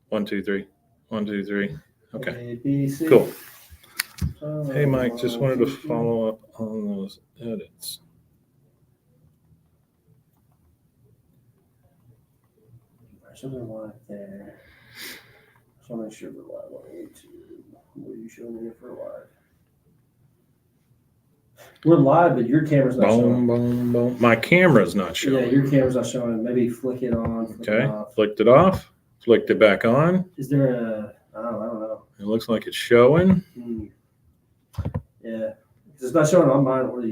1, 2, 3. 1, 2, 3. Okay. A, B, C. Cool. Oh, Hey, Mike, just wanted to 1, 2, 3. follow up on those edits. Something like there. So make sure we're live on YouTube. What are you showing me for live? We're live, but your camera's not showing. Boom, boom, boom. My camera's not showing. Yeah, your camera's not showing. Maybe flick it on. Flick Okay. it off. Flicked it off. Flicked it back on. Is there a? I don't know. It looks like it's showing. Yeah, it's not showing on mine or the.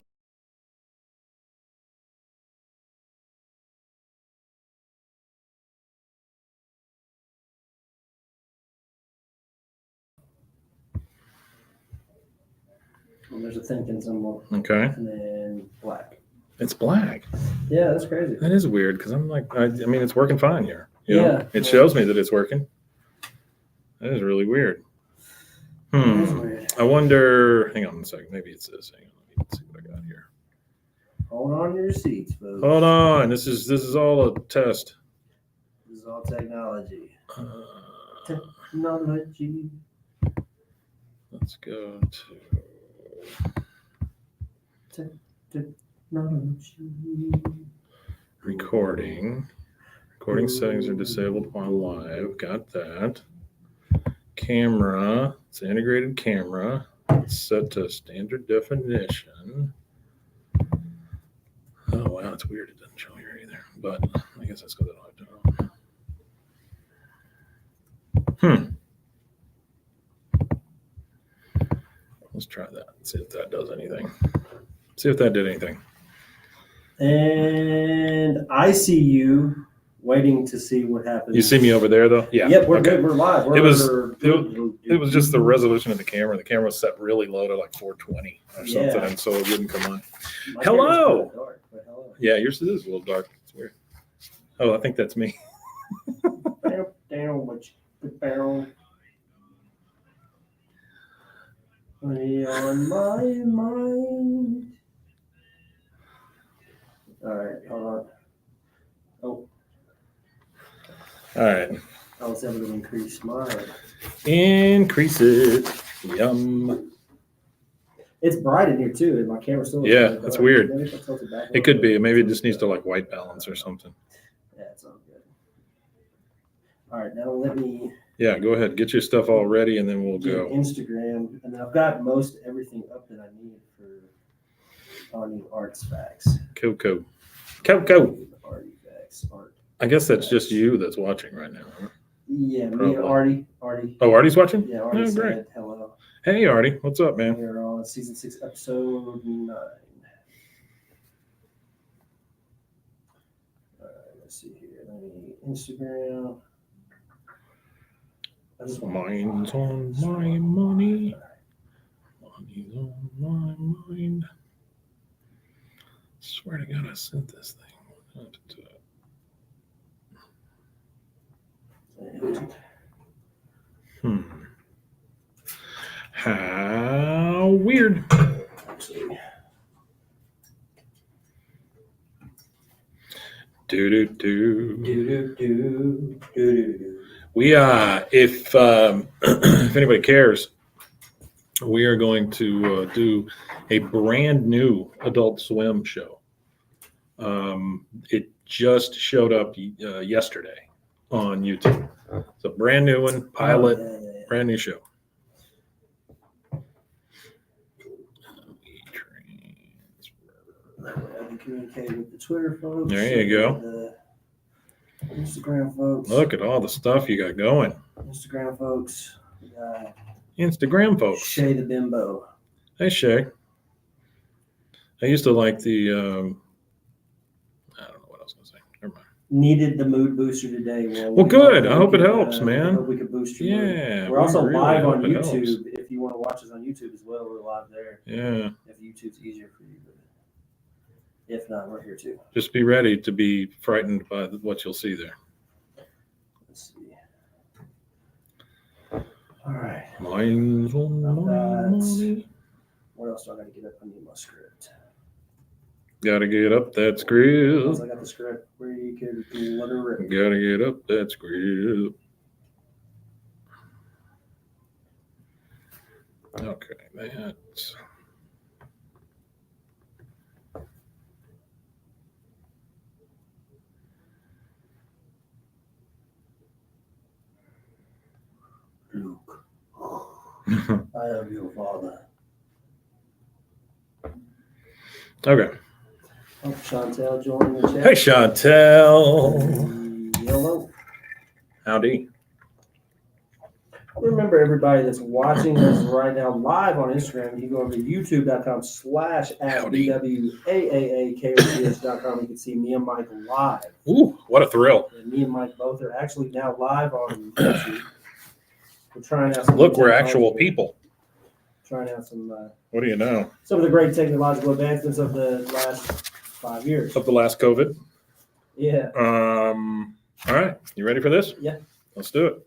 And there's a thinking symbol. Okay. And then black. It's black. Yeah, that's crazy. That is weird because I'm like, I mean, it's working fine here. You Yeah. know? It shows me that it's working. That is really weird. That is weird. I wonder. Hang on a second. Maybe it's this. Hang on. Let me see what I got here. Hold on to your seats, folks. Hold on. This is all a test. This is all technology. Technology. Let's go to Technology. recording. Recording settings are disabled while live. Got that. Camera. It's an integrated camera. It's set to standard definition. Oh wow, it's weird. It doesn't show here either. But I guess that's because I don't have to. Let's try that. See if that does anything. See if that did anything. And I see you waiting to see what happens. You see me over there though? Yeah. Yep, we're good. We're live. It was just the resolution of the camera. The camera was set really low to like 420 or something, and so it wouldn't come on. My Hello. camera's dark, but hello. Yeah, yours is a little dark. It's weird. Oh, I think that's me. On my mind. All right, hold on. Oh. All right. I was able to increase mine. Increase it. Yum. It's bright in here too, and my camera's still. Yeah, that's weird. Maybe if I tilt it back a It little could bit. be. Maybe it just needs to like white balance or something. Yeah, it's all good. All right, now let me Yeah, go ahead. Get your stuff all ready, and then we'll get go. Instagram, and then I've got most everything up that I need for Arnie Arts Facts. Coco. Artie Facts. Art. I guess that's just you that's watching right now. Huh? Yeah, me Probably. and Artie. Oh, Artie's watching? Yeah, Artie Oh, great. said hello. Hey, Artie. What's up, man? We are on season 6, episode 9. All right, let's see here. Let me Instagram. Mine's on my money. Money's on my mind. Swear to God, I sent this thing. How weird. We if if anybody cares, we are going to do a brand new Adult Swim show. It just showed up yesterday on YouTube. It's a brand new one, pilot, brand new show. Communicate with the Twitter folks. There you go. The Instagram folks. Look at all the stuff you got going. Instagram folks. We got Instagram folks. Shay the Bimbo. Hey, Shay. I used to like the, I don't know what I was going to say. Never mind. Needed the mood booster today. Well, good. I hope it helps, man. I hope we could boost your mood. Yeah. We're also really live on hope it YouTube. helps. If you want to watch us on YouTube as well, we're live there. Yeah. If YouTube's easier for you. But if not, we're here too. Just be ready to be frightened by what you'll see there. Let's see. All right. Mine's on my money. What else do I got to get up? I need my script. Gotta get up that script. Once I got the script, where you can let her rip. Gotta get up that script. Okay, that's Luke, I am your father. okay. Oh, Chantel joined the chat. Hey, Chantel. Hello. Howdy. Remember, everybody that's watching us right now live on Instagram, you go over to youtube.com/@BWAAAKOCH.com. You can see me and Mike live. Ooh, what a thrill. And me and Mike both are actually now live on YouTube. We're trying out some. Look, we're technology actual here. people. Trying out some. What do you know? Some of the great technological advancements of the last 5 years. Of the last COVID. Yeah. All right. You ready for this? Yeah. Let's do it.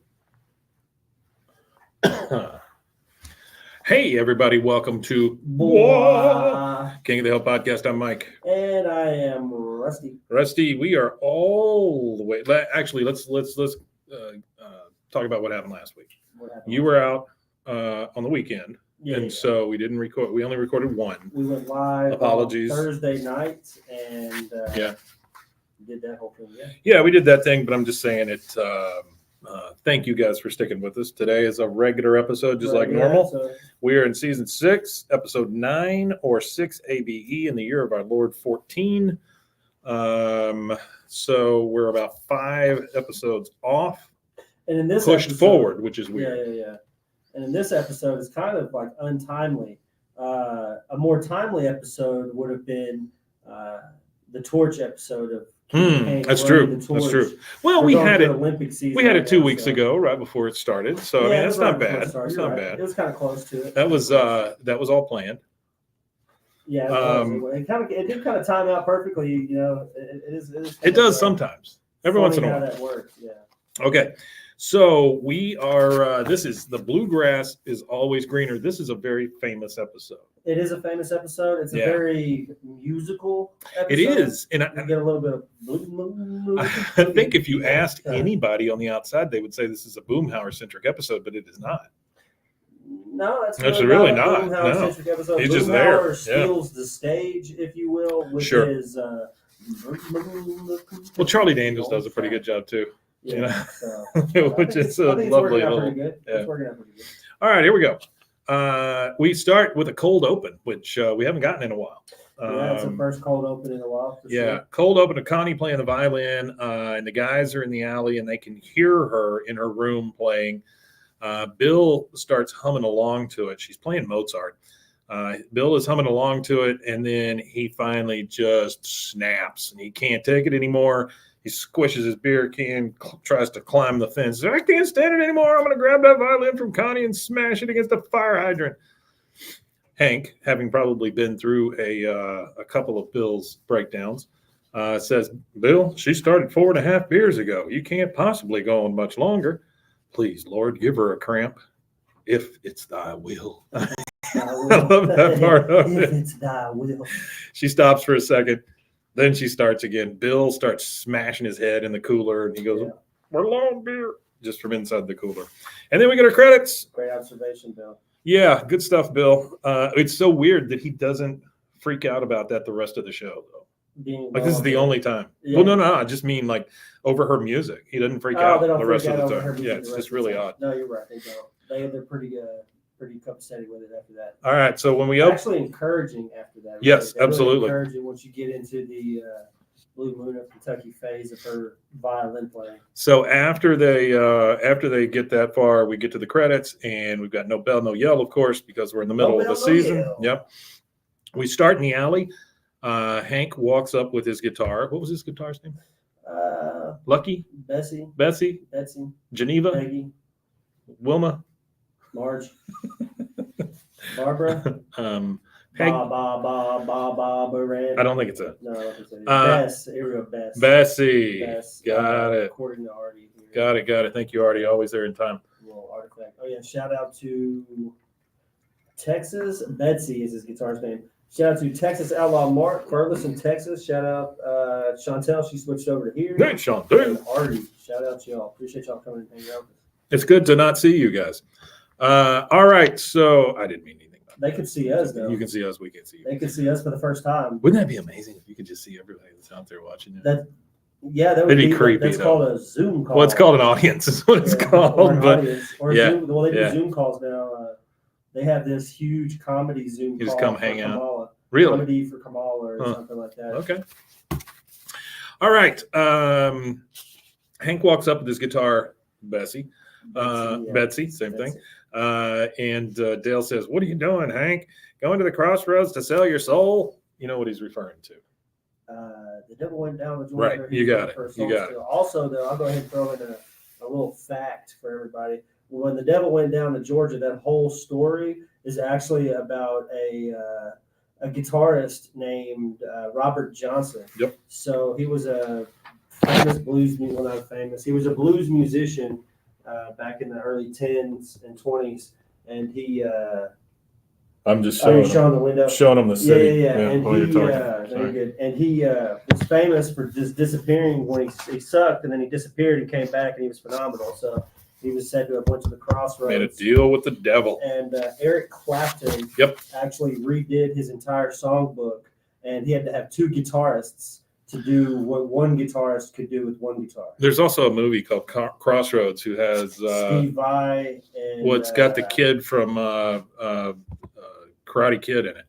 Hey, everybody. Welcome to Bwaaa. King of the Hill podcast. I'm Mike. And I am Rusty. Rusty, we are all the way. Actually, let's talk about what happened last week. What happened? You were out on the weekend, Yeah, and so we didn't record. We only recorded one. we went live Apologies. on Thursday night and Yeah. did that whole thing. Yeah. Yeah, we did that thing, but I'm just saying it. Thank you guys for sticking with us. Today is a regular episode, just like Yeah, normal. so We are in season 6, episode 9 or 6 ABE in the year of our Lord 14. So we're about 5 episodes off, and in this pushed episode, forward, which is weird. Yeah. And in this episode, it's kind of like untimely. A more timely episode would have been the Torch episode of Hank That's running true. the torch. That's true. Well, We're we going had through it. Olympic season. We had right it 2 now, weeks so- ago, right before it started. So I mean, Yeah, it that's was right not before it bad. started. That's You're not right. bad. It was kind of close to it. That was all planned. Yeah, it was. It did kind of time out perfectly. You know, it is. It does sometimes. Every once in a how while. that works. Yeah. Okay. So we are, this is The Bluegrass is Always Greener. This is a very famous episode. It is a famous episode. It's a Yeah. very musical episode. It is. And You get a little bit of blues. I think if you asked anybody on the outside, they would say this is a Boomhauer-centric episode, but it is not. No, that's It's really really not. not, a Boomhauer no. centric episode. He's just there, Boomhauer yeah. steals the stage, if you will, with Sure. his. Well, Charlie Daniels does a pretty good job, too. Yeah, you know, so, which is a I think it's lovely working out little. pretty good. yeah. It's working out pretty good. All right, here we go. We start with a cold open, which we haven't gotten in a while. Yeah, it's the first cold open in a while. For Yeah, sure. cold open to Connie playing the violin, and the guys are in the alley and they can hear her in her room playing. Bill starts humming along to it. She's playing Mozart. Bill is humming along to it, and then he finally just snaps and he can't take it anymore. He squishes his beer can, tries to climb the fence. I can't stand it anymore. I'm going to grab that violin from Connie and smash it against the fire hydrant. Hank, having probably been through a couple of Bill's breakdowns, says, Bill, she started 4.5 beers ago. You can't possibly go on much longer. Please, Lord, give her a cramp, if it's thy will. I love that part of If it. it's thy will. She stops for a second. Then she starts again. Bill starts smashing his head in the cooler, and he goes, Yeah. "We're long beer," just from inside the cooler. And then we get our credits. Great observation, Bill. Yeah, good stuff, Bill. It's so weird that he doesn't freak out about that the rest of the show, though. Being Like, this is the only time. Yeah. Well, no, I just mean like over her music. He doesn't freak Oh, out they don't the freak rest out of the over her time. music Yeah, the it's rest just of the really time. odd. No, you're right. They don't. They're pretty copacetic with it after that. All right, so when we Actually encouraging after that. Yes, They're really absolutely. encouraging once you get into the Blue Moon of Kentucky phase of her violin playing. So after they get that far, we get to the credits, and we've got no bell, no yell, of course, because we're in the middle of bell, the no season. yell. Yep. We start in the alley. Hank walks up with his guitar. What was his guitar's name? Lucky, Bessie, Bessie, Betsy, Geneva, Peggy, Wilma, Marge, Barbara, Peg. Barbara. I don't think it's it. No, I don't think so. Uh, Bess, here we go, Bess. Bessie. Bess, Got it. According to Artie here. Got it. Thank you, Artie. Always there in time. Little artifact. Oh yeah, shout out to Texas. Betsy is his guitar's name. Shout out to Texas Outlaw Mark, Ferguson, Texas. Shout out Chantel. She switched over to here. Hey, Sean. And Artie. Shout out to y'all. Appreciate y'all coming and hanging out with us. It's good to not see you guys. All right. So I didn't mean anything by They could see us though. You can see us. We can see you. They could see us for the first time. Wouldn't that be amazing if you could just see everybody that's out there watching it? That would That'd be creepy, That's though. called a Zoom call. Well, it's called an audience. Is what it's Or called. an But audience. Or yeah, Zoom. Well, they do yeah. Zoom calls now. They have this huge comedy Zoom You call just come for hang out. Kamala. really, Comedy for Kamala or Huh. something like that. okay. All right. Hank walks up with his guitar, Betsy, same thing. And Dale says, "What are you doing, Hank? Going to the crossroads to sell your soul?" You know what he's referring to. The devil went down the Georgia. Right, you got it. You got it. Also, though, I'll go ahead and throw in a little fact for everybody. When the devil went down to Georgia, that whole story is actually about a guitarist named Robert Johnson. Yep. So he was a famous blues musician. Well, not famous. He was a blues musician back in the early 10s and 20s, and he. I'm just Showing the window. showing them the city. Yeah. And while you're he, talking. very good. And he was famous for just disappearing when he sucked, and then he disappeared and came back, and he was phenomenal. So he was said to have went to the crossroads. Made a deal with the devil. And Eric Clapton actually redid his entire songbook, and he had to have two guitarists to do what one guitarist could do with one guitar. There's also a movie called Crossroads who has Steve Vai and what's got the kid from Karate Kid in it.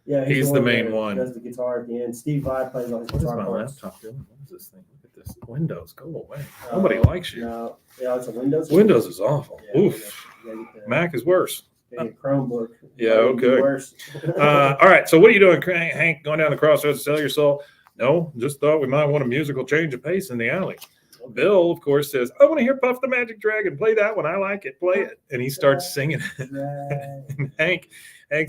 Yeah, he's the one main that one. does the guitar at the end. Steve Vai plays all his What is guitar my parts. laptop doing? What is this thing? Look at this. Windows, go away. Nobody likes you. No, yeah, it's a Windows. Windows is awful. Yeah, Oof. Mac is worse. Get a Chromebook. Yeah, That would be okay. worse. All right. So what are you doing, Hank? Going down the crossroads to sell your soul? No, just thought we might want a musical change of pace in the alley. Bill, of course, says, "I want to hear Puff the Magic Dragon. Play that one. I like it. Play it." And he starts singing. And Hank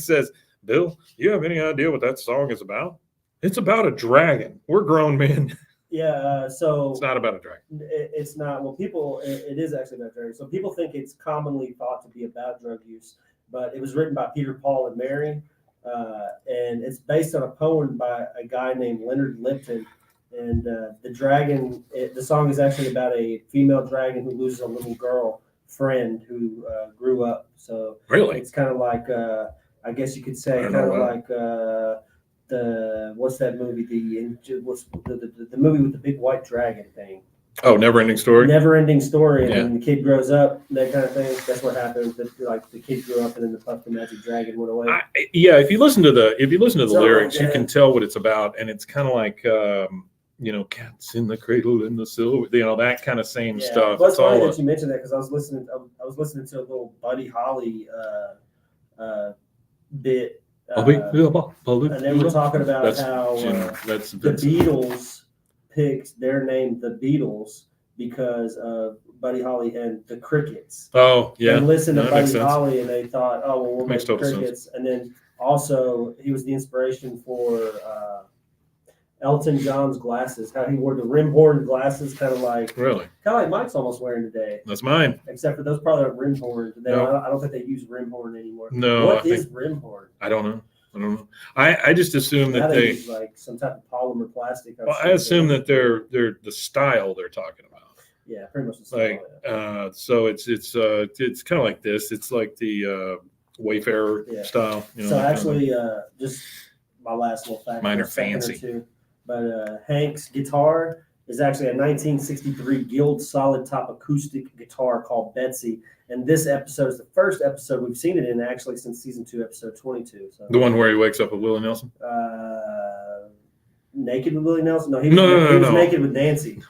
says, "Bill, you have any idea what that song is about? It's about a dragon. We're grown men." Yeah, so It's not about a dragon. it's not. Well, it is actually about drug use. So people think it's commonly thought to be about drug use, but it was written by Peter, Paul, and Mary, and it's based on a poem by a guy named Leonard Lipton. And the dragon, the song is actually about a female dragon who loses a little girl friend who grew up. So Really? it's kind of like, I guess you could say, kind of like what's that movie? What's the movie with the big white dragon thing? Oh, Never Ending Story? Never Ending Story. And Yeah. then the kid grows up, that kind of thing. That's what happens. Like the kid grew up, and then the Puff the Magic Dragon went away. Yeah, if you listen to the So, lyrics, you yeah. can tell what it's about, and it's kind of like cats in the cradle in the silver, that kind of same stuff. Well, it's It's funny all that you mentioned that because I was listening to a little Buddy Holly bit, and they were talking about That's how that's the Beatles picked their name, the Beatles, because of Buddy Holly and the Crickets. Oh yeah, They listened to that makes Buddy sense. Holly and they thought, oh well, we'll Makes make total Crickets, and then also he was the inspiration for Elton John's glasses. How he wore the rim-horn glasses, kind of like Mike's almost wearing today. That's mine. Except for those probably aren't rim horn. No. I don't think they use rim horn anymore. No, What is rim horn? I don't know. I just assume Now that they they. use like some type of polymer plastic. Well, I assume that they're the style they're talking about. Yeah, pretty much the style. Like so it's kind of like this. It's like the Wayfarer style. So actually, just my last little fact. Mine are a second or fancy. two. But Hank's guitar is actually a 1963 Guild solid top acoustic guitar called Betsy. And this episode is the first episode we've seen it in actually since season 2, episode 22. So the one where he wakes up with Willie Nelson. Naked with Willie Nelson? No, he No. was naked with Nancy.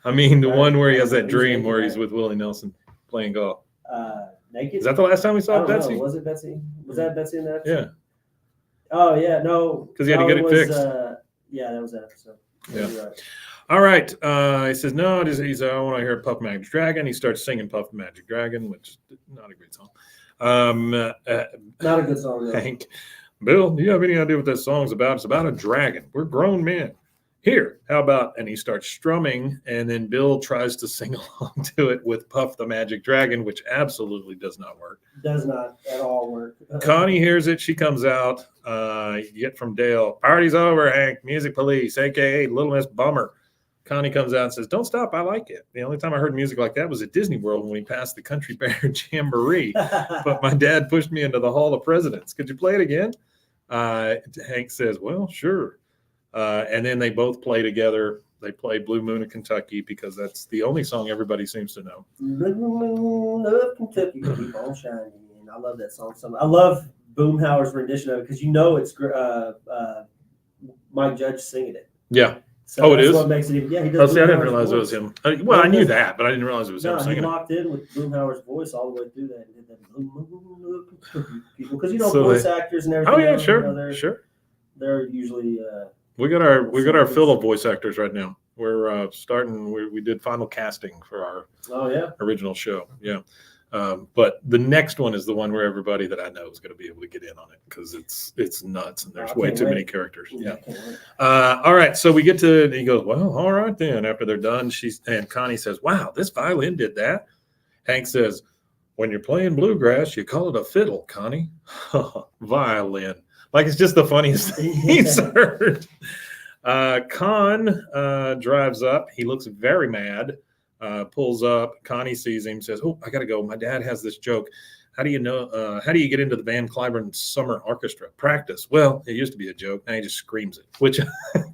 I mean the one where he has that He was dream naked, where he's right. with Willie Nelson playing golf. Naked? Is that the last time we I saw don't Betsy? know. Was it Betsy? Was that Betsy in that episode? Yeah. Oh, yeah. No. Because he had to get it fixed. Yeah, that was that episode. Yeah. You're right. All right. He says, no, I want to hear Puff Magic Dragon. He starts singing Puff the Magic Dragon, which is not a great song. Not a good song, though. Hank, Bill, do you have any idea what that song's about? It's about a dragon. We're grown men. Here, how about, and he starts strumming, and then Bill tries to sing along to it with Puff the Magic Dragon, which absolutely does not work. Does not at all work. Connie hears it. She comes out. You get from Dale, party's over, Hank. Music police, a.k.a. Little Miss Bummer. Connie comes out and says, "Don't stop, I like it. The only time I heard music like that was at Disney World when we passed the Country Bear Jamboree. But my dad pushed me into the Hall of Presidents. Could you play it again?" Hank says, "Well, sure." And then they both play together. They play Blue Moon of Kentucky because that's the only song everybody seems to know. Blue Moon of Kentucky, keep on shining. I love that song. I love Boomhauer's rendition of it because it's Mike Judge singing it. Yeah. So it that's is? what makes it even. Yeah, he does. Oh, see, I didn't Boomhauer's realize voice. it was him. Well, I knew that, but I didn't realize it was him No, he singing it. locked in with Boomhauer's voice all the way through that. And did that Blue Moon of Kentucky people because So voice actors and everything. Oh yeah, else, sure, sure. They're usually. We got our fill of voice actors right now. We're starting. We did final casting for our original show. Yeah. But the next one is the one where everybody that I know is going to be able to get in on it because it's nuts and there's way too many characters. Yeah. All right. So we get to, he goes, "Well, all right then." After they're done, and Connie says, "Wow, this violin did that." Hank says, "When you're playing bluegrass, you call it a fiddle, Connie." Violin. Like it's just the funniest thing he's heard. Con drives up. He looks very mad. Pulls up. Connie sees him. Says, "Oh, I gotta go. My dad has this joke. How do you know? How do you get into the Van Cliburn Summer Orchestra? Practice." Well, it used to be a joke. Now he just screams it, which I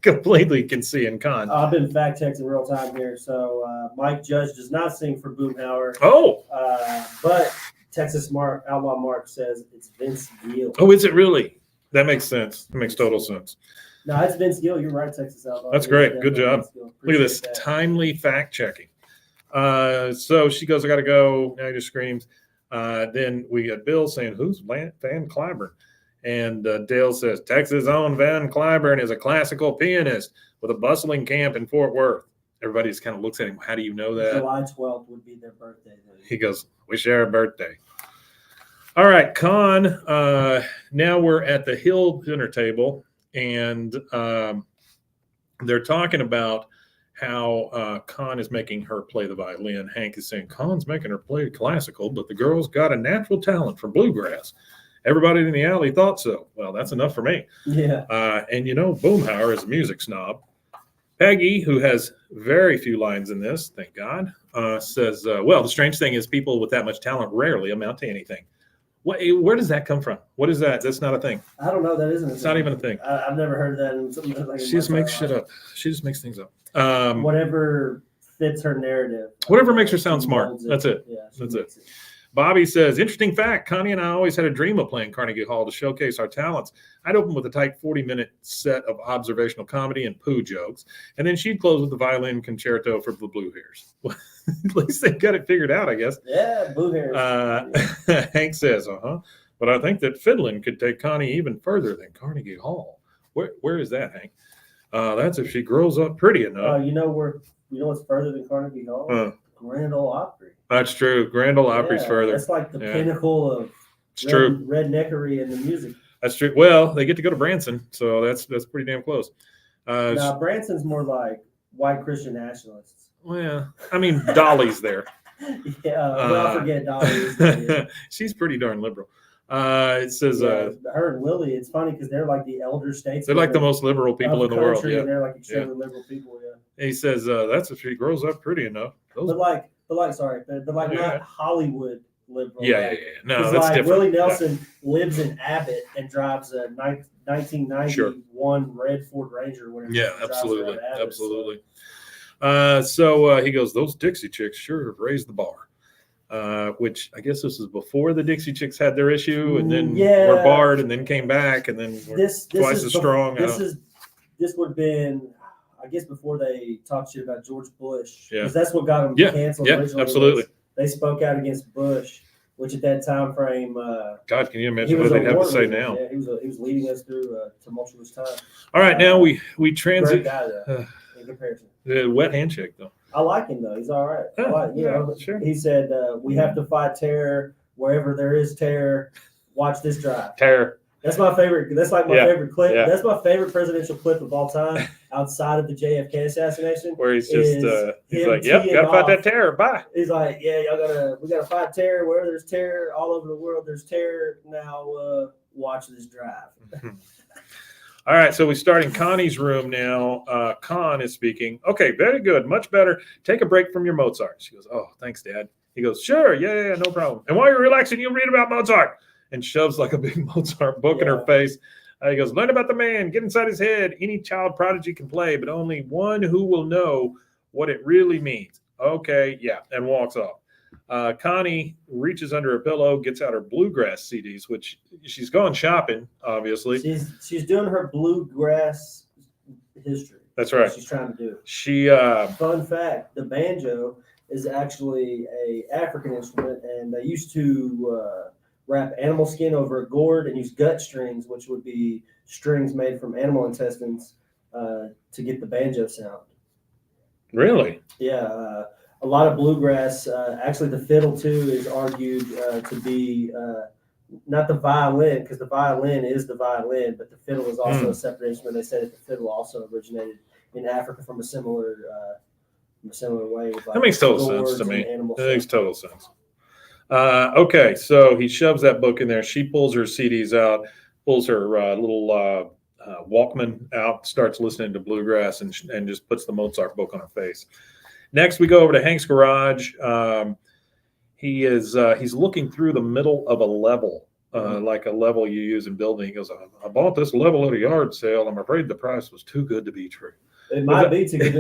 completely can see in Con. I've been fact checking real time here. So Mike Judge does not sing for Boomhauer. Oh, but Texas Outlaw Mark says it's Vince Gill. Oh, is it really? That makes sense. That makes total sense. No, it's Vince Gill. You're right, Texas Outlaw. That's great. Good job. Look at this timely fact checking. So she goes, "I got to go." Now he just screams. Then we got Bill saying, "Who's Van Cliburn?" And Dale says, "Texas' own Van Cliburn is a classical pianist with a bustling camp in Fort Worth." Everybody just kind of looks at him. "How do you know that?" July 12th would be their birthday. He goes, "We share a birthday." All right, Con. Now we're at the Hill dinner table, and they're talking about how Con is making her play the violin. Hank is saying Con's making her play classical, but the girl's got a natural talent for bluegrass. Everybody in the alley thought so. Well, that's enough for me. Yeah. And Boomhauer is a music snob. Peggy, who has very few lines in this, thank God, says, "Well, the strange thing is people with that much talent rarely amount to anything." Where does that come from? What is that? That's not a thing. I don't know. That isn't a thing. It's not even a thing. I've never heard that. In something like she just makes shit up. She just makes things up. Whatever fits her narrative. Whatever makes her sound smart. That's it. Yeah, that's it. Bobby says, "Interesting fact. Connie and I always had a dream of playing Carnegie Hall to showcase our talents. I'd open with a tight 40-minute set of observational comedy and poo jokes, and then she'd close with the violin concerto for the Blue Hairs." At least they got it figured out, I guess. Yeah, Blue Hairs. Hank says, "But I think that fiddling could take Connie even further than Carnegie Hall." Where is that, Hank? That's if she grows up pretty enough. You know what's further than Carnegie Hall? Grand Ole Opry. That's true. Grand Ole Opry's further. That's like the pinnacle of redneckery in the music. That's true. Well, they get to go to Branson, so that's pretty damn close. Now Branson's more like white Christian nationalists. Well, I mean, Dolly's there. I forget Dolly. She's pretty darn liberal. It says her and Willie. It's funny because they're like the elder states. They're like the most liberal people in the world. Yeah, and they're like extremely liberal people. Yeah. He says that's if she grows up pretty enough. But not Hollywood liberal. Yeah. No, that's different. Willie Nelson lives in Abbott and drives a 1991 red Ford Ranger. Whatever. Yeah, absolutely. So he goes, "Those Dixie Chicks sure have raised the bar," which I guess this is before the Dixie Chicks had their issue, and then were barred, and then came back, and then were twice as strong. This would have been, I guess, before they talked shit about George Bush. Yeah, because that's what got them canceled. Yeah, originally. absolutely. They spoke out against Bush, which at that time frame, God, can you imagine what they'd have to say now? Yeah, he was leading us through a tumultuous time. All right, now we transit. Great guy, though, in comparison. The wet handshake, though. I like him though. He's all right. Sure. He said, "We have to fight terror wherever there is terror. Watch this drive." Terror. That's my favorite. That's like my favorite clip. Yeah. That's my favorite presidential clip of all time, outside of the JFK assassination. Where he's just he's like, "Yep, gotta fight that terror." Bye. He's like, "Yeah, we gotta fight terror wherever there's terror all over the world. There's terror now. Watch this drive." All right, so we start in Connie's room now. Con is speaking. Okay, very good, much better. Take a break from your Mozart. She goes, oh, thanks, Dad. He goes, sure, yeah, no problem. And while you're relaxing, you read about Mozart. And shoves like a big Mozart book in her face. He goes, learn about the man, get inside his head. Any child prodigy can play, but only one who will know what it really means. Okay, yeah, and walks off. Connie reaches under her pillow, gets out her bluegrass CDs, which she's gone shopping, obviously. She's doing her bluegrass history. That's right. She's trying to do. She fun fact: the banjo is actually a African instrument, and they used to wrap animal skin over a gourd and use gut strings, which would be strings made from animal intestines, to get the banjo sound. Really? Yeah. A lot of bluegrass, actually the fiddle too is argued to be not the violin, because the violin is the violin, but the fiddle is also a separate instrument. They said that the fiddle also originated in Africa from a similar way. With, like, that makes total sense to me. That makes total sense. Okay, so he shoves that book in there. She pulls her CDs out, pulls her little Walkman out, starts listening to bluegrass, and just puts the Mozart book on her face. Next, we go over to Hank's garage. He's looking through the middle of a level, like a level you use in building. He goes, I bought this level at a yard sale. I'm afraid the price was too good to be true. It might be too good.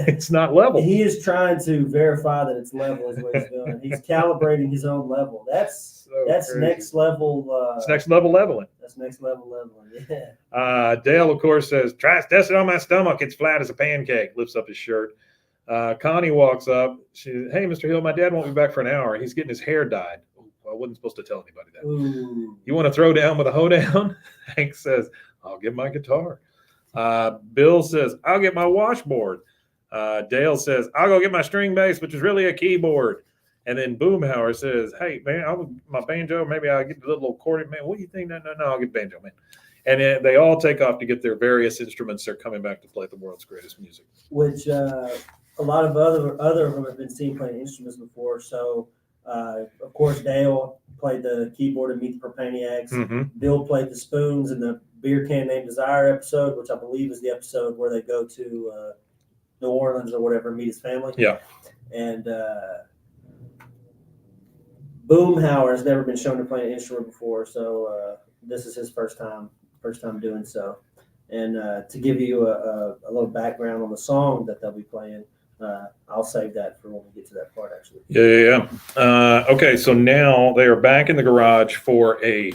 It's not level. He is trying to verify that it's level is what he's doing. He's calibrating his own level. That's crazy. Next level. It's next level leveling. That's next level leveling. Yeah. Dale, of course, says, try to test it on my stomach. It's flat as a pancake. Lifts up his shirt. Connie walks up. She says, hey, Mr. Hill, my dad won't be back for an hour. He's getting his hair dyed. I wasn't supposed to tell anybody that. Ooh. You want to throw down with a hoedown? Hank says, I'll get my guitar. Bill says, I'll get my washboard. Dale says, I'll go get my string bass, which is really a keyboard. And then Boomhauer says, hey, man, I'll get my banjo. Maybe I'll get the little accordion. Man, what do you think? No, I'll get banjo, man. And then they all take off to get their various instruments. They're coming back to play the world's greatest music. Which a lot of other of them have been seen playing instruments before. So, of course, Dale played the keyboard in Meet the Propaniacs. Mm-hmm. Bill played the spoons in the Beer Can Named Desire episode, which I believe is the episode where they go to New Orleans or whatever, meet his family. Yeah. And Boomhauer has never been shown to play an instrument before, so this is his first time doing so. And to give you a little background on the song that they'll be playing, I'll save that for when we get to that part, actually. Yeah. Okay, so now they are back in the garage for a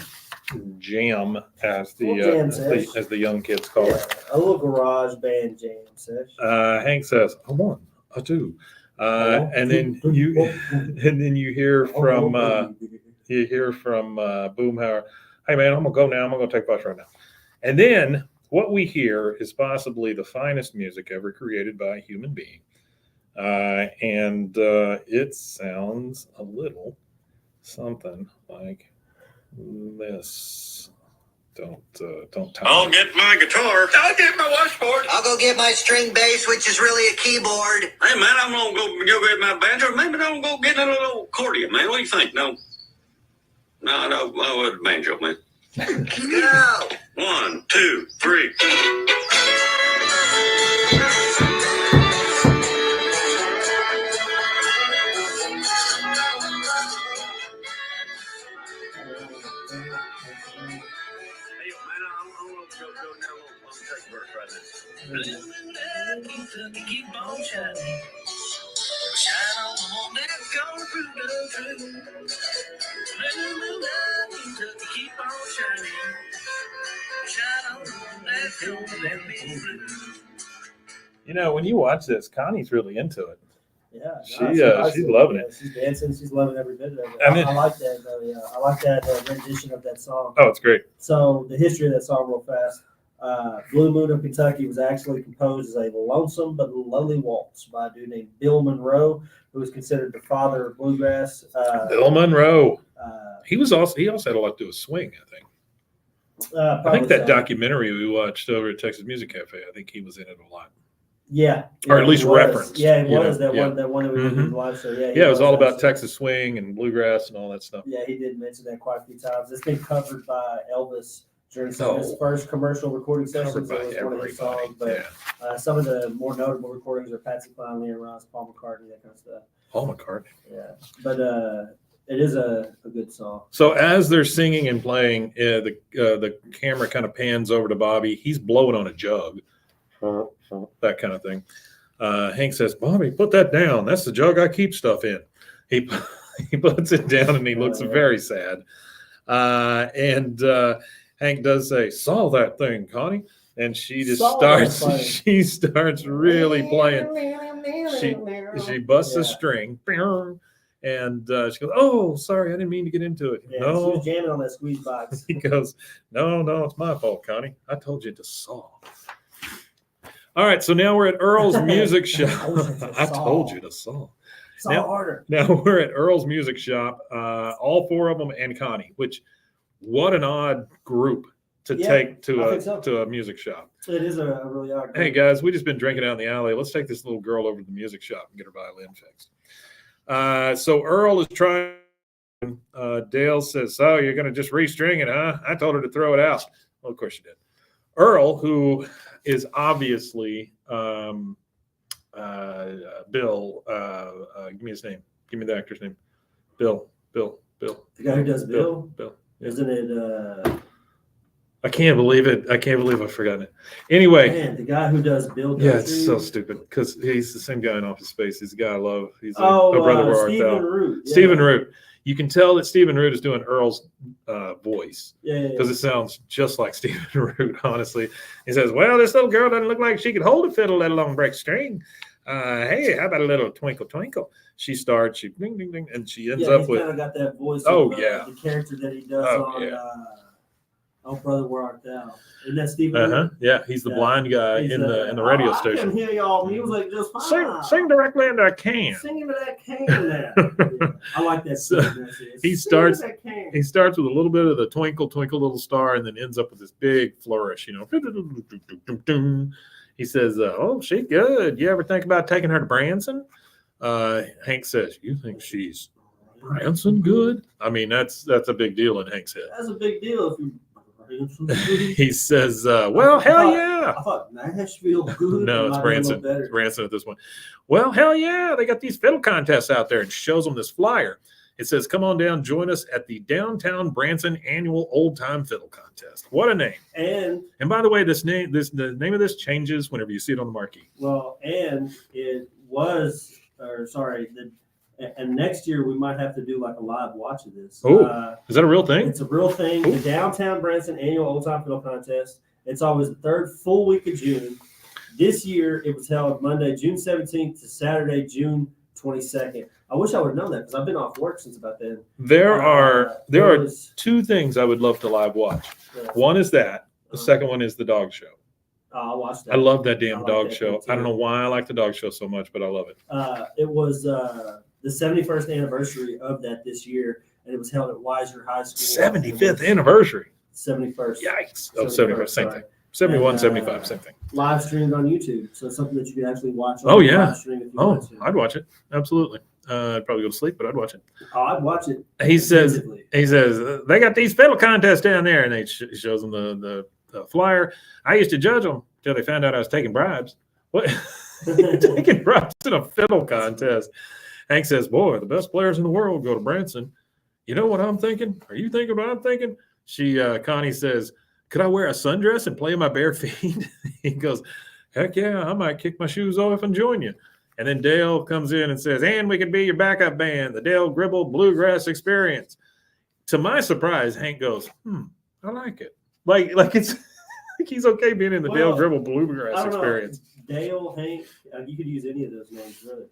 jam, as the young kids call it. A little garage band jam session. Hank says, a one, a two. And then you hear from Boomhauer, hey man, I'm gonna go now. I'm gonna take a bus right now. And then what we hear is possibly the finest music ever created by a human being, and it sounds a little something like this. Don't tell I'll get my guitar. I'll get my washboard. I'll go get my string bass, which is really a keyboard. Hey, man, I'm going to go get my banjo. Maybe I'm going to go get a little accordion, man. What do you think? No, banjo, man. Go. 1, 2, 3. Keep on shining. Shine on the one that's gonna prove the truth. Keep on shining. Shine on the one that's gonna let me through. You know, when you watch this, Connie's really into it. Yeah, she's loving it. She's dancing. She's loving every bit of it. I like that, though. Yeah, I like that rendition of that song. Oh, it's great. So the history of that song, real fast. Blue Moon of Kentucky was actually composed as a lonesome but lowly waltz by a dude named Bill Monroe, who was considered the father of bluegrass. Bill Monroe. He also had a lot to do with swing, I think. I think that documentary we watched over at Texas Music Cafe, I think he was in it a lot. Yeah. Or at least referenced. Yeah, it was that one that we did live show. Yeah, it was all about Texas swing and bluegrass and all that stuff. Yeah, he did mention that quite a few times. It's been covered by Elvis during some of his Oh. first commercial recording Covered sessions. by It was one of everybody. his songs, but some of the more notable recordings are Patsy Cline, Leon Rice, Paul McCartney, that kind of stuff. Paul McCartney. Yeah, but it is a good song. So as they're singing and playing, the camera kind of pans over to Bobby. He's blowing on a jug, that kind of thing. Hank says, "Bobby, put that down. That's the jug I keep stuff in." He he puts it down and he looks very sad. And Hank does say, "Solve that thing, Connie." And she just she starts really playing. She busts a string. And she goes, "Oh, sorry, I didn't mean to get into it." Yeah, No, she was jamming on that squeeze box. he goes, no, it's my fault, Connie. I told you to solve. All right, so now we're at Earl's music shop. I told you to solve. Solve harder. Now we're at Earl's music shop, all four of them and Connie, which what an odd group to take to a music shop. It is a really odd group. Hey guys, we just been drinking out in the alley. Let's take this little girl over to the music shop and get her violin fixed. So Earl is trying. Dale says, "So you're going to just restring it, huh? I told her to throw it out." Well, of course she did. Earl, who is obviously Bill. Give me his name. Give me the actor's name. Bill. The guy who does Bill. Yeah. Isn't it? I can't believe it. I can't believe I've forgotten it. Anyway. Man, the guy who does Bill. Yeah, it's so stupid because he's the same guy in Office Space. He's the guy I love. He's a brother where art thou. Root. Yeah. Stephen Root. You can tell that Stephen Root is doing Earl's voice because it sounds just like Stephen Root, honestly. He says, "Well, this little girl doesn't look like she could hold a fiddle, let alone break string. Hey, how about a little twinkle, twinkle?" She starts, she ding, ding, ding, and she ends up with. Kind of got that voice. The character that he does Oh, Brother, Where Art Thou? Isn't that Stephen Root? Yeah, he's the blind guy in the radio station. I can hear y'all music just fine. Sing directly into that can. Sing into that can there. I like that. So, he starts with a little bit of the twinkle, twinkle, little star, and then ends up with this big flourish. He says, "Oh, she's good. You ever think about taking her to Branson?" Hank says, "You think she's Branson good?" I mean, that's a big deal in Hank's head. That's a big deal if you. He says, "Well, hell yeah." I thought Nashville good. No, it's Branson. It's Branson at this point. "Well, hell yeah. They got these fiddle contests out there," and shows them this flyer. It says, "Come on down, join us at the Downtown Branson Annual Old Time Fiddle Contest." What a name. And by the way, the name of this changes whenever you see it on the marquee. Well, and it was, and next year we might have to do like a live watch of this. Oh, is that a real thing? It's a real thing. Ooh. The Downtown Branson Annual Old Time Fiddle Contest. It's always the third full week of June. This year it was held Monday, June 17th to Saturday, June 22nd. I wish I would have known that because I've been off work since about then. There are two things I would love to live watch. One is that. The second one is the dog show. I'll watch that. I love that damn dog show. I don't know why I like the dog show so much, but I love it. It was the 71st anniversary of that this year, and it was held at Weiser High School. 75th anniversary. 71st. Yikes. Oh, 71st, same thing. 71, and, 75, same thing. Live streamed on YouTube, so it's something that you can actually watch. Oh, yeah. Live stream if you want to. I'd watch it. Absolutely. I'd probably go to sleep, but I'd watch it. Oh, I'd watch it. He says, "They got these fiddle contests down there," and he shows them the flyer. "I used to judge them until they found out I was taking bribes." What? Taking bribes in a fiddle contest? Hank says, "Boy, the best players in the world go to Branson." You know what I'm thinking? Are you thinking what I'm thinking? Connie says, "Could I wear a sundress and play in my bare feet?" He goes, "Heck yeah, I might kick my shoes off and join you." And then Dale comes in and says, "And we could be your backup band, the Dale Gribble Bluegrass Experience." To my surprise, Hank goes, "I like it." Like it's like he's okay being in the Dale Gribble Bluegrass Experience. Dale, Hank, you could use any of those names, really.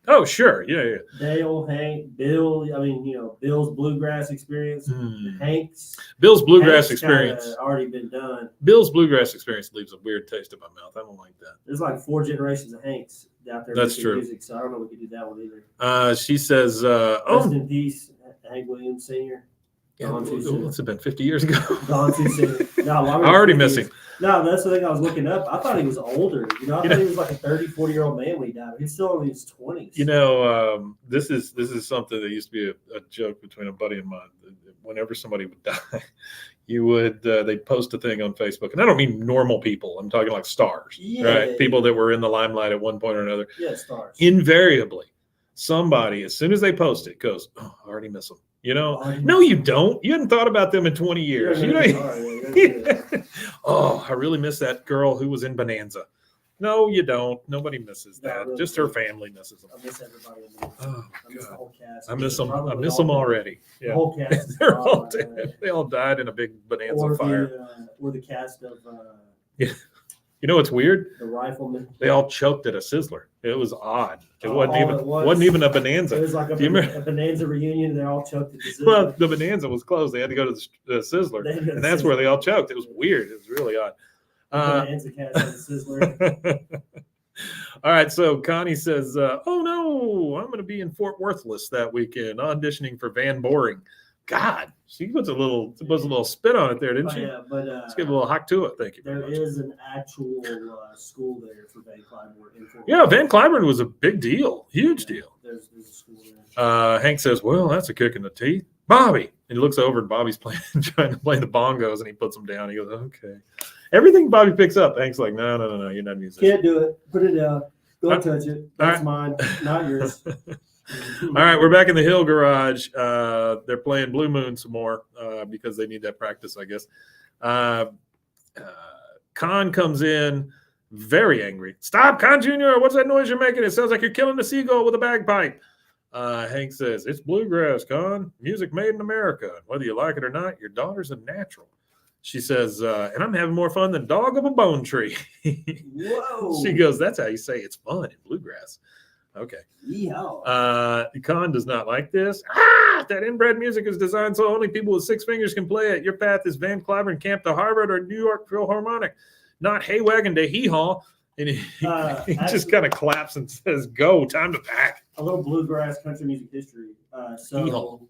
Oh, sure. Yeah. Dale, Hank, Bill. I mean, Bill's Bluegrass Experience. Hank's. Bill's Bluegrass Experience. Already been done. Bill's Bluegrass Experience leaves a weird taste in my mouth. I don't like that. There's like 4 generations of Hanks out there. That's true. Music, so I don't know if we could do that one either. She says, Rest in peace, Hank Williams Sr. Yeah, it's been 50 years ago. Gone too soon. No, I already miss him. No, that's the thing I was looking up. I thought he was older. I thought he was like a 30, 40-year-old man when he died. He's still in his 20s. This is something that used to be a joke between a buddy of mine. Whenever somebody would die, you would they'd post a thing on Facebook, and I don't mean normal people. I'm talking like stars, Yeah, right? People that were in the limelight at one point or another. Yeah, stars. Invariably, somebody, as soon as they post it, goes, "Oh, I already miss them." You know? No, you don't. You hadn't thought about them in 20 years. You know? Oh, I really miss that girl who was in Bonanza. No, you don't. Nobody misses that. really Just her family misses them. I miss everybody. Oh, I miss the God. whole cast. I miss them. I Probably miss all them dead. already. The Yeah. whole cast. is They're gone, all right? dead. They all died in a big Bonanza Or fire. or the cast of You know what's weird? the Rifleman. They all choked at a Sizzler. It was odd. It Oh, wasn't all even at once? wasn't even a It Bonanza. was like Do you remember? a Bonanza reunion. They all choked at the Well, Sizzler. the Bonanza was closed. They had to go to the Sizzler, They had to go to and that's the where they all Sizzler. choked. It was weird. It was really odd. Bonanza cast of the Sizzler. All right, so Connie says, "Oh no, I'm going to be in Fort Worthless that weekend, auditioning for Van Boring." God, she puts a little spit on it there, didn't Oh, she? yeah, but Let's give a little hawk to it. Thank you very there much. is an actual school there for Van Cliburn. in Fort Yeah, Worth. Van Cliburn was a big deal, huge Yeah, deal. There's a school there. Hank says, "Well, that's a kick in the teeth." Bobby, and he looks over and Bobby's playing, trying to play the bongos, and he puts them down. He goes, "Okay." Everything Bobby picks up, Hank's like, "No, you're not a musician." Can't do it. Put it down. Don't All touch it. all That's right. mine, not yours. All right, we're back in the Hill Garage. They're playing Blue Moon some more because they need that practice, I guess. Khan comes in very angry. "Stop, Khan Jr. What's that noise you're making? It sounds like you're killing a seagull with a bagpipe." Hank says, "It's bluegrass, Khan. Music made in America. Whether you like it or not, your daughter's a natural." She says, "And I'm having more fun than Dog of a Bone Tree." Whoa. She goes, "That's how you say it's fun in bluegrass." Okay. Yeehaw. Khan does not like this. That inbred music is designed so only people with 6 fingers can play it. Your path is Van Cliburn Camp to Harvard or New York Philharmonic, not Haywagon to Hee Haw. And he just actually- kind of claps and says, "Go, time to pack." A little bluegrass country music history. Yeehaw.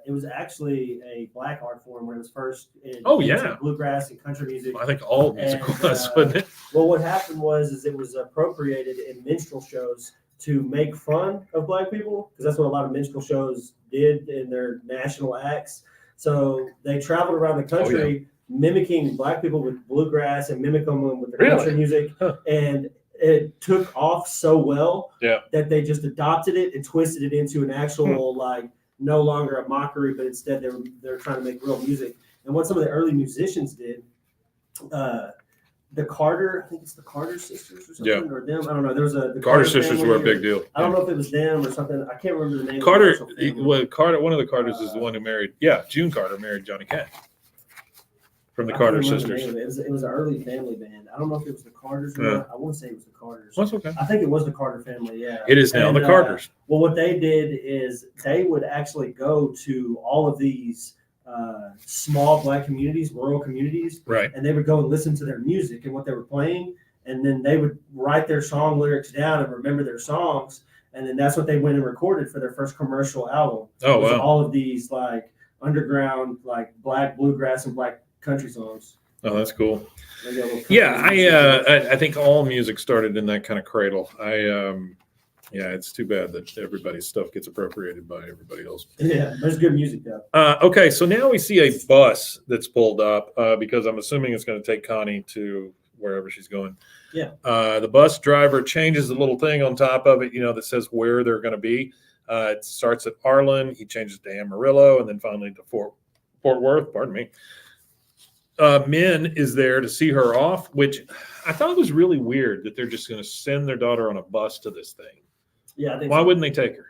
It was actually a black art form when it was first Oh, into yeah. bluegrass and country music. I think all music And, was, wasn't it? Well, what happened was it was appropriated in minstrel shows to make fun of black people, because that's what a lot of minstrel shows did in their national acts. So they traveled around the country mimicking black people with bluegrass and mimicking them with the country Really? music. Huh. And it took off so well Yeah. that they just adopted it and twisted it into an actual like no longer a mockery, but instead they're trying to make real music. And what some of the early musicians did, the Carter, I think it's the Carter sisters or something, or them. I don't know. There was the Carter sisters family, were a or- big deal. I don't know if it was them or something. I can't remember the name. Carter, of the actual family. one of the Carters is the one who married, June Carter married Johnny Cash from the I Carter can't remember the sisters. name of it. It was an early family band. I don't know if it was the Carters or Yeah. not. I want to say it was the Carters. That's okay. I think it was the Carter family. Yeah. It is now And, the Carters. Well, what they did is they would actually go to all of these small black communities, rural communities, Right. and they would go and listen to their music and what they were playing, and then they would write their song lyrics down and remember their songs, and then that's what they went and recorded for their first commercial album. Oh, It was wow. all of these like underground, like black bluegrass and black country songs. Oh, that's cool. Maybe a little country Yeah, music. I think all music started in that kind of cradle. It's too bad that everybody's stuff gets appropriated by everybody else. Yeah, there's good music though. Okay, so now we see a bus that's pulled up because I'm assuming it's going to take Connie to wherever she's going. Yeah. The bus driver changes the little thing on top of it, that says where they're going to be. It starts at Arlen. He changes to Amarillo and then finally to Fort Worth. Pardon me. Min is there to see her off, which I thought was really weird that they're just going to send their daughter on a bus to this thing. Yeah, I think Why so. wouldn't they take her?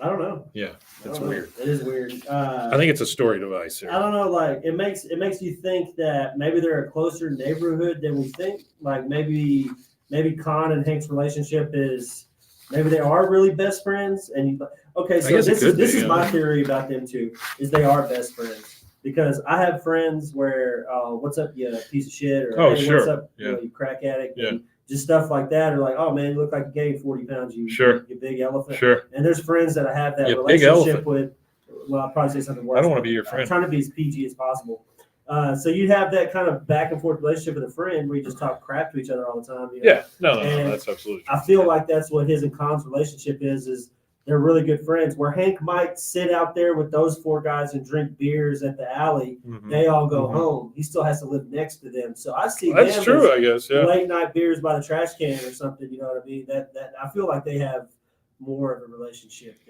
I don't know. Yeah, I it's don't know. weird. It is weird. I think it's a story device here. I don't know. Like it makes you think that maybe they're a closer neighborhood than we think. Like maybe Con and Hank's relationship is maybe they are really best friends. And okay, so guess it this could is be, my theory about them too. Is they are best friends because I have friends where what's up, you piece of shit, or Oh, hey, sure. what's up, Yeah. you crack addict, Yeah. and just stuff like that. Or like, oh man, you look like you gained 40 pounds. You Sure. you big elephant. Sure. And there's friends that I have that Yeah, big relationship elephant. with. Well, I'll probably say something worse. I don't wanna but be your I'm friend. trying to be as PG as possible. So you have that kind of back and forth relationship with a friend where you just talk crap to each other all the time. Yeah, no, And that's absolutely I feel like that's what his and Con's relationship is they're really good friends. Where Hank might sit out there with those 4 guys and drink beers at the alley, they all go home. He still has to live next to them. So I see That's them true, as I guess. Yeah. late night beers by the trash can or something. You know what I mean? That I feel like they have more of a relationship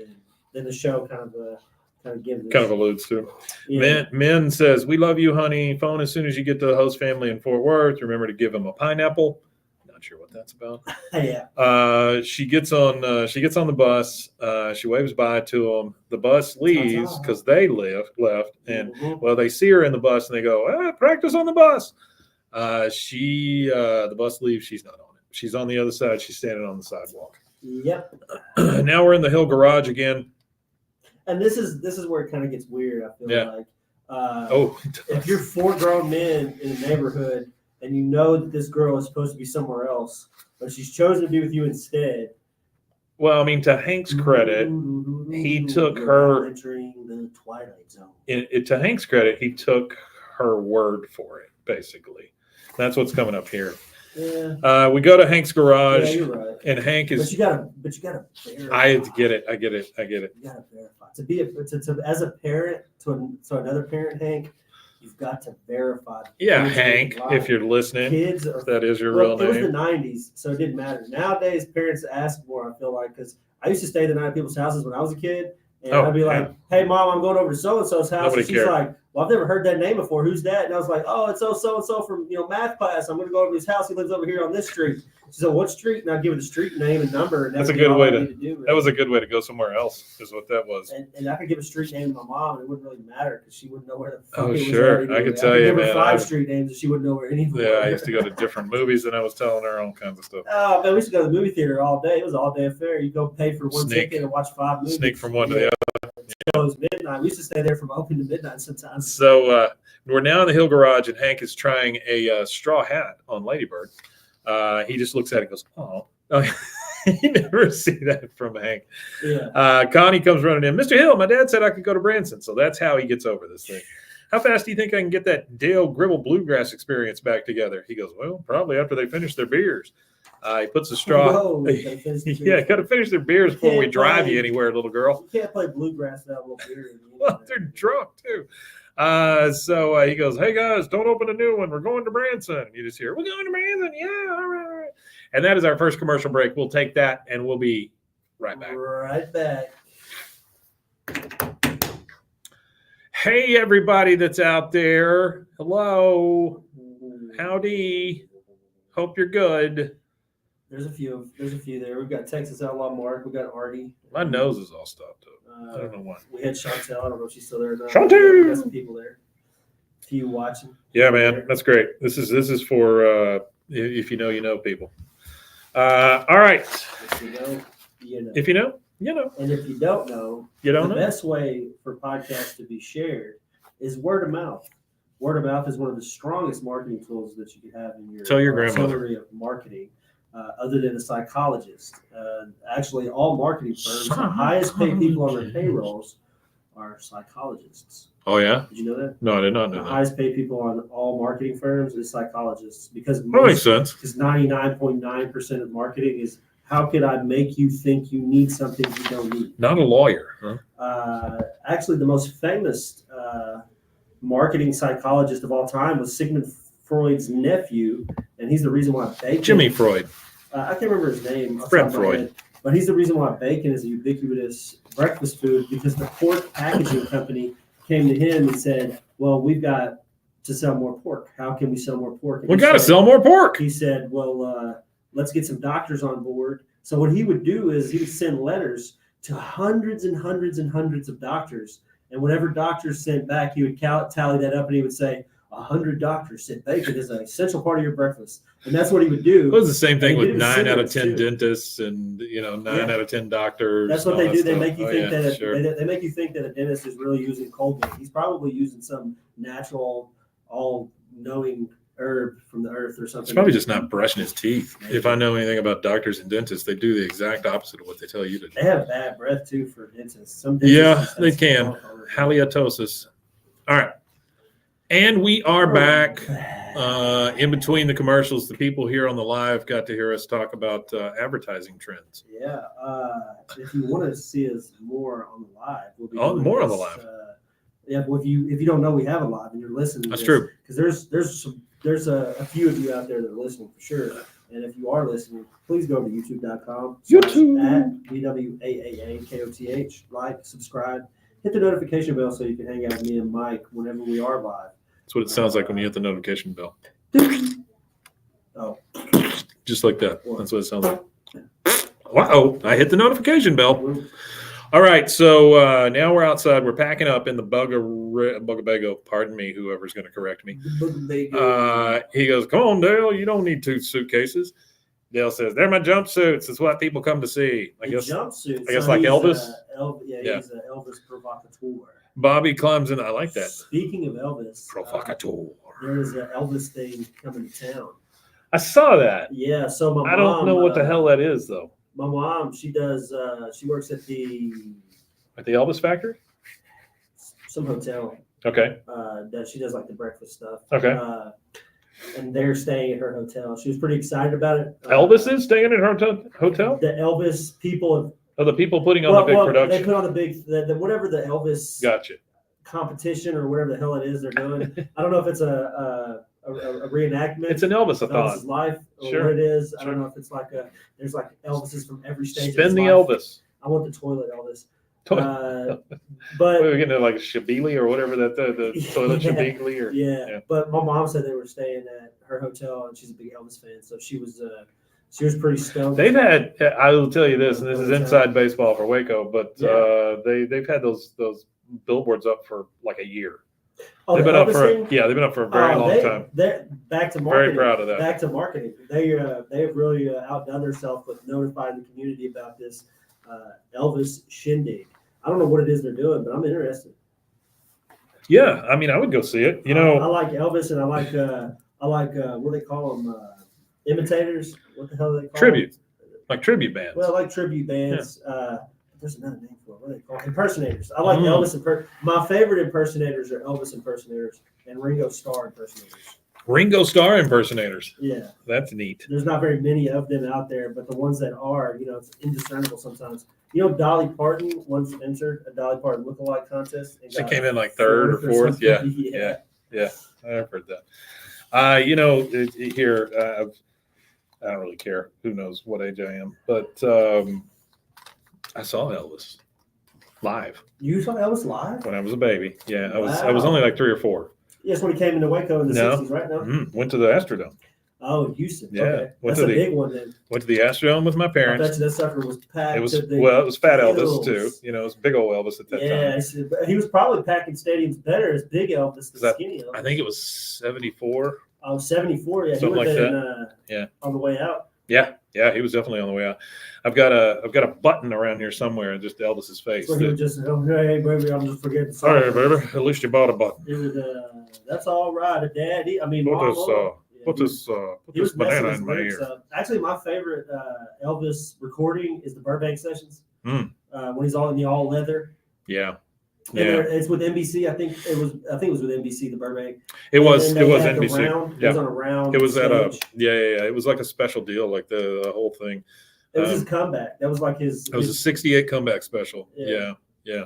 than the show kind of gives. Kind of alludes to. Yeah. Min says, "We love you, honey. Phone as soon as you get to the host family in Fort Worth. Remember to give them a pineapple." Not sure what that's about. Yeah. She gets on the bus. She waves bye to them. The bus leaves because they left, and well, they see her in the bus and they go, "Practice on the bus." The bus leaves. She's not on it. She's on the other side. She's standing on the sidewalk. Yep. Now we're in the Hill garage again. And this is where it kind of gets weird. I feel like. If you're 4 grown men in a neighborhood and you know that this girl is supposed to be somewhere else, but she's chosen to be with you instead. Well, I mean, to Hank's credit, he took her entering the twilight zone. To Hank's credit, he took her word for it. Basically, that's what's coming up here. Yeah. We go to Hank's garage. Yeah, you're right. And Hank is. But you gotta verify. I get it. I get it. You gotta verify. As a parent to another parent, Hank, you've got to verify. Yeah, Hank, if you're listening, kids if that is your real name. It was the 90s, so it didn't matter. Nowadays, parents ask more, I feel like, because I used to stay the night at people's houses when I was a kid, and I'd be like, "Hey, Mom, I'm going over to so-and-so's house." Nobody and she's cared. like, "Well, I've never heard that name before. Who's that?" And I was like, "Oh, it's so-and-so from math class. I'm going to go over to his house. He lives over here on this street." She said, "What street?" And I'd give her the street name and number. And That's a good way to do. That was a good way to go somewhere else, is what that was. And I could give a street name to my mom, and it wouldn't really matter because she wouldn't know where the fuck Oh, it was. sure. Anyway. I could tell you, give her man. 5 street names, and she wouldn't know where any. Yeah, I used to go to different movies, and I was telling her all kinds of stuff. Oh man, we used to go to the movie theater all day. It was an all-day affair. You go pay for one ticket and watch 5 movies. Sneak from one to the other. Close midnight. We used to stay there from open to midnight sometimes. So we're now in the Hill garage, and Hank is trying a straw hat on Ladybird. He just looks at it and goes, "Oh." You never see that from Hank. Yeah. Connie comes running in. "Mr. Hill, my dad said I could go to Branson." So that's how he gets over this thing. "How fast do you think I can get that Dale Gribble Bluegrass experience back together?" He goes, "Well, probably after they finish their beers." He puts a straw. Whoa, Yeah, got to finish their beers before we drive you anywhere, little girl. You can't play bluegrass without a little beer. Well, they're drunk too. So he goes, "Hey guys, don't open a new one. We're going to Branson." And you just hear, "We're going to Branson." Yeah, all right. And that is our first commercial break. We'll take that, and we'll be right back. Right back. Hey, everybody that's out there. Hello. Howdy. Hope you're good. There's a few there. We've got Texas Outlaw Mark. We've got Artie. My nose is all stopped up. I don't know why. We had Chantel. I don't know if she's still there or not. Chantel! We got some people there. A few watching. Yeah, man. That's great. This is for if you know, you know, people. All right. If you know, you know. If you know, you know. And if you don't know, you don't the know. best way for podcasts to be shared is word of mouth. Word of mouth is one of the strongest marketing tools that you could have in your Tell your grandmother. artillery of marketing, other than a psychologist. Actually, all marketing firms, the highest paid people on their payrolls are psychologists. Oh, yeah? Did you know that? No, I did not know The that. highest paid people on all marketing firms is psychologists because That makes sense. because 99.9% of marketing is how can I make you think you need something you don't need? Not a lawyer, huh? Actually, the most famous marketing psychologist of all time was Sigmund Freud's nephew, and he's the reason why bacon. Jimmy Freud. I can't remember his name. off the Fred top of my Freud. head, but he's the reason why bacon is a ubiquitous breakfast food because the pork packaging company came to him and said, "Well, we've got to sell more pork. How can we sell more pork?" And We he got to said- sell more pork. He said, "Well, let's get some doctors on board." So what he would do is he would send letters to hundreds and hundreds and hundreds of doctors. And whenever doctors sent back, he would tally that up and he would say, 100 doctors said bacon is an essential part of your breakfast. And that's what he would do. It was the same thing And he with did it with 9 out of cigarettes, 10 too. dentists and, 9 Yeah. out of 10 doctors. That's what and they all do. that They stuff. make you Oh, think yeah, that sure. they make you think that a dentist is really using Colgate. He's probably using some natural, all-knowing herb from the earth or something. He's probably just not brushing his teeth. If I know anything about doctors and dentists, they do the exact opposite of what they tell you to do. They have bad breath too for dentists. Some dentists Yeah, just they have can. small color. Halitosis. All right. And we are back. In between the commercials, the people here on the live got to hear us talk about advertising trends. Yeah. If you want to see us more on the live, we'll be Oh, doing more on the this, live. Yeah, well, if you don't know we have a live and you're listening, That's true. Because there's a few of you out there that are listening for sure. And if you are listening, please go to youtube.com. YouTube. At BWAAAKOTH. Like, subscribe, hit the notification bell so you can hang out with me and Mike whenever we are live. That's what it sounds like when you hit the notification bell. Oh, Just like that. That's what it sounds like. Wow, I hit the notification bell. All right, so now we're outside. We're packing up in the Buggabago. Pardon me, whoever's going to correct me. He goes, "Come on, Dale. You don't need 2 suitcases." Dale says, "They're my jumpsuits. It's what people come to see." I guess jumpsuits. I guess like he's, Elvis? Yeah, he's an Elvis provocateur. Bobby climbs in. I like that. Speaking of Elvis, Provocateur. there is an Elvis thing coming to town. I saw that. Yeah, so my mom. I don't know what the hell that is, though. My mom, she does. She works at At the Elvis factory? some hotel. Okay. That she does like the breakfast stuff. Okay. And they're staying at her hotel. She was pretty excited about it. Elvis is staying at her hotel? The Elvis people. Oh, the people putting on the big production. They put on the big, whatever the Elvis Gotcha. competition or whatever the hell it is they're doing. I don't know if it's a reenactment. It's an Elvis-a-thon. Elvis's life or Sure. what it is. I Sure. don't know if it's like there's like Elvises from every stage. of Spin his the life. Elvis. I want the toilet Elvis. What But are we getting like Shabili or whatever that the toilet Yeah. Shabili or yeah, but my mom said they were staying at her hotel, and she's a big Elvis fan, so she was pretty stoked. they've had. I will tell you this, and this is inside baseball for Waco, but Yeah. they've had those billboards up for like a year. Oh, They've the been up Elvis for thing? they've been up for a very long time. They're back to Very marketing. proud of that. Back to marketing. They have really outdone themselves with notifying the community about this Elvis shindig. I don't know what it is they're doing, but I'm interested. Yeah, I mean, I would go see it. You know, I like Elvis, and I like what do they call them? Imitators. What the hell do they call tribute, them? like tribute bands. Well, I like tribute bands. There's another name for it. What do they call it? Impersonators. I like Mm. Elvis my favorite impersonators are Elvis impersonators and Ringo Starr impersonators. Ringo Starr impersonators. Yeah. That's neat. There's not very many of them out there, but the ones that are, it's indiscernible sometimes. Dolly Parton once entered a Dolly Parton lookalike contest. And She got came in like third or fourth. Yeah, something. yeah. I've heard that. Here, I don't really care. Who knows what age I am, but I saw Elvis live You saw Elvis live? when I was a baby. Yeah, I was Wow. only like 3 or 4. Yes, when he came into Waco in the No. 60s, right now? Went to the Astrodome. Oh, Houston. Yeah. Okay. Went That's to a the- big one then. Went to the Astrodome with my I bet parents. you that sucker was packed. It was to the it was Fat Elvis gills. too. It was big old Elvis at that time. Yes, but he was probably packing stadiums better as Big Elvis Is than that- Skinny Elvis. I think it was 74. Oh, 74. Yeah, Something he was like there Yeah. on the way out. Yeah, he was definitely on the way out. I've got a button around here somewhere, just Elvis's face. So he would just, hey, baby, I'm just forgetting. the song." All right, baby. At least you bought a button. It was, that's all right, Daddy. I mean, Put Mama. this Yeah, put he this he was messing banana his in my lyrics ear. up. Actually, my favorite Elvis recording is the Burbank sessions. Mm. When he's all in the all leather. Yeah, And yeah. it's with NBC. I think it was with NBC, the Burbank. It was And then they had the NBC. round. It Yeah, was on a round. it was at a stage. yeah. It was like a special deal, like the whole thing. It was his comeback. That was like his. It was a '68 comeback special. Yeah. Yeah.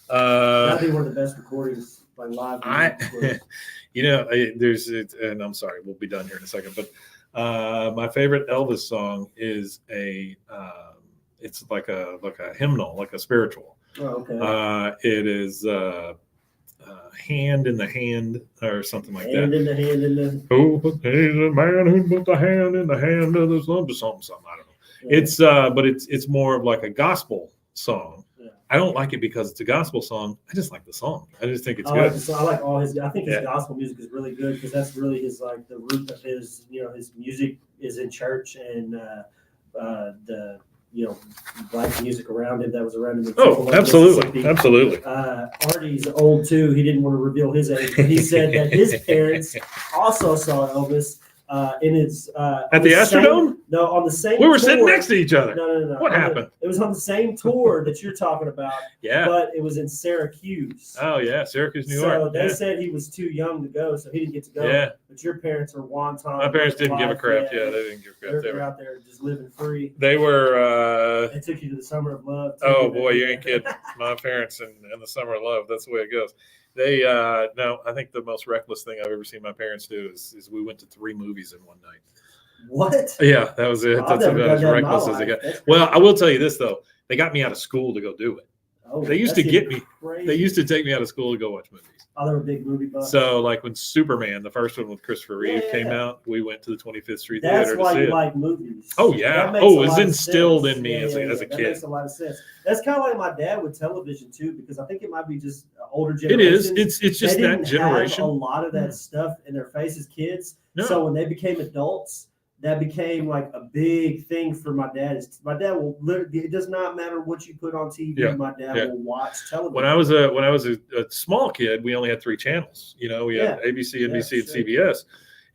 That'd be one of the best recordings, like live. recordings. And I'm sorry, we'll be done here in a second, but my favorite Elvis song is it's like a hymnal, like a spiritual. Oh, okay. It is Hand in the Hand or something like Hand that. in the hand in the. Oh, he's a man who put the hand in the hand of the something. I don't know. Yeah. It's but it's more of like a gospel song. Yeah. I don't like it because it's a gospel song. I just like the song. I just think it's I good. like, I like all his. I think his Yeah. gospel music is really good because that's really his like the root of his. His music is in church and the black music around him that was around him. In Oh, Tupelo, absolutely, Mississippi. absolutely. Artie's old too. He didn't want to reveal his age, but he said that his parents also saw Elvis And it's At the Astrodome? No, on the same. We were tour. sitting next to each other. No. What happened? It was on the same tour that you're talking about. Yeah. But it was in Syracuse. Oh yeah, Syracuse, New So York. they Yeah. said he was too young to go, so he didn't get to go. Yeah. But your parents are wonton. My parents didn't give a life. crap. Yeah, they didn't give a crap. They're out there just living free. They were. They took you to the Summer of Love. Too. Oh boy, you ain't kidding. My parents and the Summer of Love. That's the way it goes. They no, I think the most reckless thing I've ever seen my parents do is we went to 3 movies in one night. What? Yeah, that was it. I've That's never about done as that in my reckless as they life. got. That's Well, crazy. I will tell you this though. They got me out of school to go do it. Oh, They used to that's get even me. crazy. They used to take me out of school to go watch movies. Oh, they were big movie buffs. So, like when Superman, the first one with Christopher Reeve, Yeah. came out, we went to the 25th Street That's Theater to why see you it. like movies. Oh, yeah. That makes Oh, a it was lot of instilled sense. in me as a That kid. makes a lot of sense. That's kind of like my dad with television too, because I think it might be just older It generation. is. It's just They that didn't generation. have a lot of that stuff in their face as kids. No. So when they became adults, that became like a big thing for my dad. My dad will literally, it does not matter what you put on TV. Yeah, My dad yeah. will watch television. When I was a small kid, we only had 3 channels. You know, we had ABC, NBC, and sure. CBS,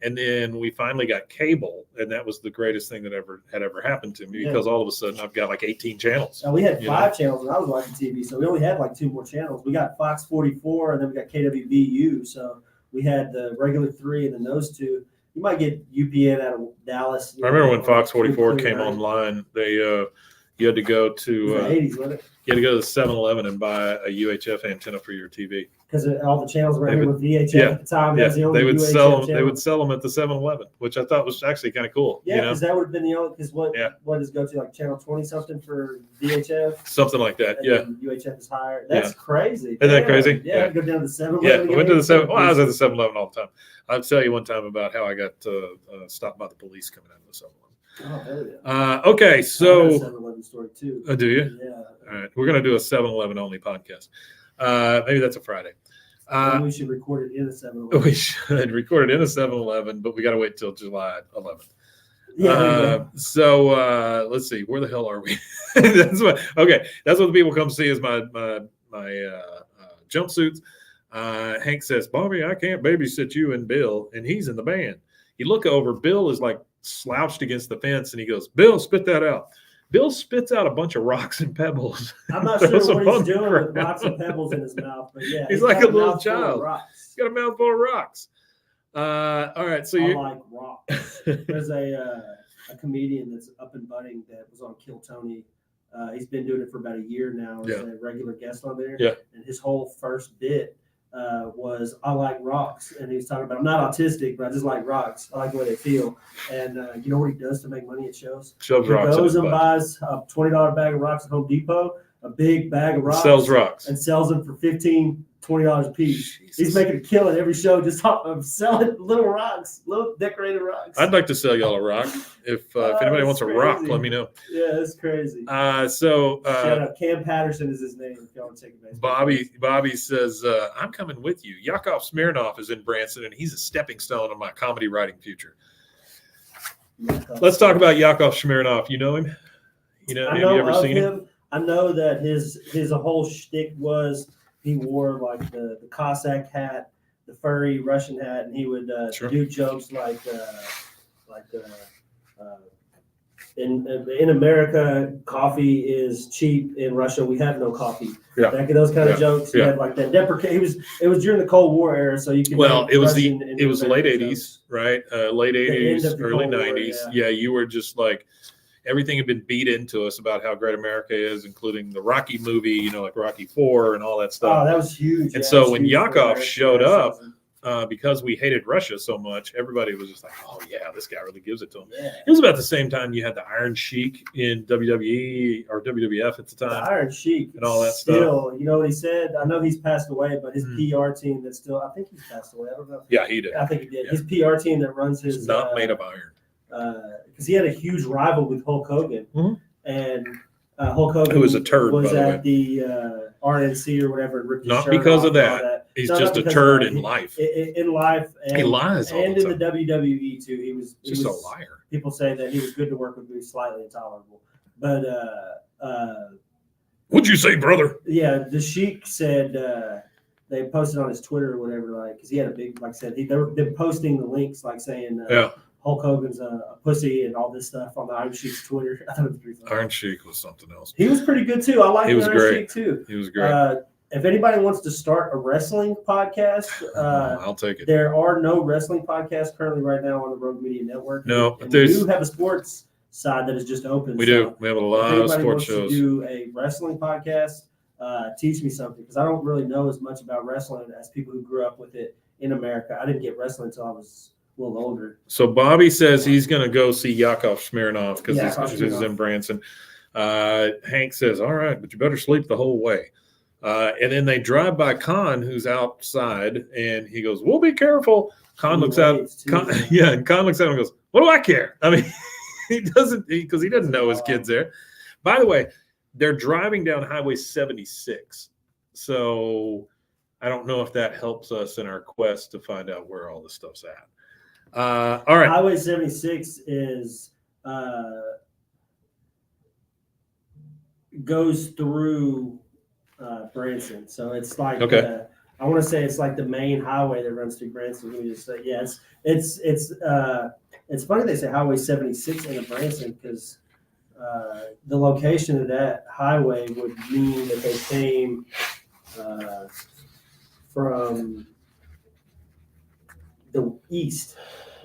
and then we finally got cable, and that was the greatest thing that had ever happened to me because all of a sudden I've got like 18 channels. We had You 5 channels when I was watching TV, so we only had like 2 more channels. We got Fox 44, and then we got KWVU. So we had the regular 3, and then those 2. You might get UPN out of Dallas. I remember when on Fox 44 clear came night. online. They you had to go It was to the 80s, wasn't it? you had to go to 7-Eleven and buy a UHF antenna for your TV. Because all the channels were They here would- with VHF yeah, at the time. Yeah, That's the only they would UHF sell them. channel. They would sell them at the 7-Eleven, which I thought was actually kind of cool. Yeah, you know, because that would have been the only. Because what Yeah. what does go to like channel 20 something for VHF? something like that. And Yeah, then UHF is higher. That's crazy. Isn't that Damn. crazy? Yeah, Yeah. go down to 7. yeah. We went to the 7. Well, I was at the 7-Eleven all the time. I'll tell you one time about how I got stopped by the police coming out of the 7-Eleven. Oh, hell yeah. Okay, I got a so 7-Eleven story too. do you? Yeah. All right, we're gonna do a 7-Eleven only podcast. Maybe that's a Friday. Maybe we should record it in a 7-Eleven. We should record it in a 7-Eleven, but we got to wait till July 11th. Yeah. there you go. Let's see, where the hell are we? That's what the people come see is my jumpsuits. Hank says, Bobby, I can't babysit you and Bill, and he's in the band. You look over, Bill is like slouched against the fence, and he goes, Bill, spit that out. Bill spits out a bunch of rocks and pebbles. I'm not Throws sure them what on he's the doing with ground. rocks and pebbles in his mouth, but yeah, He's like got a little mouthful of child. rocks. He's got a mouthful of rocks. All right, so I you like rocks. There's a comedian that's up and budding that was on Kill Tony. He's been doing it for about a year now as a regular guest on there. Yeah. And his whole first bit was I like rocks, and he was talking about I'm not autistic, but I just like rocks. I like the way they feel. And you know what he does to make money at shows? shoves He rocks in goes his and butt. buys a $20 bag of rocks at Home Depot, a big bag of rocks, Sells rocks. and sells them for $15, $20 a piece. Jesus. He's making a killing every show just of selling little rocks, little decorated rocks. I'd like to sell y'all a rock. If anybody that's wants a rock, crazy. let me know. Yeah, that's crazy. So Shout out. Cam Patterson is his name. If y'all want to take a Bobby says, I'm coming with you. Yakov Smirnoff is in Branson, and he's a stepping stone of my comedy writing future. Let's talk about Yakov Smirnoff. You know him? I Have know you ever of seen him? him. I know that his whole shtick was he wore like the Cossack hat, the furry Russian hat, and he would Sure. do jokes like in America, coffee is cheap. In Russia, we have no coffee. Yeah. Like those kind of Yeah. jokes. He Yeah. had like that deprecate. It was during the Cold War era, so you could. Well, make it was Russian and it was the late American 80s, jokes. right? Late end 80s, of the early Cold War, 90s. yeah. Yeah, you were just like everything had been beat into us about how great America is, including the Rocky movie, like Rocky IV and all that Oh, stuff. that was huge. And yeah, so it was when huge for Yakov America showed that up, season. Because we hated Russia so much, everybody was just like, "Oh yeah, this guy really gives it to him." Yeah. It was about the same time you had the Iron Sheik in WWE or WWF at the The time. Iron Sheik and all that still, you know what he said? I know he's passed away, but his Mhm. PR team that's still, I think he's passed away. I don't know. Yeah, he did. I think he did. Yeah. His PR team that runs his It's not made of iron. because he had a huge rival with Hulk Hogan, Mhm. and Hulk Hogan Who was a turd, was by the at the RNC or whatever. And ripped his Not shirt because off of and all that. He's No, just not a because turd of in that. life. In life, and, He lies all and the in time. the WWE too. He was Just a was- liar. People say that he was good to work with, but he was slightly intolerable. But What'd you say, brother? yeah, the Sheik said they posted on his Twitter or whatever, like because he had a big, like I said, they've been posting the links, like saying, Yeah. Hulk Hogan's a pussy and all this stuff on the Iron Sheik's Twitter. I thought it was pretty funny. Iron Sheik was something else. He was pretty good too. I like He was Iron great. Sheik too. He was great. If anybody wants to start a wrestling podcast, I'll take it. there are no wrestling podcasts currently right now on the Rogue Media Network. No, but and we there's do have a sports side that is just open. we so do. We have a if lot of anybody sports wants shows. to do a wrestling podcast, teach me something because I don't really know as much about wrestling as people who grew up with it in America. I didn't get wrestling until I was a little older. So Bobby says he's going to go see Yakov Smirnoff because Yakov this is Smirnoff. in Branson. Hank says, "All right, but you better sleep the whole way." And then they drive by Khan, who's outside, and he goes, "We'll be careful." Khan He looks out. waves, too. And Khan looks out and goes, "What do I care?" I mean, he doesn't because he doesn't know his kid's there. By the way, they're driving down Highway 76, so I don't know if that helps us in our quest to find out where all this stuff's at. All right. Highway 76 is goes through Branson, so it's like Okay. I want to say it's like the main highway that runs through Branson. Let me just say, yeah, it's funny they say Highway 76 in Branson because the location of that highway would mean that they came from the east.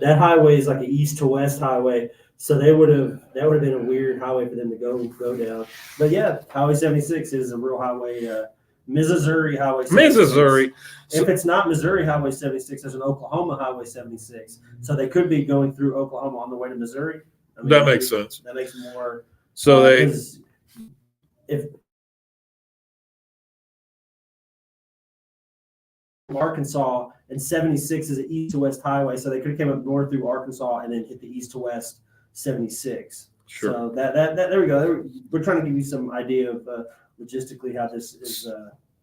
That highway is like an east to west highway, so that would have been a weird highway for them to go down. But yeah, Highway 76 is a real highway. Missouri Highway 76. Missouri. If it's not Missouri Highway 76, there's an Oklahoma Highway 76. So they could be going through Oklahoma on the way to Missouri. I mean, That makes sense. That makes more. So they 'cause if Arkansas and 76 is an east to west highway, so they could have came up north through Arkansas and then hit the east to west 76. sure. So that there we go. We're trying to give you some idea of logistically how this is.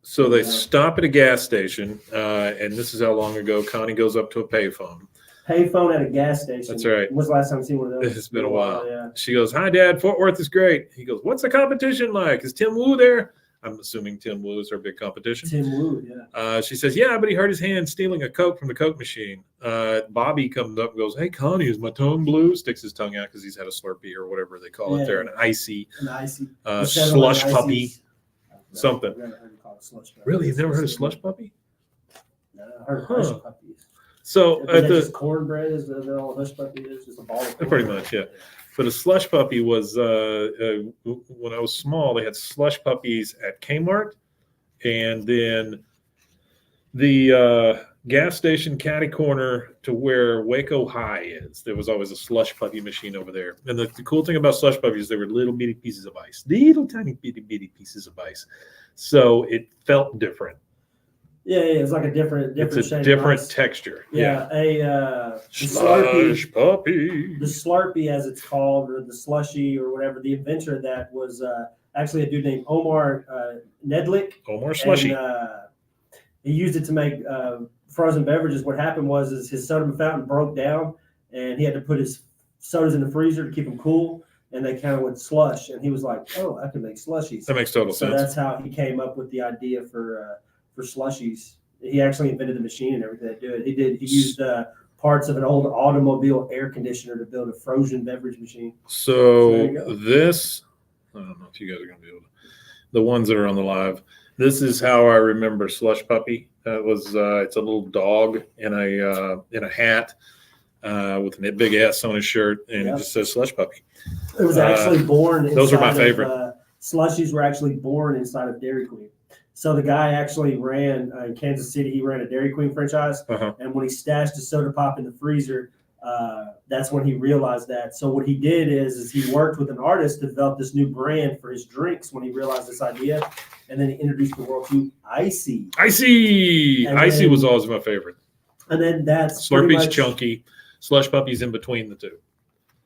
So they stop at a gas station, and this is how long ago Connie goes up to a payphone. Payphone at a gas station. That's right. When's the last time you seen one of those? It's been a while. Yeah. She goes, "Hi, Dad. Fort Worth is great." He goes, "What's the competition like? Is Tim Wu there?" I'm assuming Tim Wu is our big competition. Tim Wu, yeah. She says, "Yeah, but he hurt his hand stealing a Coke from the Coke machine." Bobby comes up and goes, "Hey, Connie, is my tongue blue?" Sticks his tongue out because he's had a Slurpee or whatever they call it there, an icy An icy slush puppy. Something. I've never heard it called slush puppy. Really, you've never heard of slush puppy? No, I heard Huh. hush puppies. So Is at that the just cornbread? Is that all a hush puppy is? Just a ball of corn? Pretty much, yeah. But a slush puppy was when I was small. They had slush puppies at Kmart, and then the gas station catty corner to where Waco High is. There was always a slush puppy machine over there. And the cool thing about slush puppies, they were little bitty pieces of ice, little tiny bitty pieces of ice. So it felt different. Yeah, it was like a different It's a shade of different ice. texture. Yeah, the Slush puppy. the Slurpee, as it's called, or the slushy, or whatever. The inventor of that was actually a dude named Omar Nedlick. Omar Slushy. And, he used it to make frozen beverages. What happened was his soda fountain broke down, and he had to put his sodas in the freezer to keep them cool, and they kind of went slush. And he was like, "Oh, I can make slushies." That makes total So sense. that's how he came up with the idea for slushies. He actually invented the machine and everything that do it. He used parts of an old automobile air conditioner to build a frozen beverage machine. So there you go. this, I don't know if you guys are going to be able to, the ones that are on the live, this is how I remember Slush Puppy. That was, it's a little dog in a hat with a big S on his shirt, and Yep. it just says Slush Puppy. It was actually born. those are my inside favorite. Slushies were actually born inside of Dairy Queen. So the guy actually ran in Kansas City. He ran a Dairy Queen franchise, Uh-huh. and when he stashed his soda pop in the freezer, that's when he realized that. So what he did is he worked with an artist to develop this new brand for his drinks when he realized this idea, and then he introduced the world to Icy. Icy! And Icy then- was always my favorite. And then that's pretty Slurpee's much, chunky. Slush Puppy's in between the two.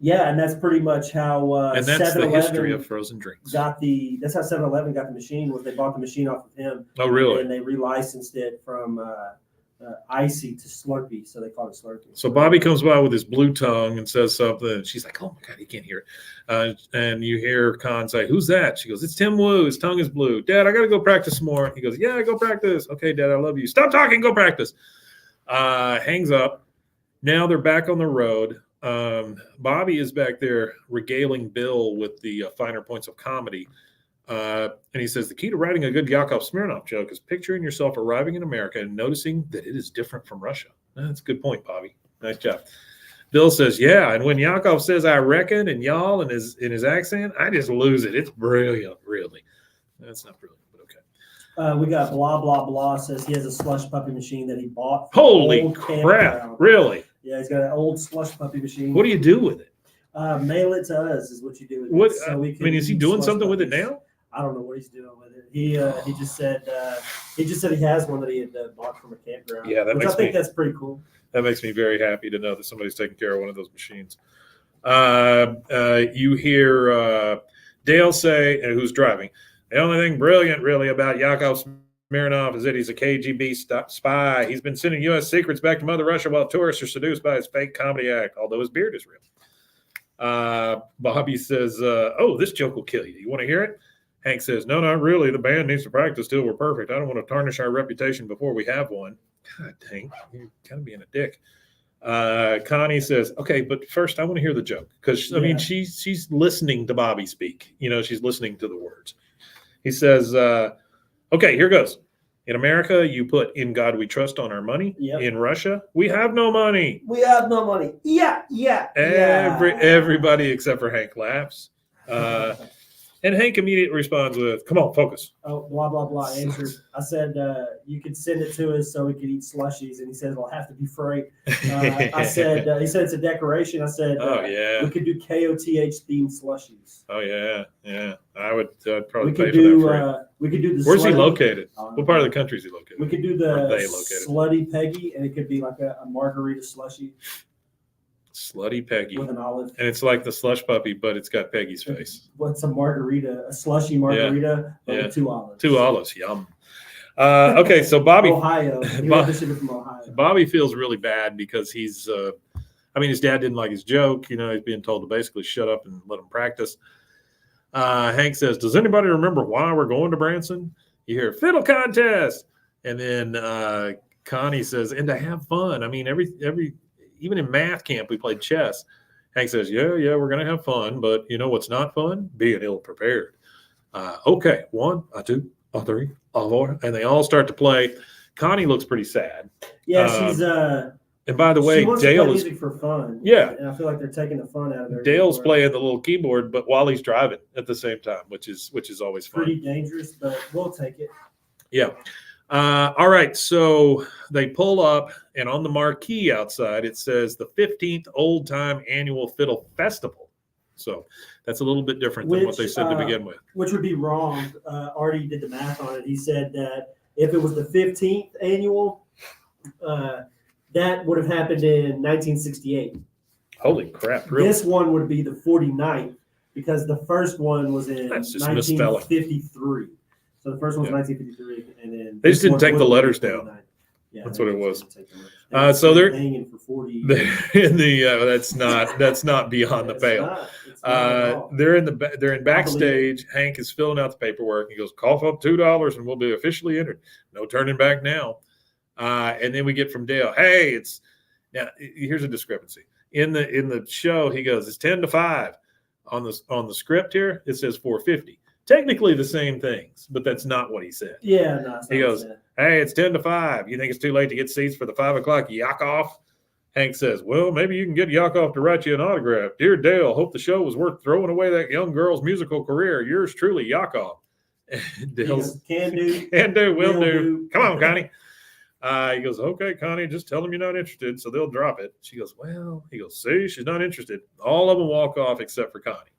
yeah, and that's pretty much how And that's the 7-Eleven history of frozen drinks. that's how 7-Eleven got the machine. Was they bought the machine off of him, Oh, really? and they relicensed it from Icy to Slurpee, so they call it Slurpee. So Bobby comes by with his blue tongue and says something, and she's like, "Oh my God, you can't hear it." And you hear Khan say, "Who's that?" She goes, "It's Tim Wu. His tongue is blue. Dad, I got to go practice some more." He goes, "Yeah, go practice." "Okay, Dad, I love you. Stop talking. Go practice." Hangs up. Now they're back on the road. Bobby is back there regaling Bill with the finer points of comedy. And he says, the key to writing a good Yakov Smirnoff joke is picturing yourself arriving in America and noticing that it is different from Russia. That's a good point, Bobby. Nice job. Bill says, yeah, and when Yakov says, I reckon, and y'all in his accent, I just lose it. It's brilliant, really. That's not brilliant, but okay. We got blah, blah, blah says he has a slush puppy machine that he bought. From Holy old crap, campground. really? Yeah, he's got an old slush puppy machine. What do you do with it? Mail it to us is what you do with What, it. So we can is he eat doing slush something with it puppies. now? I don't know what he's doing with it. He just said he has one that he had bought from a campground. Yeah, that which makes I think me- that's pretty cool. That makes me very happy to know that somebody's taking care of one of those machines. You hear Dale say, who's driving, the only thing brilliant really about Yakov Smirnoff is that he's a KGB spy. He's been sending U.S. secrets back to Mother Russia while tourists are seduced by his fake comedy act, although his beard is real. Bobby says, oh, this joke will kill you. You want to hear it? Hank says, no, not really. The band needs to practice till we're perfect. I don't want to tarnish our reputation before we have one. God, Hank, you're kind of being a dick. Connie says, okay, but first I want to hear the joke because I mean she's listening to Bobby speak. She's listening to the words. He says, okay, here goes. In America, you put "In God We Trust" on our money. Yep. In Russia, we have no money. We have no money. Yeah. Everybody except for Hank laughs. And Hank immediately responds with, come on, focus. Oh, blah, blah, blah. Answer. I said, you could send it to us so we could eat slushies. And he says, it'll have to be free. I said, he said, it's a decoration. I said, Oh, yeah. we could do KOTH themed slushies. Oh, yeah. I would probably We pay could for do, that we could do the Where's he slutty- located? I don't What know. part of the country is he located? We could do Where are the they located? slutty Peggy, and it could be like a margarita slushy Slutty Peggy. with an olive. And it's like the slush puppy, but it's got Peggy's face. What's a margarita? A slushy margarita but Yeah. with 2 olives. 2 olives, yum. Okay, so Bobby Ohio. He Bo- had this shit from Ohio. Bobby feels really bad because he's his dad didn't like his joke. He's being told to basically shut up and let him practice. Hank says, does anybody remember why we're going to Branson? You hear fiddle contest. And then Connie says, and to have fun. I mean, every even in math camp, we played chess. Hank says, yeah, we're going to have fun. But you know what's not fun? Being ill prepared. Okay, 1, 2, 3, 4. And they all start to play. Connie looks pretty sad. Yeah, she's And by the way, she wants to play Dale is music for fun. Yeah. And I feel like they're taking the fun out of it. Dale's playing the little keyboard, but while he's driving at the same time, which is always fun. Pretty dangerous, but we'll take it. Yeah. All right. So they pull up, and on the marquee outside, it says the 15th Old Time Annual Fiddle Festival. So that's a little bit different than what they said to begin with. Which would be wrong. Artie did the math on it. He said that if it was the 15th annual, that would have happened in 1968. Holy crap. Really? This one would be the 49th because the first one was in That's just misspelling. 1953. So the first one was Yeah. 1953, and then They just this didn't one take the would be letters 49. down. Yeah, That's they what it just was. didn't take the letters. So they're- hanging for 40. In the that's not beyond the It's pale. It's not at all. They're in backstage. Hank is filling out the paperwork. He goes, cough up $2 and we'll be officially entered. No turning back now. And then we get from Dale, hey, it's now here's a discrepancy. In the show, he goes, it's 10 to 5. On the script here, it says 4:50. Technically the same things, but that's not what he said. Yeah, no. It's He not goes, sad. hey, it's 10 to 5. You think it's too late to get seats for the 5 o'clock Yakov? Hank says, well, maybe you can get Yakov to write you an autograph. Dear Dale, hope the show was worth throwing away that young girl's musical career. Yours truly, Yakov. And He Dale's, goes, can do. can do, will will do. do. Come on, Connie. He goes, okay, Connie, just tell them you're not interested, so they'll drop it. She goes, well, he goes, see, she's not interested. All of them walk off except for Connie.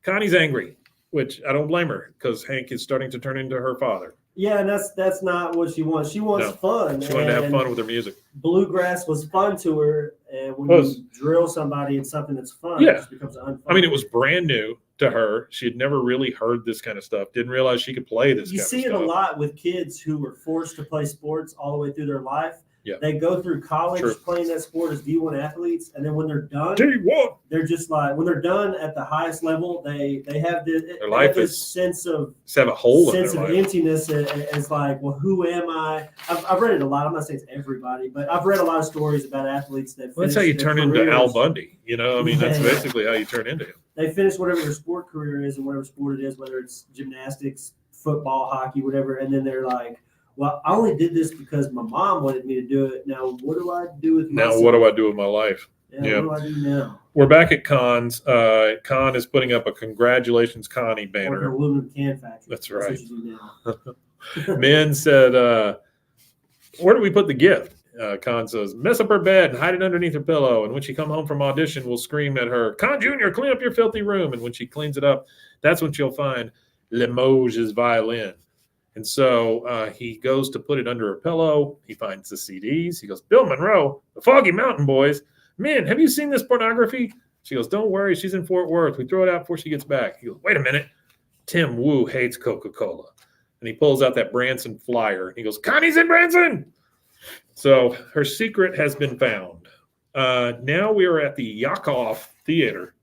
Connie's angry, which I don't blame her because Hank is starting to turn into her father. Yeah, and that's not what she wants. She wants No. fun. She wanted to have and fun with her music. Bluegrass was fun to her, and when Was. you drill somebody in something that's fun, Yeah. it just becomes unfun. I mean, it was brand new to her. She had never really heard this kind of stuff. Didn't realize she could play this You kind see of it stuff. a lot with kids who were forced to play sports all the way through their life. Yeah. They go through college True. playing that sport as D1 athletes, and then when they're done, T1. they're just like when they're done at the highest level, they have this, Their life this is sense of have a hole in sense their of life. emptiness. It's like, well, who am I? I've read it a lot. I'm not saying it's everybody, but I've read a lot of stories about athletes that Well, that's how you finish their turn into Al careers. Bundy. You know, I mean, that's Yeah. basically how you turn into him. They finish whatever their sport career is and whatever sport it is, whether it's gymnastics, football, hockey, whatever, and then they're like, well, I only did this because my mom wanted me to do it. Now, what do I do with Now, myself? what do I do with my life? Yeah, what do I do now? We're back at Conn's. Con is putting up a congratulations, Connie Or an banner. aluminum can factory. That's right. what you do now. Men said, where do we put the gift? Con says, mess up her bed and hide it underneath her pillow. And when she come home from audition, we'll scream at her, Con Jr., clean up your filthy room. And when she cleans it up, that's when she'll find Limoges' violin. And so he goes to put it under her pillow. He finds the CDs. He goes, Bill Monroe, the Foggy Mountain Boys. Man, have you seen this pornography? She goes, don't worry. She's in Fort Worth. We throw it out before she gets back. He goes, wait a minute. Tim Wu hates Coca-Cola. And he pulls out that Branson flyer. And he goes, Connie's in Branson. So her secret has been found. Now we are at the Yakov Theater.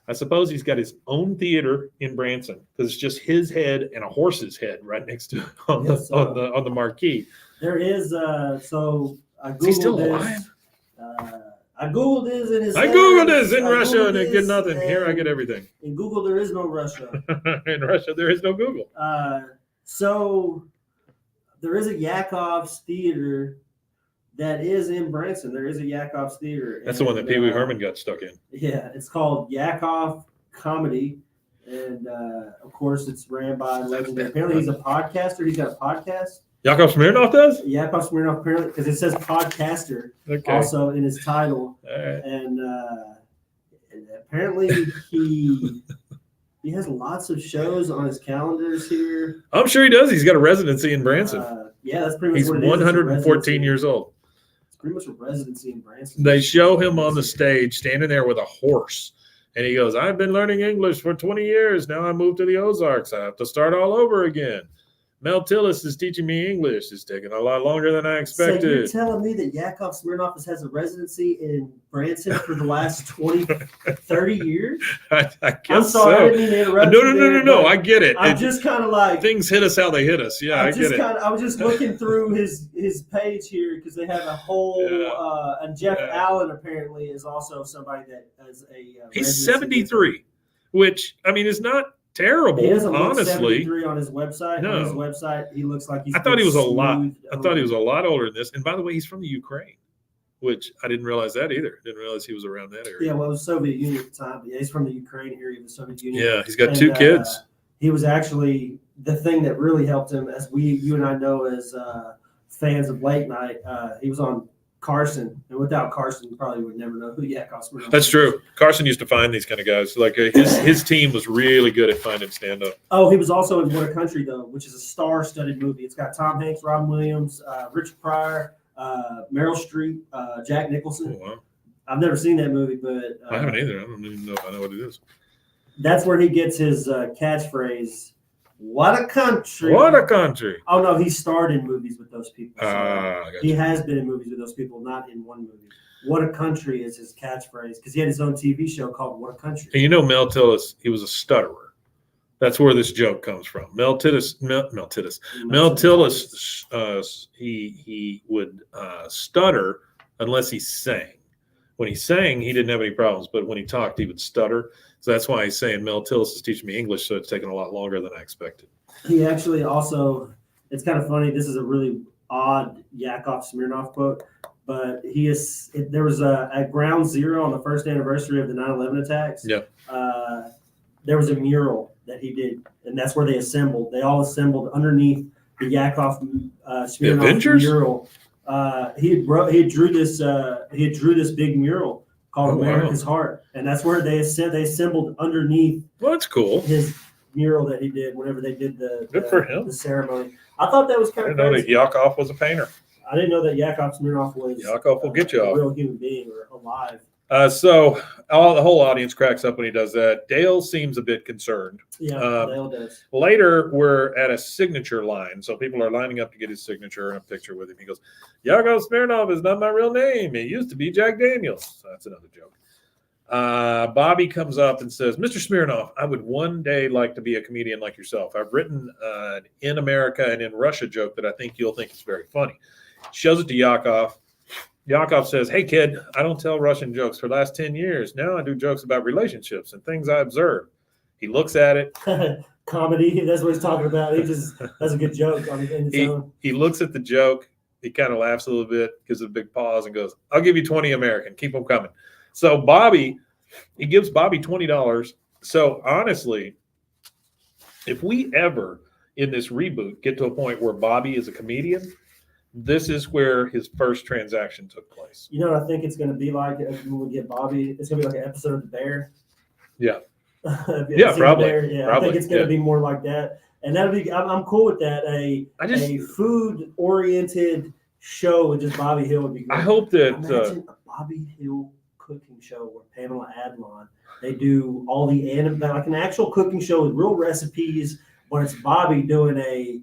I suppose he's got his own theater in Branson because it's just his head and a horse's head right next to it on the marquee. There is so I googled Is he still this. alive? I googled this and I googled this in Russia and I get nothing. Here I get everything. In Google, there is no Russia. In Russia, there is no Google. So there is a Yakov's theater that is in Branson. There is a Yakov's theater. That's the one that Pee Wee Herman got stuck in. Yeah, it's called Yakov Comedy, and of course, it's ran by legendary. Apparently, he's a podcaster. He's got a podcast. Yakov Smirnoff does? Yakov Smirnoff, apparently, because it says podcaster Okay. also in his title, All right. and apparently he has lots of shows on his calendars here. I'm sure he does. He's got a residency in Branson. Yeah, that's pretty much He's what it is. It's a 114 residency. years old. It's pretty much a residency in Branson. They show him on the stage standing there with a horse. And he goes, I've been learning English for 20 years. Now I moved to the Ozarks. I have to start all over again. Mel Tillis is teaching me English. It's taking a lot longer than I So you're expected. telling me that Yakov Smirnoff has a residency in Branson for the last 20, 30 years? I guess I'm sorry, I so. didn't mean to interrupt No, you there, no. but I get it. I'm just kind of like, Things hit us how they hit us. Yeah, I get it. I was just looking through his page here because they have a whole, and Jeff Allen apparently is also somebody that has a. He's residency. 73, which, I mean, is not terrible, He doesn't look honestly. 73 on his website. No. On his website, he looks like he's. I thought he was a lot. smoothed I thought he was over. a lot older than this. And by the way, he's from the Ukraine, which I didn't realize that either. Didn't realize he was around that area. Yeah, well, it was Soviet Union at the time. But yeah, he's from the Ukraine area of the Soviet Union. Yeah, he's got And, 2 kids. He was actually the thing that really helped him, as you and I know as fans of late night. He was on Carson, and without Carson, you probably would never know who Yakov Smirnoff That's is. true. Carson used to find these kind of guys. Like his team was really good at finding stand up. Oh, he was also in What a Country, though, which is a star-studded movie. It's got Tom Hanks, Robin Williams, Richard Pryor, Meryl Streep, Jack Nicholson. Oh, wow. I've never seen that movie, but I haven't either. I don't even know if I know what it is. that's where he gets his catchphrase, "What a country!" What a country! Oh no, he starred in movies with those people. So I got he you. has been in movies with those people, not in one movie. What a country is his catchphrase because he had his own TV show called What a Country. And you know, Mel Tillis, he was a stutterer. That's where this joke comes from. Mel Tillis, he would stutter unless he sang. When he sang, he didn't have any problems, but when he talked, he would stutter. So that's why he's saying Mel Tillis is teaching me English, so it's taking a lot longer than I expected. He actually also, it's kind of funny. This is a really odd Yakov Smirnoff quote, but there was at Ground Zero on the first anniversary of the 9/11 attacks. Yeah. There was a mural that he did, and that's where they assembled. They all assembled underneath the Yakov Smirnoff Avengers? mural. He drew this big mural called Oh, wow. America's Heart, and that's where they assembled underneath Well, that's cool. his mural that he did whenever they did Good for him. the ceremony. I thought that was I kind of didn't know that crazy. Yakov was a painter. I didn't know that Yakov Smirnoff was Yakov will get you a off. real human being or alive. So the whole audience cracks up when he does that. Dale seems a bit concerned. Yeah, Um, Dale does. Later, we're at a signature line. So people are lining up to get his signature and a picture with him. He goes, Yakov Smirnoff is not my real name. It used to be Jack Daniels. So that's another joke. Bobby comes up and says, Mr. Smirnoff, I would one day like to be a comedian like yourself. I've written an in America and in Russia joke that I think you'll think is very funny. Shows it to Yakov. Yakov says, hey, kid, I don't tell Russian jokes for the last 10 years. Now I do jokes about relationships and things I observe. He looks at it. Comedy, that's what he's talking about. That's a good joke on its own. He looks at the joke. He kind of laughs a little bit, gives it a big pause and goes, I'll give you 20 American. Keep them coming. So he gives Bobby $20. So honestly, if we ever in this reboot get to a point where Bobby is a comedian, this is where his first transaction took place. You know what I think it's going to be like when we get Bobby? It's going to be like an episode of The Bear. Yeah. Yeah, probably. Yeah, probably. I think it's going to be more like that. And that'll be, I'm cool with that. A food oriented show with just Bobby Hill would be great. I hope that imagine a Bobby Hill cooking show where Pamela Adlon, they do all the anime, like an actual cooking show with real recipes, but it's Bobby doing a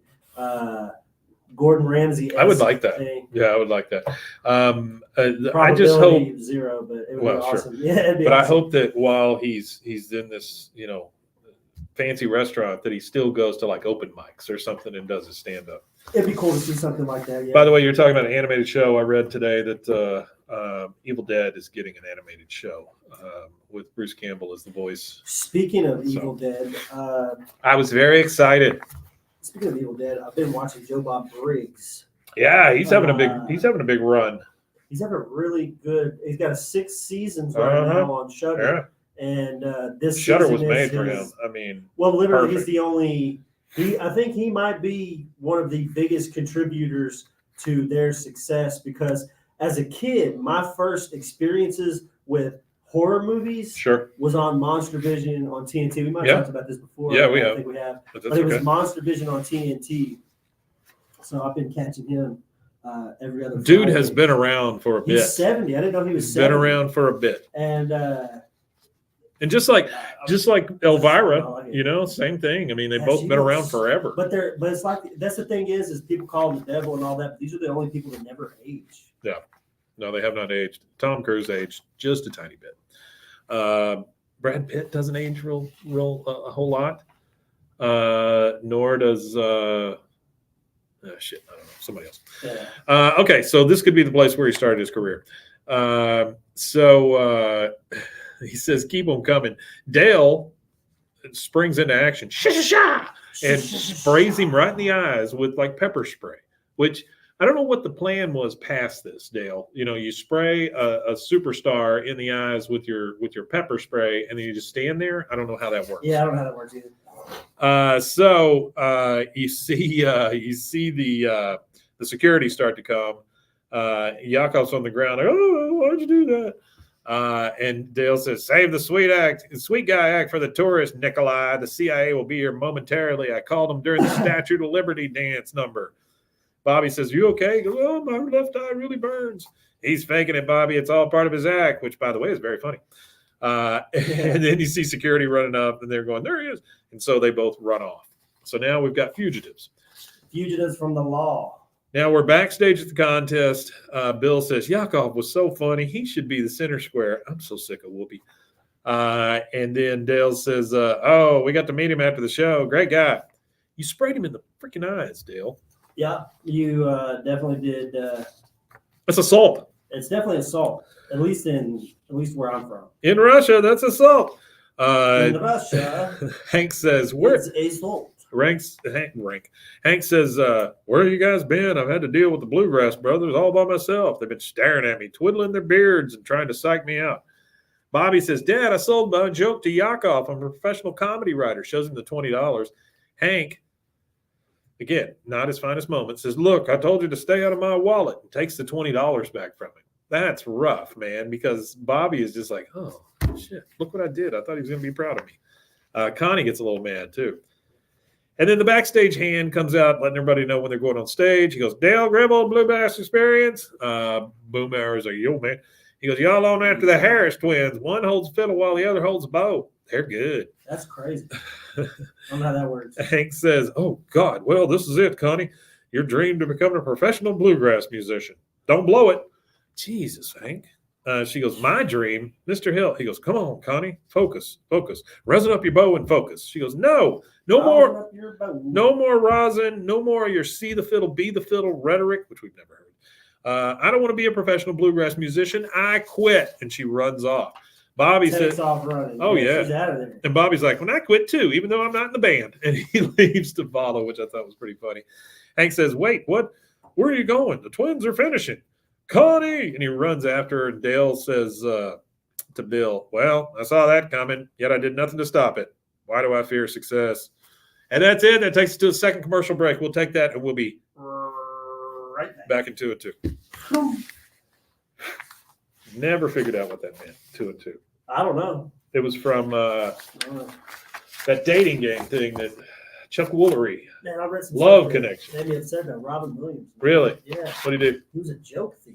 Gordon Ramsay. I would like that. Thing. Yeah, I would like that. I just hope zero, but it would well, be awesome. sure. Yeah, it'd be but awesome. I hope that while he's in this, fancy restaurant, that he still goes to like open mics or something and does his stand up. It'd be cool to see something like that. Yeah. By the way, you're talking about an animated show. I read today that Evil Dead is getting an animated show with Bruce Campbell as the voice. Speaking of Evil Dead, I was very excited. Speaking of Evil Dead, I've been watching Joe Bob Briggs. Yeah, he's having a big run. He's having a really good. He's got 6 seasons right now on Shudder, and this Shudder was season made for him. I mean, well, literally, perfect. he's the only. I think he might be one of the biggest contributors to their success because as a kid, my first experiences with horror movies was on Monster Vision on TNT. We might have talked about this before. Yeah, we I have. think we have. But it was Monster Vision on TNT. So I've been catching him every other Dude Friday. has been around for a bit. He's 70. I didn't know he was He's 70. been around for a bit. And just like Elvira, same thing. I mean, they've both been around forever. But it's like that's the thing is people call him the devil and all that. But these are the only people that never age. Yeah, no, they have not aged. Tom Cruise aged just a tiny bit. Brad Pitt doesn't age real a whole lot. Nor does I don't know, somebody else. Yeah. Okay, so this could be the place where he started his career. He says, keep them coming. Dale springs into action, and sprays him right in the eyes with like pepper spray, which I don't know what the plan was past this, Dale. You spray a superstar in the eyes with your pepper spray, and then you just stand there. I don't know how that works. Yeah, I don't know how that works either. You see the security start to come. Yakov's on the ground. Like, oh, why'd you do that? And Dale says, save the sweet guy act for the tourist, Nikolai. The CIA will be here momentarily. I called him during the Statue of Liberty dance number. Bobby says, you okay? He goes, oh, my left eye really burns. He's faking it, Bobby. It's all part of his act, which, by the way, is very funny. And then you see security running up, and they're going, there he is. And so they both run off. So now we've got fugitives. Fugitives from the law. Now we're backstage at the contest. Bill says, Yakov was so funny. He should be the center square. I'm so sick of Whoopi. And then Dale says, oh, we got to meet him after the show. Great guy. You sprayed him in the freaking eyes, Dale. Yeah, you definitely did. That's assault. It's definitely assault, at least where I'm from. In Russia, that's assault. In Russia, Hank says, it's assault. Hank says, where have you guys been? I've had to deal with the Bluegrass Brothers all by myself. They've been staring at me, twiddling their beards and trying to psych me out. Bobby says, Dad, I sold my joke to Yakov. I'm a professional comedy writer. Shows him the $20. Hank, again, not his finest moment, says, look, I told you to stay out of my wallet, and takes the $20 back from him. That's rough, man, because Bobby is just like, oh, shit, look what I did. I thought he was going to be proud of me. Connie gets a little mad, too. And then the backstage hand comes out, letting everybody know when they're going on stage. He goes, Dale, grab old Blue Bass experience. Boomhauer's like, yo, man. He goes, y'all on after the Harris twins. One holds fiddle while the other holds bow. They're good. That's crazy. I don't know how that works. Hank says, oh, God, well, this is it, Connie. Your dream to become a professional bluegrass musician. Don't blow it. Jesus, Hank. She goes, my dream, Mr. Hill. He goes, come on, Connie, focus. Resin up your bow and focus. She goes, no more rosin, no more your see the fiddle, be the fiddle rhetoric, which we've never heard. I don't want to be a professional bluegrass musician. I quit. And she runs off. Bobby Takes says, off running. oh, yeah. She's out of there. And Bobby's like, well, I quit too, even though I'm not in the band. And he leaves to follow, which I thought was pretty funny. Hank says, wait, what? Where are you going? The twins are finishing. Connie! And he runs after her. And Dale says to Bill, well, I saw that coming, yet I did nothing to stop it. Why do I fear success? And that's it. That takes us to a second commercial break. We'll take that, and we'll be Right back into it, too. Never figured out what that meant, 2 and 2. I don't know. It was from I don't know. that dating game thing that Chuck Woolery. Man, I read some Love stuff that Connection. made me upset about Robin Williams. Really? Yeah. What do you do? He was a joke thief.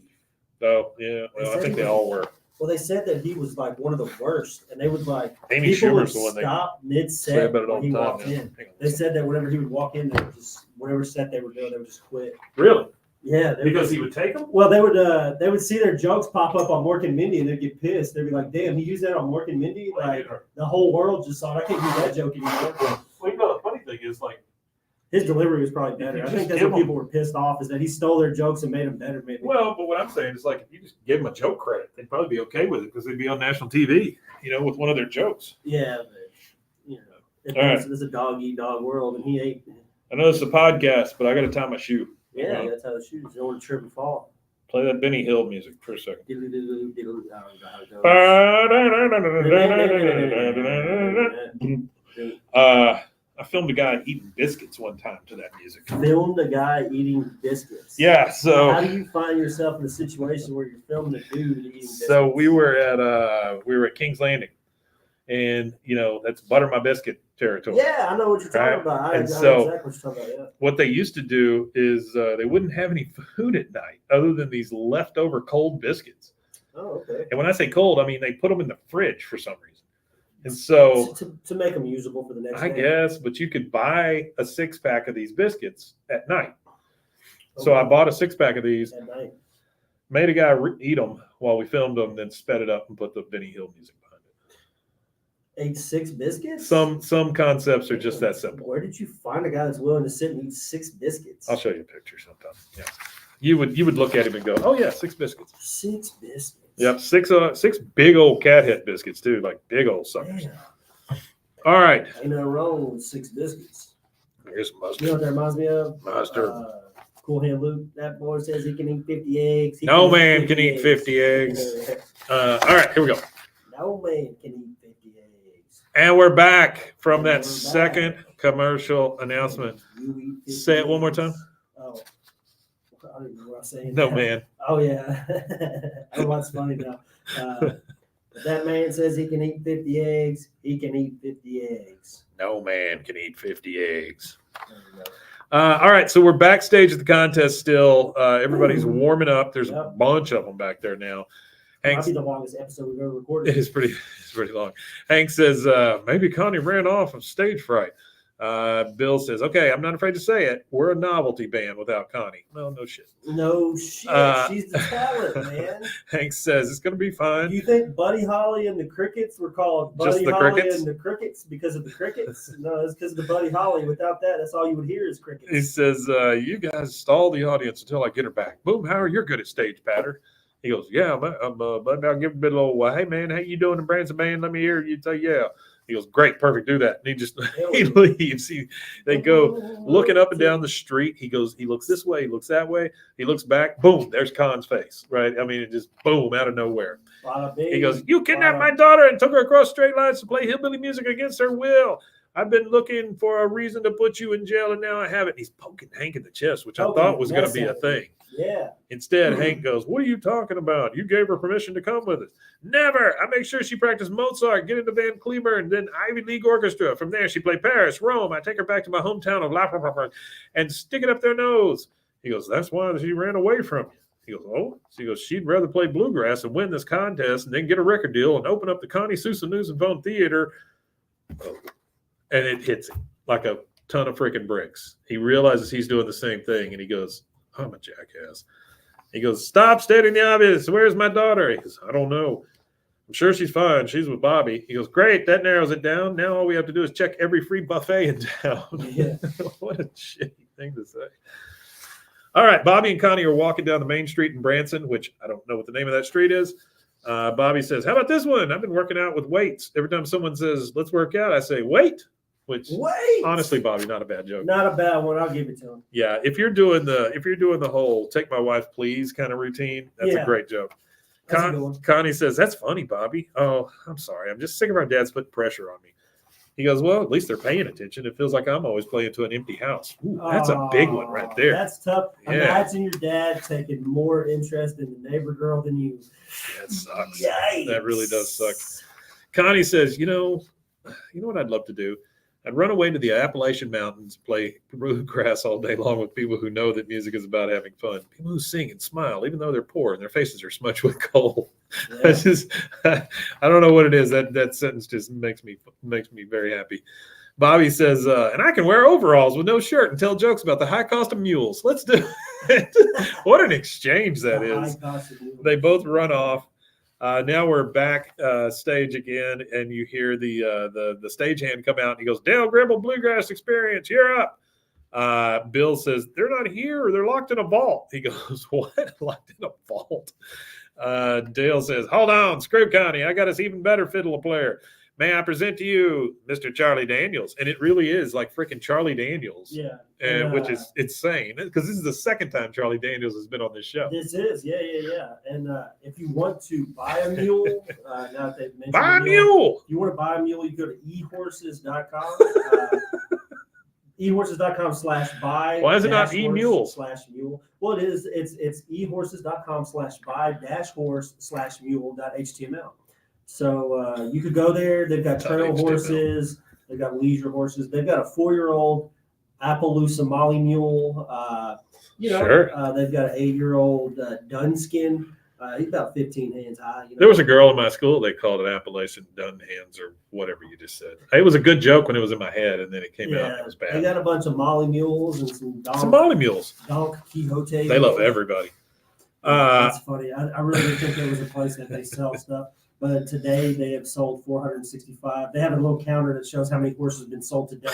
Oh, yeah. Well, I think they all were. Well, they said that he was like one of the worst, and they would like Amy people would Schumer's the one they stop say mid-set about it all when the he time. walked Yeah. in. They said that whenever he would walk in, they would just whatever set they were doing, they would just quit. Really? Yeah, they would Because just- he would take them? well, they would see their jokes pop up on Mork and Mindy, and they'd get pissed. They'd be like, "Damn, he used that on Mork and Mindy." Like the whole world just saw it. I can't use that joke anymore. Well, you know, the funny thing is, like, His delivery was probably better. You I just think that's give what people were pissed off is that he stole their jokes and made them better. Maybe. well, but what I'm saying is, like, if you just give them a joke credit, they'd probably be okay with it because they'd be on national TV, you know, with one of their jokes. Yeah, but you know, All right. it's a dog eat dog world, and he ate. I know it's a podcast, but I got to tie my shoe. Yeah, that's how the shoes. You don't want to trip and fall. Play that Benny Hill music for a second. I don't know how it goes. I filmed a guy eating biscuits one time to that music. Filmed a guy eating biscuits. Yeah, so how do you find yourself in a situation where you're filming a dude eating biscuits? so we were at King's Landing, and you know that's butter my biscuit territory. Yeah, I know what you're talking Right. about. I And know so- exactly what you're talking about. What they used to do is they wouldn't have any food at night other than these leftover cold biscuits. Yeah. Oh, okay. And when I say cold, I mean they put them in the fridge for some reason. And so To make them usable for the next I day. guess, but you could buy a 6-pack of these biscuits at night. So I Okay. bought a 6-pack of these, At night. made a guy eat them while we filmed them, then sped it up and put the Benny Hill music behind it. Ate 6 biscuits? Some concepts are just that simple. Where did you find a guy that's willing to sit and eat 6 biscuits? I'll show you a picture sometime. Yeah, you would look at him and go, "Oh yeah, 6 biscuits." 6 biscuits. Yep, 6 big old cat head biscuits too, like big old suckers. Damn. All right, Ain't nothing wrong with 6 biscuits. here's some You know mustard. what that reminds me of? Mustard. Cool Hand Luke. That boy says he can eat 50 eggs. He No can eat man can eat 50 eggs. All right, here we go. No man can eat 50 eggs. And we're back from And that we're back. second commercial announcement. You eat 50 Say it one more time. Oh. I don't even know what I'm saying. No man. Oh, yeah. Oh, what's funny now. If that man says he can eat 50 eggs, he can eat 50 eggs. No man can eat 50 eggs. There you go. All right, so we're backstage at the contest still. Everybody's Ooh. warming up. There's a Yep. bunch of them back there now. Might Hank, be the longest episode we've ever recorded. it is pretty long. Hank says maybe Connie ran off of stage fright. Bill says, "Okay, I'm not afraid to say it. We're a novelty band without Connie." Well, no shit. No shit. She's the talent, man. Hank says it's gonna be Do fine. you think Buddy Holly and the Crickets were called Just Buddy the Holly Crickets? and the Crickets because of the Crickets? No, it's because of the Buddy Holly. Without that, that's all you would hear is Crickets. He says, "You guys stall the audience until I get her back." Boom, Howard, you're good at stage patter. He goes, "Yeah, but I'll give a bit of a little, hey man, how you doing in Branson band? Let me hear you say yeah." He goes, "Great, perfect, do that." And he just he leaves. They go looking up and down the street. He goes, he looks this way, he looks that way, he looks back. Boom, there's Khan's face. Right? I mean, it just boom out of nowhere. Bada bing, He goes, "You kidnapped bada- my daughter and took her across straight lines to play hillbilly music against her will. I've been looking for a reason to put you in jail, and now I have it." He's poking Hank in the chest, which I Poking thought was going to mess be a out of thing. Yeah. Instead, Hank goes, "What are you talking about? You gave her permission to come with us." "Never. I make sure she practiced Mozart, get into Van Cliburn, then Ivy League Orchestra. From there, she played Paris, Rome. I take her back to my hometown of La and stick it up their nose." He goes, "That's why she ran away from you." He goes, oh. She goes, she'd rather play bluegrass and win this contest and then get a record deal and open up the Connie Sousa News and Phone Theater. Oh. And it hits him like a ton of freaking bricks. He realizes he's doing the same thing, and he goes, I'm a jackass. He goes, stop stating the obvious. Where's my daughter? He goes, I don't know. I'm sure she's fine. She's with Bobby. He goes, great. That narrows it down. Now all we have to do is check every free buffet in town. Yeah. What a shitty thing to say. All right. Bobby and Connie are walking down the main street in Branson, which I don't know what the name of that street is. Bobby says, how about this one? I've been working out with weights. Every time someone says, let's work out, I say, wait. Which honestly, Bobby, not a bad joke. Not a bad one. I'll give it to him. Yeah, if you're doing the whole "take my wife, please" kind of routine, that's a great joke. Connie says, "That's funny, Bobby." Oh, I'm sorry. I'm just sick of our dads putting pressure on me. He goes, "Well, at least they're paying attention. It feels like I'm always playing to an empty house." Ooh, that's a big one right there. That's tough. Yeah. Imagine your dad taking more interest in the neighbor girl than you. That sucks. Yikes. That really does suck. Connie says, you know what I'd love to do? I'd run away to the Appalachian Mountains, play bluegrass all day long with people who know that music is about having fun. People who sing and smile, even though they're poor and their faces are smudged with coal. Yeah. I don't know what it is. That sentence just makes me very happy. Bobby says, and I can wear overalls with no shirt and tell jokes about the high cost of mules. Let's do it. What an exchange that is. They both run off. Now we're back stage again, and you hear the stagehand come out, and he goes, Dale Gribble Bluegrass Experience, you're up. Bill says, they're not here. They're locked in a vault. He goes, what? Locked in a vault? Dale says, hold on, screw Connie. I got us even better fiddle player. May I present to you Mr. Charlie Daniels? And it really is like freaking Charlie Daniels. Yeah. Which is insane because this is the second time Charlie Daniels has been on this show. This is, yeah. And if you want to buy a mule, now that they've mentioned buy a mule. If you want to buy a mule, you go to ehorses.com. ehorses.com/buy. Why is it not emules? /mule? Well, it is. It's ehorses.com/buy-horse/mule.html. So you could go there. They've got trail horses. They've got leisure horses. They've got a 4-year-old Appaloosa Molly mule. Sure. They've got an 8-year-old Dunskin. He's about 15 hands high. There was a girl in my school they called it Appalachian Dun Hands or whatever you just said. It was a good joke when it was in my head, and then it came out and it was bad. They got a bunch of Molly mules and some Molly mules. Don Quixote. They love everybody. That's funny. I really didn't think there was a place that they sell stuff. But today they have sold 465. They have a little counter that shows how many horses have been sold today.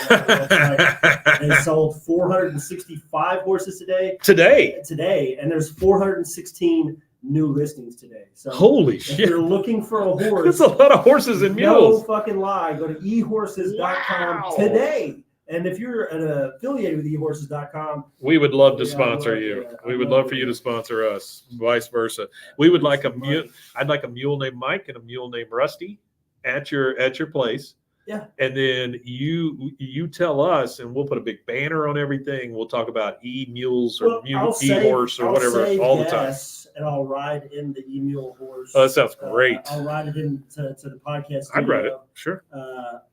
They sold 465 horses today. Today, and there's 416 new listings today. So holy shit! If you're looking for a horse, that's a lot of horses and mules. No fucking lie. Go to ehorses.com today. And if you're affiliated with ehorses.com, we would love to sponsor you. We would love for you to sponsor us, vice versa. We would like a mule. I'd like a mule named Mike and a mule named Rusty at your place. Yeah. And then you tell us, and we'll put a big banner on everything. We'll talk about e-mules or e-horse or whatever all the time. And I'll ride in the e-mule horse. Oh, that sounds great. I'll ride it into the podcast studio. I'd ride it, sure.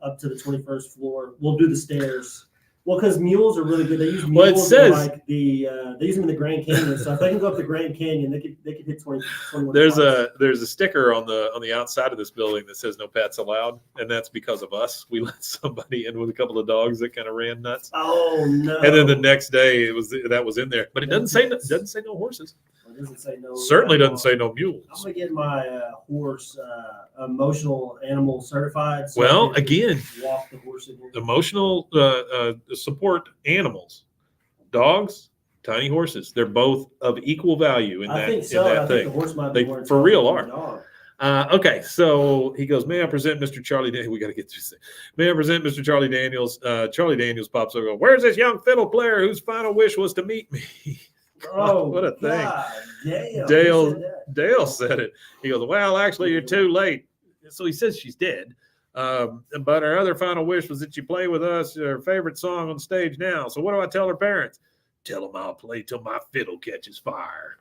Up to the 21st floor. We'll do the stairs. Well, because mules are really good. They use mules well, it says, like they use them in the Grand Canyon. So if they can go up the Grand Canyon, they could hit 21. There's a sticker on the outside of this building that says no pets allowed, and that's because of us. We let somebody in with a couple of dogs that kind of ran nuts. Oh no! And then the next day that was in there, but it doesn't say no horses. It doesn't say no. Certainly doesn't say no mules. I'm gonna get my horse emotional animal certified. So well, again, walk the horse in here. Emotional support animals, dogs, tiny horses. They're both of equal value in that. I think so. In that I thing. think the horse might be they for real are. Okay, so he goes, may I present Mr. Charlie Daniels? We got to get through this. May I present Mr. Charlie Daniels? Charlie Daniels pops up and goes, where's this young fiddle player whose final wish was to meet me? Oh, what a thing. God, Dale said it. He goes, well, actually, you're too late. So he says she's dead. But her other final wish was that you play with us, her favorite song on stage now. So what do I tell her parents? Tell them I'll play till my fiddle catches fire.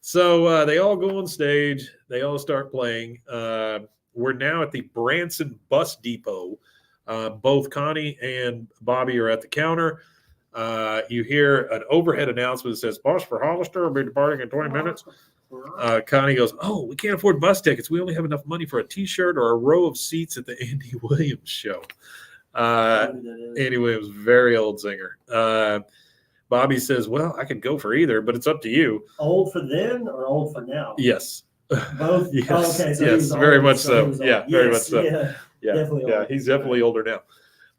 So they all go on stage. They all start playing. We're now at the Branson Bus Depot. Both Connie and Bobby are at the counter. You hear an overhead announcement that says, "Bus for Hollister will be departing in 20 minutes." Connie goes, "Oh, we can't afford bus tickets. We only have enough money for a T-shirt or a row of seats at the Andy Williams show." Andy Williams, very old singer. Bobby says, "Well, I could go for either, but it's up to you." Old for then or old for now? Yes. Both. Yes. Oh, okay. So yes. Very much so. he was Yeah. old. Very Yes, much so. Yeah. Yeah. Definitely Yeah. old. He's definitely older now.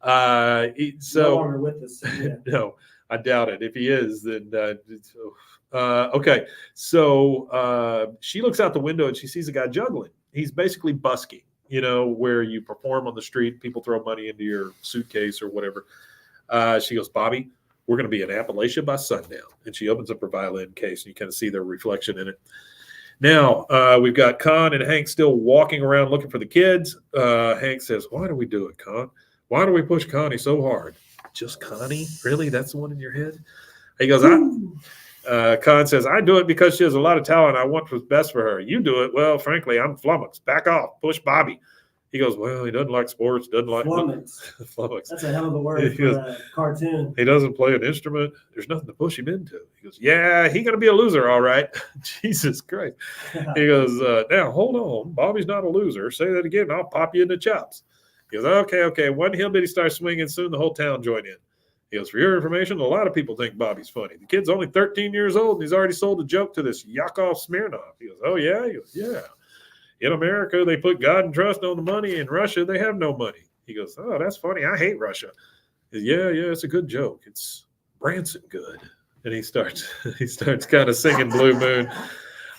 No So longer with us. Yeah. no, I doubt it. If he is, then okay. So she looks out the window and she sees a guy juggling. He's basically busking. You know, where you perform on the street, people throw money into your suitcase or whatever. She goes, "Bobby, we're going to be in Appalachia by sundown." And she opens up her violin case and you kind of see their reflection in it. Now, we've got Con and Hank still walking around looking for the kids. Hank says, "Why do we do it, Con? Why do we push Connie so hard?" "Just Connie? Really? That's the one in your head?" He goes, Con says, "I do it because she has a lot of talent. I want what's best for her. You do it. Well, frankly, I'm flummoxed. Back off. Push Bobby." He goes, "Well, he doesn't like sports, doesn't like Flummox. That's a hell of a word for a cartoon. He doesn't play an instrument. There's nothing to push him into." He goes, "Yeah, he's going to be a loser, all right." Jesus Christ. He goes, "Now, hold on. Bobby's not a loser. Say that again, I'll pop you in the chops." He goes, okay. One hillbilly starts swinging, soon the whole town join in. He goes, "For your information, a lot of people think Bobby's funny. The kid's only 13 years old, and he's already sold a joke to this Yakov Smirnov." He goes, "Oh, yeah?" He goes, "Yeah. In America, they put God and trust on the money. In Russia, they have no money." He goes, "Oh, that's funny. I hate Russia." He goes, yeah, it's a good joke. It's Branson good." And he starts kind of singing Blue Moon.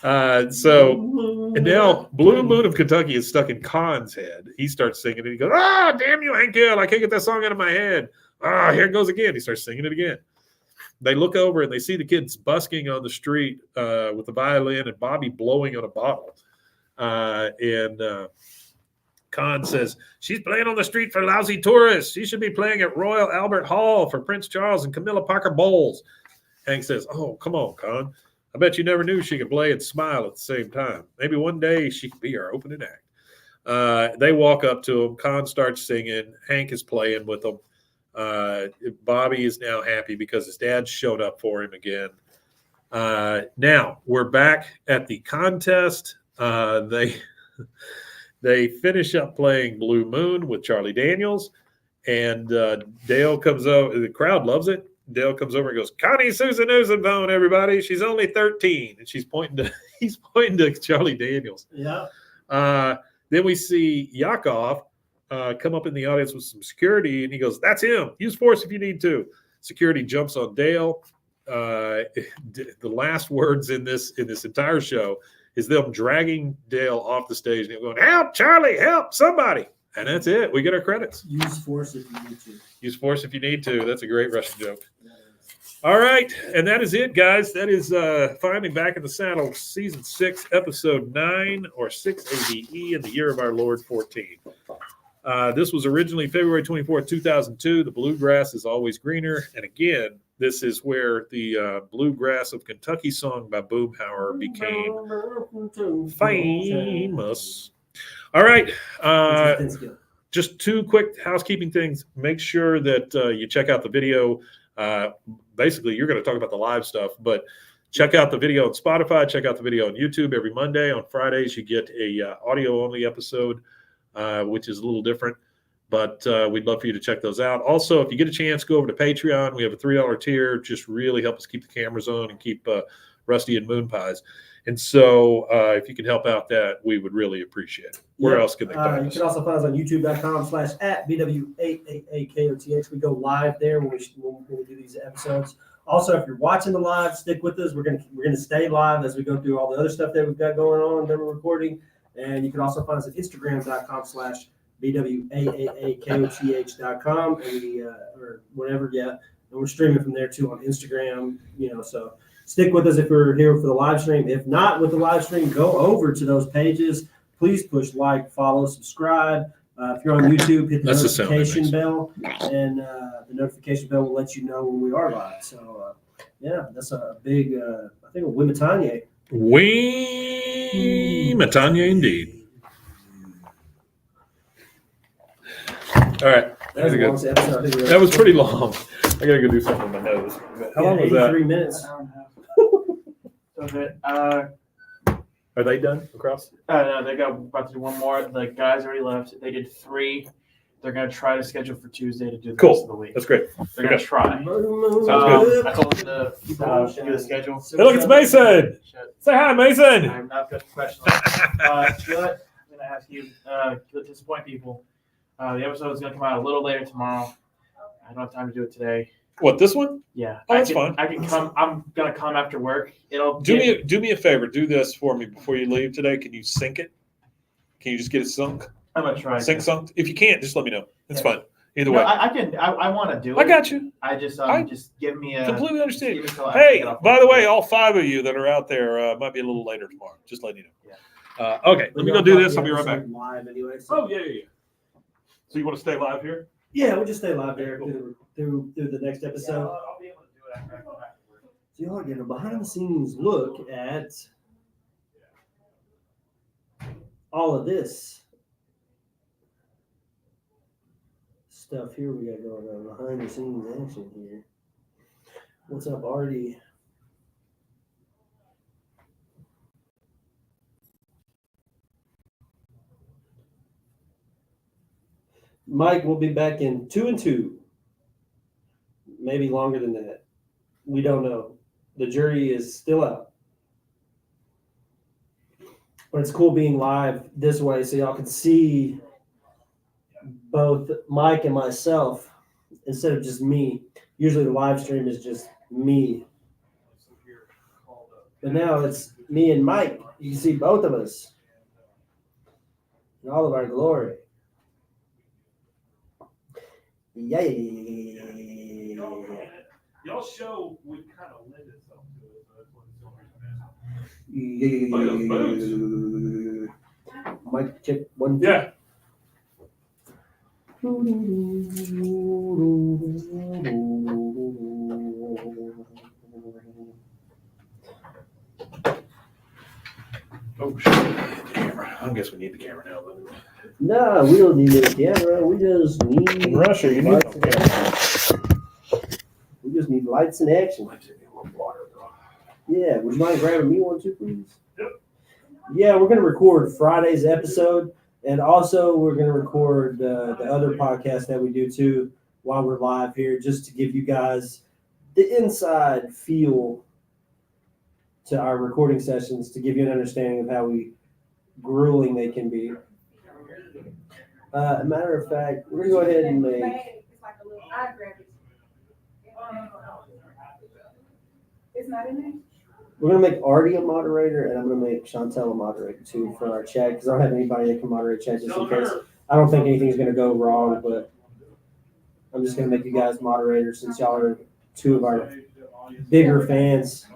And now Blue Moon of Kentucky is stuck in Con's head. He starts singing it. He goes, "Ah, damn you, Hank Hill. I can't get that song out of my head. Ah, here it goes again." He starts singing it again. They look over and they see the kids busking on the street with the violin and Bobby blowing on a bottle. And Con says, "She's playing on the street for lousy tourists. She should be playing at Royal Albert Hall for Prince Charles and Camilla Parker Bowles." Hank says, "Oh, come on, Con. I bet you never knew she could play and smile at the same time. Maybe one day she could be our opening act." They walk up to him. Con starts singing. Hank is playing with them. Bobby is now happy because his dad showed up for him again. Now we're back at the contest. They finish up playing Blue Moon with Charlie Daniels, and Dale comes over. The crowd loves it. Dale comes over and goes, "Connie Susan Newsomphone, everybody. She's only 13." And he's pointing to Charlie Daniels. Yeah. Then we see Yakov come up in the audience with some security, and he goes, "That's him. Use force if you need to." Security jumps on Dale. The last words in this entire show is them dragging Dale off the stage and going, "Help, Charlie, help, somebody." And that's it. We get our credits. Use force if you need to. Use force if you need to. That's a great Russian joke. All right. And that is it, guys. That is Finally Back in the Saddle, Season 6, Episode 9, or 6 ADE in the year of our Lord 14. This was originally February 24th, 2002. The bluegrass is always greener. And again, this is where the Bluegrass of Kentucky song by Boomhauer became famous. All right. Just two quick housekeeping things. Make sure that you check out the video. Basically, you're going to talk about the live stuff, but check out the video on Spotify. Check out the video on YouTube every Monday. On Fridays, you get a audio-only episode, which is a little different. But we'd love for you to check those out. Also, if you get a chance, go over to Patreon. We have a $3 tier. Just really help us keep the cameras on and keep Rusty and Moon Pies. And so if you can help out that, we would really appreciate it. Where else can they find us? You can also find us on youtube.com/@BWAAKOTH. We go live there when we do these episodes. Also, if you're watching the live, stick with us. We're gonna stay live as we go through all the other stuff that we've got going on that we're recording. And you can also find us at Instagram.com/BWAAKOTH.com or whatever. Yeah, and we're streaming from there too on Instagram. So stick with us if you're here for the live stream. If not with the live stream, go over to those pages. Please push like, follow, subscribe. If you're on YouTube, hit the notification bell, and the notification bell will let you know when we are live. So, that's a big, I think, a Wimatanya. Wimatanya indeed. All right. That was the good. longest episode I think we ever That was pretty recorded. long. I gotta go do something with my nose. How long was that? 83 minutes. Hour and a half. So that, Are they done across? no, they got about to do one more. The guys already left. They did 3. They're gonna try to schedule for Tuesday to do the Cool. rest of the week. That's great. They're gonna Okay. try. Sounds good. I told them to do the schedule. Hey, look, it's Mason. Shit. Say hi, Mason. I'm not good professional. But I'm gonna ask you to disappoint people. The episode is gonna come out a little later tomorrow. I don't have time to do it today. What, this one? Yeah, Oh, that's I can, fine. I can come. I'm gonna come after work. It'll Do me a favor. Do this for me before you leave today. Can you sync it? Can you just get it sunk? I'm gonna try. Sync. If you can't, just let me know. It's Yeah. fine. Either No, way. I can. I want to do it. I got you. I just I just give me a. Completely understand. give me till after I Hey, get off by work. the way, all 5 of you that are out there might be a little later tomorrow. Just letting you know. Okay, let me go do this. I'll be right back. Live anyway. So. Yeah. So you want to stay live here? Yeah, we'll just stay live there through the next episode. I'll be able to do it after I come back to work. So y'all get a behind the scenes look at all of this stuff here we got going on, behind the scenes action here. What's up, Artie? Mike will be back in 2 and 2. Maybe longer than that. We don't know. The jury is still out. But it's cool being live this way so y'all can see both Mike and myself instead of just me. Usually the live stream is just me. But now it's me and Mike. You can see both of us in all of our glory. Yay. Y'all show we kind of lend itself to it, so that's what it's going to Look at those Mike, check 1. Yeah. Oh, shit. Camera. I guess we need the camera now. But... No, we don't need a camera. We just need. In Russia, you need lights no and camera. action. We just need lights and action. Yeah, would you mind grabbing me one too, please? Yep. Yeah, we're gonna record Friday's episode, and also we're gonna record the other podcast that we do too while we're live here, just to give you guys the inside feel to our recording sessions, to give you an understanding of how grueling they can be. Matter of fact, we're gonna go ahead and make. It's like a little, I grab it. It's not in there? We're gonna make Artie a moderator, and I'm gonna make Chantel a moderator too for our chat, because I don't have anybody that can moderate chat just in case. I don't think anything's gonna go wrong, but I'm just gonna make you guys moderators since y'all are 2 of our bigger fans,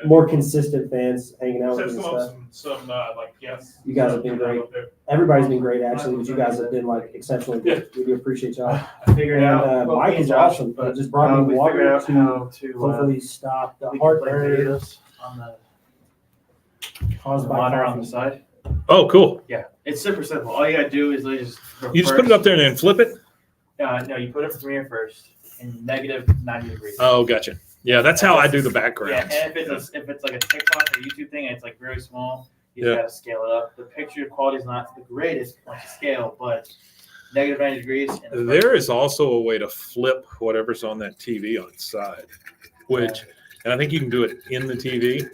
more consistent fans hanging out with us and stuff. Some like yes. You guys have been great. Everybody's been great actually, but you guys have been like exceptionally good. We do appreciate y'all. I figured And out. Mike is awesome. It just brought me we water figured out to how to hopefully stop the we can play heartburn videos on the caused by monitor on coffee. the side. Oh, cool. Yeah, it's super simple. All you gotta do is literally just. You just put it up there and then flip it? No, you put it for Premiere first in negative 90 degrees. Oh, gotcha. Yeah, that's how I do the Yeah, backgrounds. and if it's like a TikTok or YouTube thing and it's like very small, you just Yeah. gotta scale it up. The picture quality is not the greatest once you scale, but negative 90 degrees. And There is also a way to flip whatever's on that TV on its side, and I think you can do it in the TV,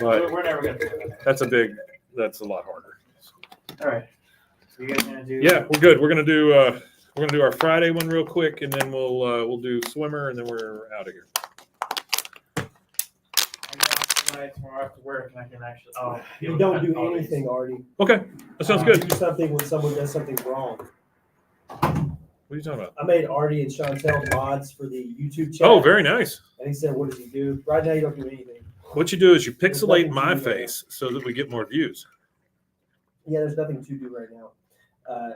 but we're never gonna do that. that's a lot harder. All right. So you guys gonna do? Yeah, we're good. We're gonna do our Friday one real quick, and then we'll do swimmer, and then we're out of here. Tomorrow after work, and I can actually. You don't do anything, Artie. Okay, that sounds You good. do something when someone does something wrong. What are you talking about? I made Artie and Chantel mods for the YouTube channel. Oh, very nice. And he said, "What does he do?" Right now, you don't do anything. What you do is you There's pixelate nothing my to do right face so that we get more views. Yeah, there's nothing to do right now.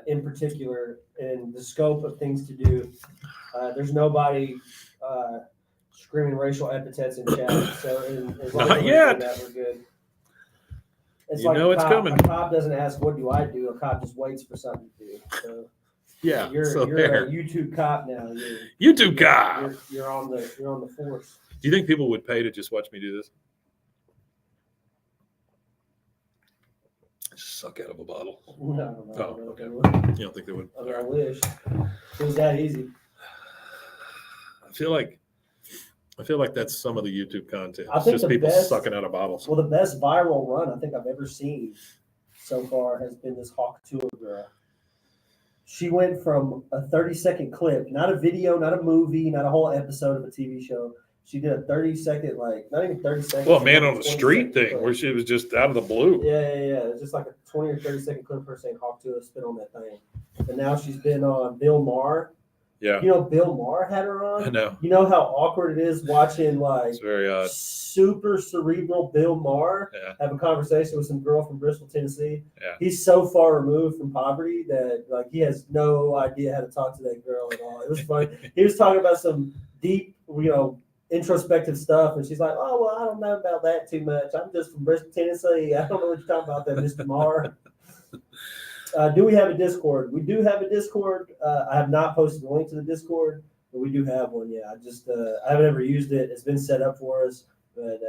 In particular, in the scope of things to do, there's nobody screaming racial epithets in chat. So as long Not as we're yet. doing that, we're good. It's You know it's coming. A cop doesn't ask, "What do I do?" A cop just waits for something to do. So Yeah. You're So you're there. a YouTube cop now. You're, YouTube cop. You're on the force. Do you think people would pay to just watch me do this? Just suck out of a bottle. No, I don't know. Oh, I okay. don't know. You don't think they would? I mean, I wish it was that easy. I feel like that's some of the YouTube content. I It's think just the people best- sucking out of bottles. Well, the best viral run I think I've ever seen so far has been this Hawk Tour girl. She went from a 30-second clip, not a video, not a movie, not a whole episode of a TV show. She did a 30-second, like not even 30 seconds. Well, man like on a the street 20-second thing clip. where she was just out of the blue. Yeah. It's just like a 20 or 30-second clip of her saying Hawk Tour, spit on that thing. And now she's been on Bill Maher. Yeah, You know, Bill Maher had her on. I know. You know how awkward it is watching like It's very odd. super cerebral Bill Maher Yeah. have a conversation with some girl from Bristol, Tennessee. Yeah. He's so far removed from poverty that like he has no idea how to talk to that girl at all. It was funny. He was talking about some deep, introspective stuff, and she's like, "Oh well, I don't know about that too much. I'm just from Bristol, Tennessee. I don't know what you're talking about there, Mr. Maher." Do we have a Discord? We do have a Discord. I have not posted a link to the Discord, but we do have one. Yeah, I haven't ever used it. It's been set up for us, but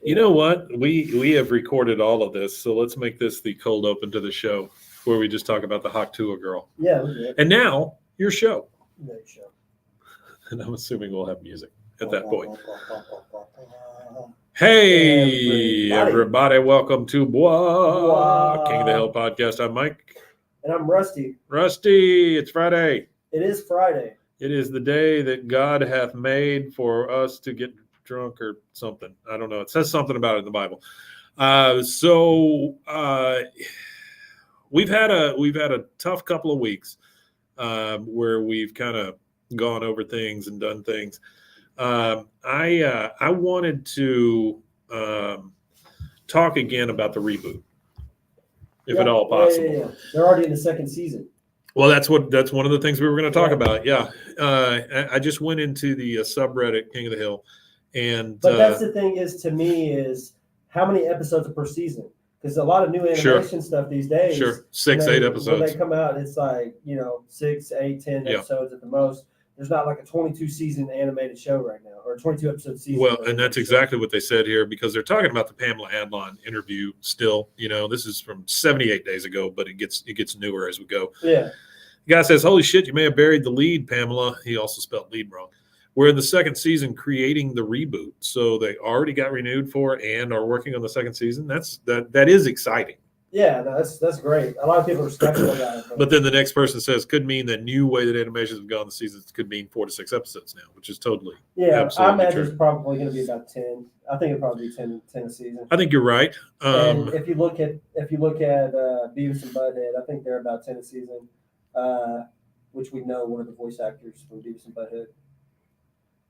You know what? We have recorded all of this, so let's make this the cold open to the show where we just talk about the Hawk Tua girl. yeah, we did. And now your show. No show. And I'm assuming we'll have music at that point. Hey, everybody, welcome to Bwaaa, King of the Hill podcast. I'm Mike. And I'm Rusty. Rusty, it's Friday. It is Friday. It is the day that God hath made for us to get drunk or something. I don't know. It says something about it in the Bible. We've had a tough couple of weeks where we've kind of gone over things and done things. I wanted to talk again about the reboot, if at all possible. Yeah. They're already in the second season. Well, that's one of the things we were going to talk Yeah. about. Yeah, I just went into the subreddit King of the Hill, and But that's the thing is, to me, is how many episodes per season? Because a lot of new animation stuff these days. sure 6, 8 When episodes. they come out, it's like 6, 8, 10 Yeah. episodes at the most. There's not like a 22 season animated show right now, or a 22 episode season. Well, and that's exactly what they said here, because they're talking about the Pamela Adlon interview still. This is from 78 days ago, but it gets newer as we go. Yeah. The guy says, "Holy shit, you may have buried the lead, Pamela." He also spelled lead wrong. We're in the second season creating the reboot. So they already got renewed for it and are working on the second season. That is exciting. Yeah, no, that's great. A lot of people are skeptical about it. But then the next person says, could mean that new way that animations have gone the seasons could mean 4 to 6 episodes now, which is totally yeah, I absolutely imagine true. it's probably going to be about 10. I think it'll probably be 10 a season. I think you're right. And if you look at Beavis and Butthead, I think they're about 10 a season, which we know one of the voice actors from Beavis and Butthead.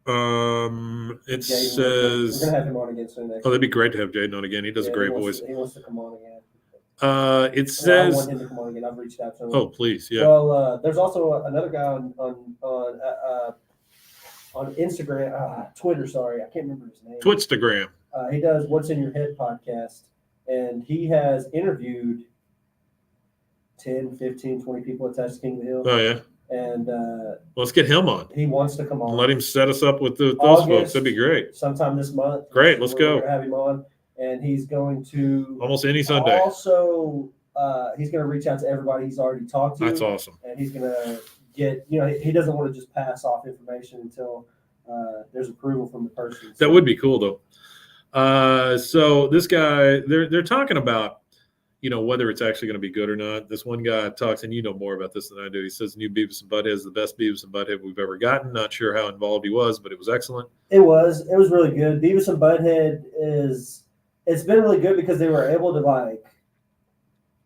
It Jaden, we're says, gonna have him on again soon. oh, that'd be great to have Jaden on again. He does a great he voice. He wants to come on again. It Well, I says, want him to come on again. I've reached out to him. oh, please. Yeah. Well, there's also another guy on Instagram, Twitter. Sorry, I can't remember his name. Twitstagram. He does What's in Your Head podcast, and he has interviewed 10, 15, 20 people attached to King of the Hill, Oh, yeah. and Let's get him on. he wants to come on. Let him set us up with those August, folks. That'd be great. sometime this month. Great, let's go. We're gonna have him on, and he's going to Almost any Sunday. also he's going to reach out to everybody he's already talked to. That's awesome. And he's going to get, he doesn't want to just pass off information until there's approval from the person. That would be cool, though. So this guy, they're talking about, whether it's actually going to be good or not. This one guy talks, and you know more about this than I do. He says new Beavis and Butthead is the best Beavis and Butthead we've ever gotten. Not sure how involved he was, but it was excellent. It was really good. Beavis and Butthead it's been really good because they were able to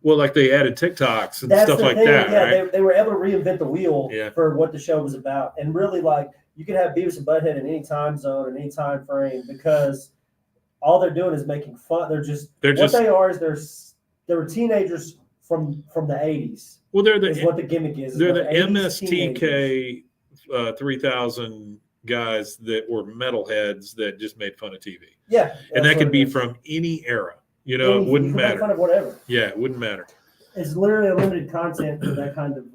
Well, like they added TikToks and that's stuff the like thing. that, Yeah, right? they were able to reinvent the wheel Yeah. for what the show was about. And really, you could have Beavis and Butthead in any time zone, in any time frame, because all they're doing is making fun. What they are is they were teenagers from the 80s. Well, they're Is what the gimmick is. they're the 80s MSTK 3000 guys that were metalheads that just made fun of TV. Yeah, And that's that could what be it is. from any era. It You wouldn't can make matter. fun of whatever. Yeah, it wouldn't matter. It's literally unlimited content for that kind of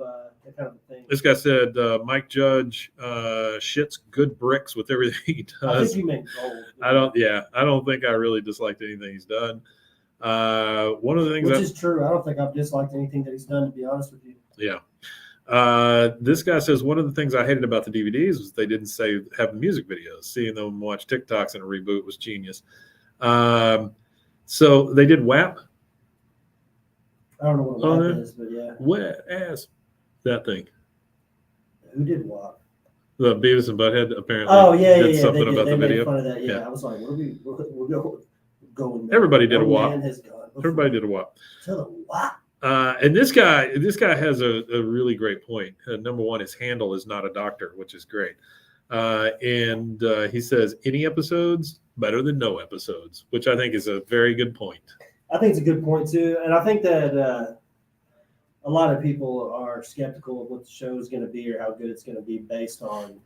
thing. This guy said Mike Judge shits good bricks with everything he I does. think you meant gold. I don't think I really disliked anything he's done. One of the things Which is true. I don't think I've disliked anything that he's done, to be honest with you. yeah. This guy says one of the things I hated about the DVDs was they didn't have music videos. Seeing them watch TikToks in a reboot was genius. So they did WAP. I don't know what Oh, WAP yeah. is, but yeah. Wet ass. That thing. Who did WAP? The Beavis and Butthead apparently Oh yeah, did yeah. something They about the made video. fun of that. Yeah. Yeah. I was like, what are we? We're going. Everybody did a WAP. Man has gone before. Everybody did a WAP. Tell them WAP. And this guy has a really great point. Number one, his handle is not a doctor, which is great. And he says any episodes better than no episodes, which I think is a very good point. I think it's a good point too, and I think that a lot of people are skeptical of what the show is going to be or how good it's going to be based on,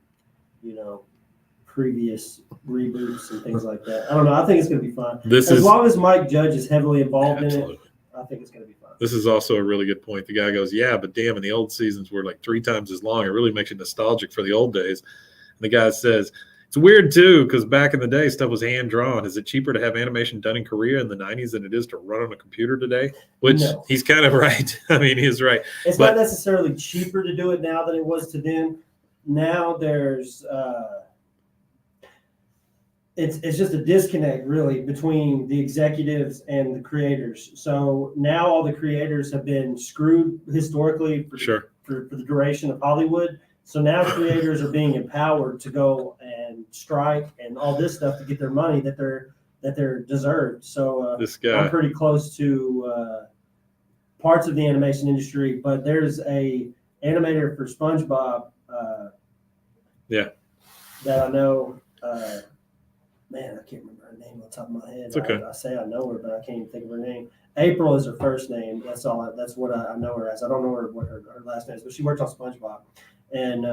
previous reboots and things like that. I don't know. I think it's going to be fun. As long as Mike Judge is heavily involved in it, I think it's going to be fun. This is also a really good point. The guy goes, yeah, but damn, in the old seasons were like 3 times as long. It really makes you nostalgic for the old days. And the guy says, it's weird too, because back in the day, stuff was hand drawn. Is it cheaper to have animation done in Korea in the 90s than it is to run on a computer today? Which he's kind of right. I mean, he's right. It's not necessarily cheaper to do it now than it was to then. Now there's it's just a disconnect really between the executives and the creators. So now all the creators have been screwed historically for the duration of Hollywood. So now creators are being empowered to go and strike and all this stuff to get their money that they're deserved. So this guy, I'm pretty close to parts of the animation industry, but there's a animator for SpongeBob that I know. Man, I can't remember her name on the top of my head. It's okay. I say I know her, but I can't even think of her name. April is her first name. That's all. That's what I know her as. I don't know what her last name is, but she worked on SpongeBob, and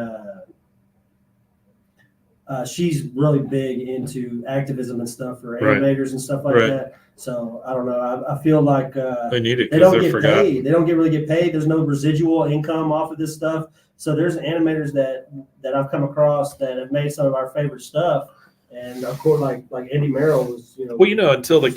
she's really big into activism and stuff for animators and stuff like that. So I don't know. I feel like they need it. They don't get paid. They don't really get paid. There's no residual income off of this stuff. So there's animators that I've come across that have made some of our favorite stuff. And of course, like Andy Merrill was, until the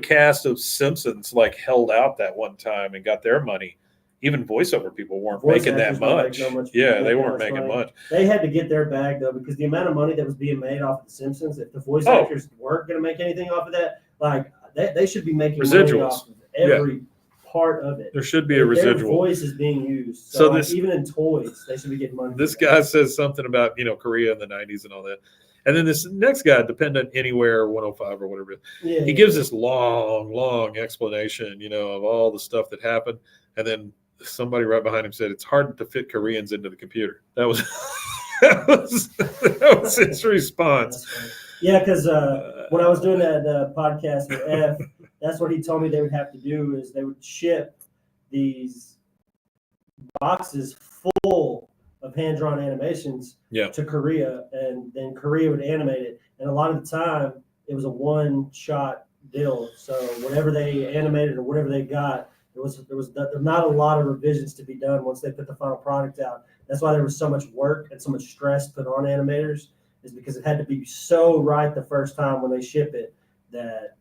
cast of Simpsons held out that one time and got their money, even voiceover people weren't making that much. Yeah, they weren't making much. They had to get their bag though, because the amount of money that was being made off of the Simpsons, if the voice actors weren't going to make anything off of that, they should be making residuals money off of every part of it. There should be a residual. Their voice is being used. So even in toys, they should be getting money. This guy says something about Korea in the 90s and all that. And then this next guy, Dependent Anywhere 105 or whatever, he gives this long explanation, of all the stuff that happened. And then somebody right behind him said, it's hard to fit Koreans into the computer. That was that was his response. Yeah, because when I was doing that podcast with F, that's what he told me they would have to do is they would ship these boxes full of hand-drawn animations to Korea, and then Korea would animate it. And a lot of the time, it was a one-shot deal. So whatever they animated or whatever they got, there was not a lot of revisions to be done once they put the final product out. That's why there was so much work and so much stress put on animators, is because it had to be so right the first time when they ship it that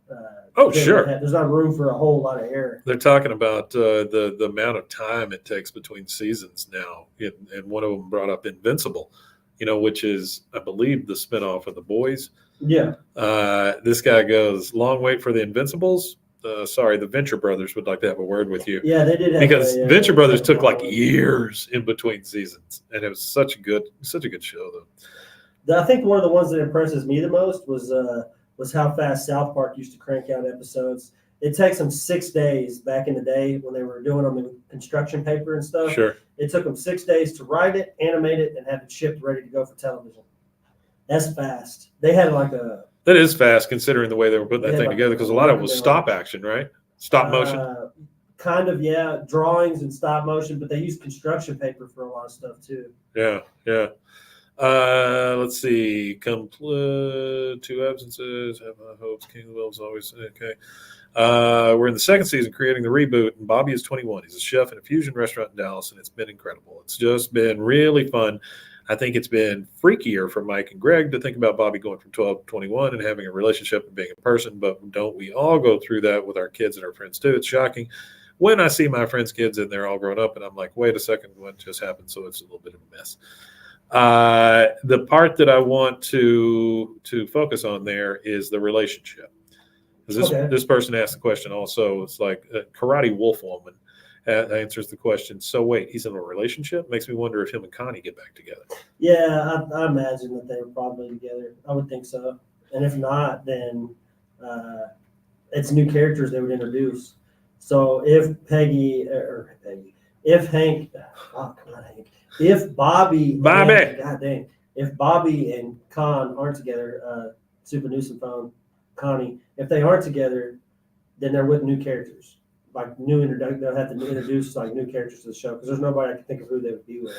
there's not room for a whole lot of error. They're talking about the amount of time it takes between seasons now, and one of them brought up Invincible, which is, I believe, the spinoff of The Boys. Yeah. This guy goes, long wait for the Invincibles. The Venture Brothers would like to have a word with you. Yeah, they did. Because Venture Brothers took years in between seasons, and it was such a good show, though. I think one of the ones that impresses me the most was how fast South Park used to crank out episodes. It takes them 6 days back in the day when they were doing them in construction paper and stuff. Sure. It took them 6 days to write it, animate it, and have it shipped ready to go for television. That's fast. They had that is fast considering the way they were putting that thing together, because a lot of it was stop action, right? Stop motion. Kind of, yeah. Drawings and stop motion, but they used construction paper for a lot of stuff too. Yeah. Let's see. Two absences. Have my hopes. King Will's always okay. We're in the second season creating the reboot, and Bobby is 21. He's a chef in a fusion restaurant in Dallas, and it's been incredible. It's just been really fun. I think it's been freakier for Mike and Greg to think about Bobby going from 12 to 21 and having a relationship and being a person, but don't we all go through that with our kids and our friends too? It's shocking when I see my friends' kids and they're all grown up, and I'm like, wait a second, what just happened? So it's a little bit of a mess. The part that I want to focus on there is the relationship. This person asked the question also. It's like Karate Wolf Woman answers the question. So wait, he's in a relationship? Makes me wonder if him and Connie get back together. Yeah, I imagine that they were probably together. I would think so. And if not, then it's new characters they would introduce. So if if Hank, oh, come on, Hank, if Bobby, God dang, if Bobby and Con aren't together, Super Newsom phone, Connie, if they aren't together, then they're with new characters, like new introduction. They'll have to introduce like new characters to the show because there's nobody I can think of who they would be with.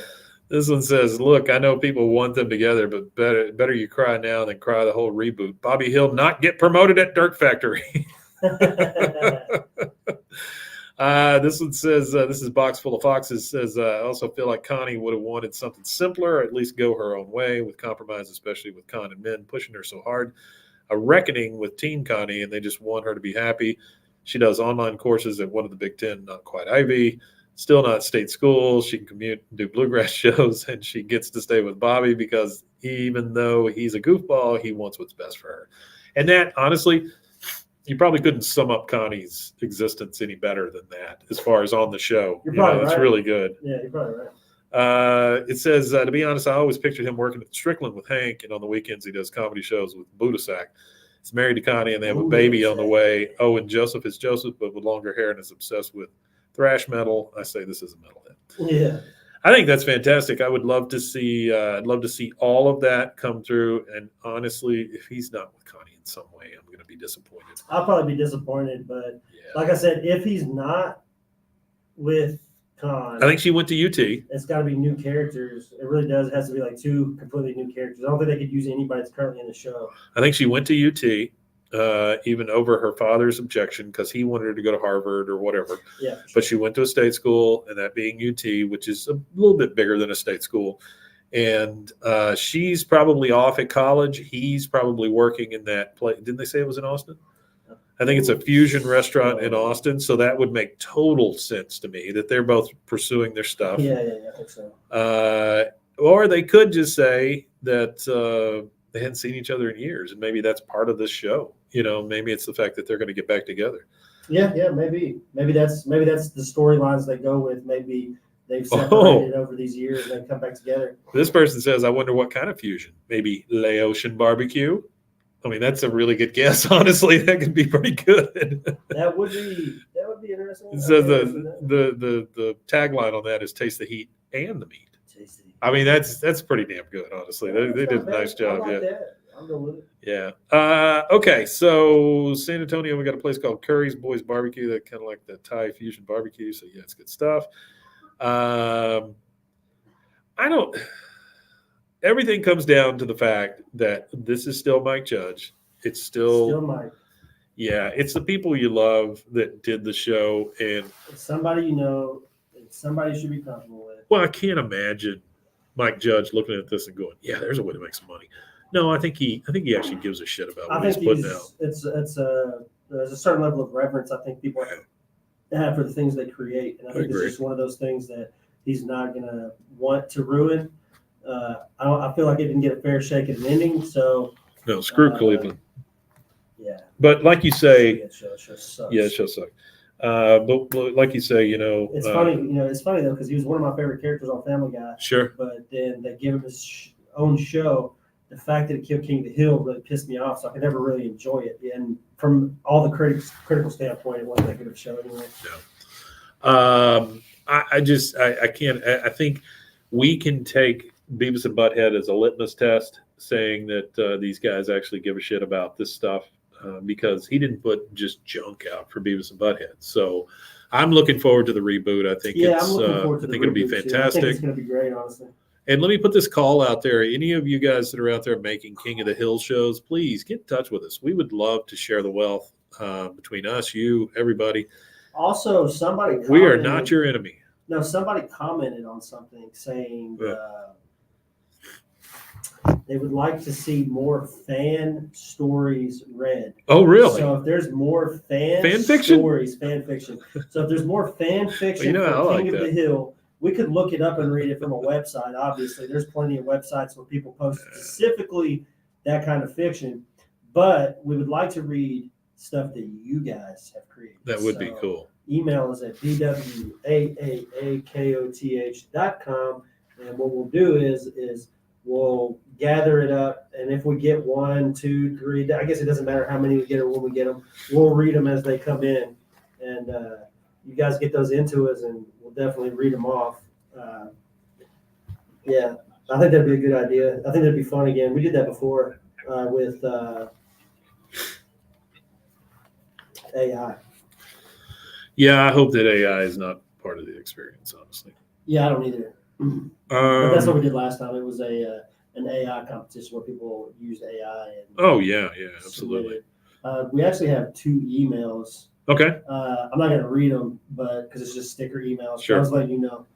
This one says, "Look, I know people want them together, but better you cry now than cry the whole reboot. Bobby Hill not get promoted at Dirt Factory." This one says, "This is Box Full of Foxes." Says, "I also feel like Connie would have wanted something simpler, or at least go her own way with compromise, especially with Con and Men pushing her so hard. A reckoning with Teen Connie, and they just want her to be happy. She does online courses at one of the Big Ten, not quite Ivy, still not state schools. She can commute and do bluegrass shows, and she gets to stay with Bobby because even though he's a goofball, he wants what's best for her." And that, honestly, you probably couldn't sum up Connie's existence any better than that as far as on the show. You're probably right. It's really good. Yeah, you're probably right. It says, to be honest, I always pictured him working at Strickland with Hank, and on the weekends he does comedy shows with Budasak. He's married to Connie, and they have a baby on the way. Oh, and Joseph is Joseph, but with longer hair and is obsessed with thrash metal. I say this is a metalhead. Yeah, I think that's fantastic. I would love to see. I'd love to see all of that come through. And honestly, if he's not with Connie in some way, I'm going to be disappointed. I'll probably be disappointed, but Yeah. like I said, if he's not with Con, I think she went to UT. it's got to be new characters. It really does. It has to be like two completely new characters. I don't think they could use anybody that's currently in the show. I think she went to UT, even over her father's objection because he wanted her to go to Harvard or whatever. Yeah, But she went to a state school, and that being UT, which is a little bit bigger than a state school. And she's probably off at college. He's probably working in that place. Didn't they say it was in Austin? I think it's a fusion restaurant in Austin. So that would make total sense to me that they're both pursuing their stuff. Yeah, I think so. Or they could just say that they hadn't seen each other in years, and maybe that's part of this show. Maybe it's the fact that they're going to get back together. Yeah, maybe that's the storylines they go with. Maybe they've separated over these years and they come back together. This person says, "I wonder what kind of fusion. Maybe Laotian barbecue." I mean, that's a really good guess. Honestly, that could be pretty good. That would be interesting. It says the tagline on that is "Taste the heat and the meat." Tasty. I mean, that's pretty damn good. Honestly, they did a nice job. I like Yeah. that. I'll go with it. Yeah. Okay. So San Antonio, we got a place called Curry's Boys Barbecue. That kind of like the Thai fusion barbecue. So yeah, it's good stuff. Everything comes down to the fact that this is still Mike Judge. It's still Mike. Yeah, it's the people you love that did the show, and It's somebody you know. It's somebody you should be comfortable with. well, I can't imagine Mike Judge looking at this and going, "Yeah, there's a way to make some money." No, I think he actually gives a shit about I what he's think putting out. there's a certain level of reverence I think people have for the things they create, and I think it's agree. just one of those things that he's not gonna want to ruin. I feel like it didn't get a fair shake at an ending, so No, screw Cleveland. yeah. But like you say, It show sucks. yeah, it shows suck. But like you say, It's funny, it's funny though because he was one of my favorite characters on Family Guy. Sure. But then they give him his own show. The fact that it killed King of the Hill really pissed me off, so I could never really enjoy it. And from all the critical standpoint, it wasn't that good of a show anyway. I can't. I think we can take Beavis and Butthead as a litmus test, saying that these guys actually give a shit about this stuff because he didn't put just junk out for Beavis and Butthead. So I'm looking forward to the reboot. I think I'm looking forward to I think it'll be reboot, too. I fantastic. think it's going to be great, honestly. And let me put this call out there. Any of you guys that are out there making King of the Hill shows, please get in touch with us. We would love to share the wealth between us, you, everybody. Also, somebody We are commented- not your enemy. No, somebody commented on something saying they would like to see more fan stories read. Oh, really? So if there's more fan fiction? stories, fan fiction. So if there's more fan fiction Well, from I King like of that. the Hill, we could look it up and read it from a website. Obviously, there's plenty of websites where people post specifically that kind of fiction. But we would like to read stuff that you guys have created. That would be So cool. Email us at bwaaaakoth.com. And what we'll do is we'll gather it up. And if we get 1, 2, 3, I guess it doesn't matter how many we get or when we get them. We'll read them as they come in. And you guys get those into us and we'll definitely read them off. Yeah, I think that'd be a good idea. I think that'd be fun again. We did that before with AI. Yeah, I hope that AI is not part of the experience, honestly. Yeah, I don't either. But that's what we did last time. It was an AI competition where people used AI. And Oh, yeah, absolutely. submitted. We actually have 2 emails. Okay. I'm not going to read them, but because it's just sticker emails. Sure. I was letting you know.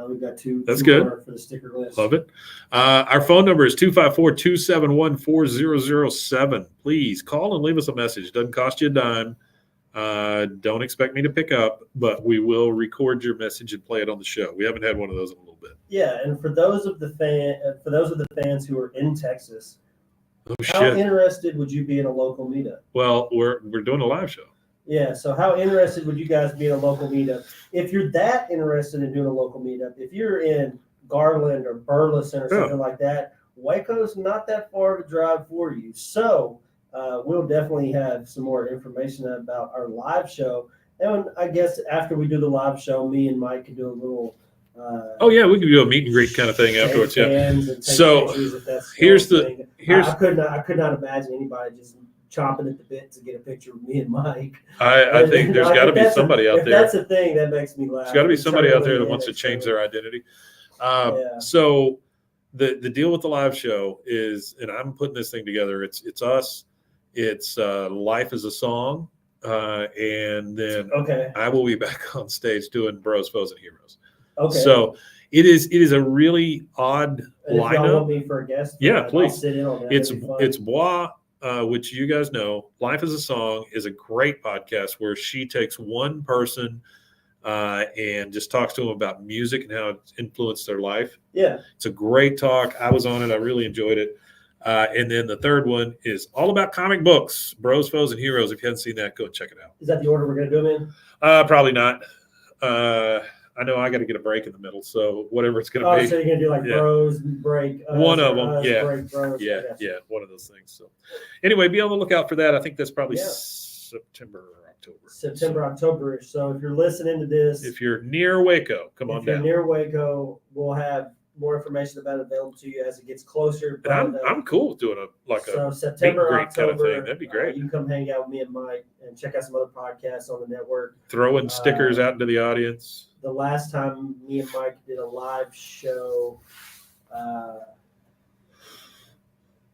We've got 2. That's 2 good. more for the sticker list. Love it. Our phone number is 254-271-4007. Please call and leave us a message. Doesn't cost you a dime. Don't expect me to pick up, but we will record your message and play it on the show. We haven't had one of those in a little bit. Yeah, and for those of the fans who are in Texas, Oh, how shit. interested would you be in a local meetup? Well, we're doing a live show. Yeah, so how interested would you guys be in a local meetup? If you're that interested in doing a local meetup, if you're in Garland or Burleson or something like that, Waco's not that far of a drive for you. So we'll definitely have some more information about our live show. And I guess after we do the live show, me and Mike can do a little Oh, yeah, we could do a meet and greet kind of thing afterwards. shake Yeah. hands and take So, pictures if that's here's the the- thing. here's- I could not imagine anybody just chomping at the bit to get a picture of me and Mike. I think there's got to be somebody out If there. that's a thing, that makes me laugh. There's got to be somebody out there that Internally, wants to it's change funny. their identity. Yeah. So the deal with the live show is, and I'm putting this thing together. It's us. It's Life is a Song, and then Okay. I will be back on stage doing Bros, Foes, and Heroes. Okay. So it is a really odd and if y'all lineup. want me for a guest, Yeah, I'll please. sit in on that. It's That'd be fun. Bwaaa, which you guys know. Life is a Song is a great podcast where she takes one person and just talks to them about music and how it's influenced their life. Yeah. It's a great talk. I was on it. I really enjoyed it. And then the third one is all about comic books, Bros, Foes, and Heroes. If you haven't seen that, go check it out. Is that the order we're gonna do them in? Probably not. I know I got to get a break in the middle, so whatever it's going to Oh, be. so you're gonna do like Yeah. Bros break. Us, One of or them, us, yeah. Break bros. I Yeah, got you. yeah, one of those things. So, anyway, be on the lookout for that. I think that's probably Yeah. September or October. September, October. So if you're listening to this, So if you're near Waco, come on if you're down. near Waco, we'll have more information about it available to you as it gets closer. And But, I'm cool with doing a so September, greet kind of October, thing. That'd be great. you can come hang out with me and Mike and check out some other podcasts on the network. throwing stickers out into the audience. The last time me and Mike did a live show,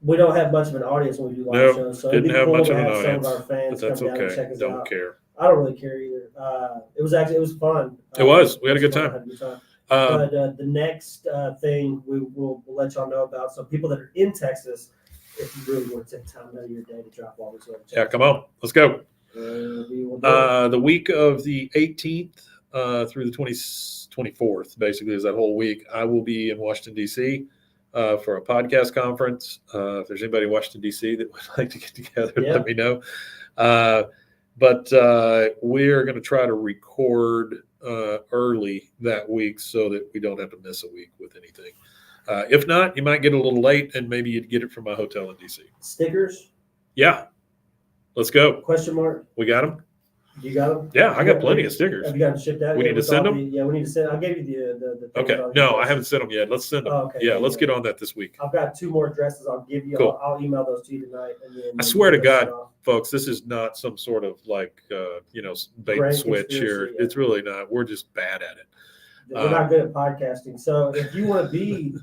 we don't have much of an audience when we do live Nope, shows, so it'd didn't be have cool much to of an have some of audience, our But fans that's come down and check okay. us Don't out. care. I don't really care either. It was fun. It was. We had a good It was fun. time. I had a good time. Um, But the next thing we'll let y'all know about. So people that are in Texas, if you really want to take time out of your day to drop all this over. yeah, come on. Let's go. We will do it. The week of the 18th through the 24th, basically, is that whole week. I will be in Washington, D.C. For a podcast conference. If there's anybody in Washington, D.C. that would like to get together, Yeah. let me know. But we're going to try to record early that week so that we don't have to miss a week with anything. If not, you might get a little late, and maybe you'd get it from my hotel in D.C. Stickers? Yeah. Let's go. Question mark? We got them? You got them? Yeah, I got plenty of stickers. Have you got them shipped out? We yet need to with send all them? yeah, we need to send. I gave you the thing Okay. with all the No, I addresses. haven't sent them yet. Let's send them. Oh, okay. Yeah, let's get on that this week. I've got 2 more addresses. I'll give you. Cool. I'll email those to you tonight. And then I swear to we'll send God, it off. folks, this is not some sort of like, bait and Grand switch here. conspiracy, yeah. It's really not. We're just bad at it. We're not good at podcasting. So if you want to be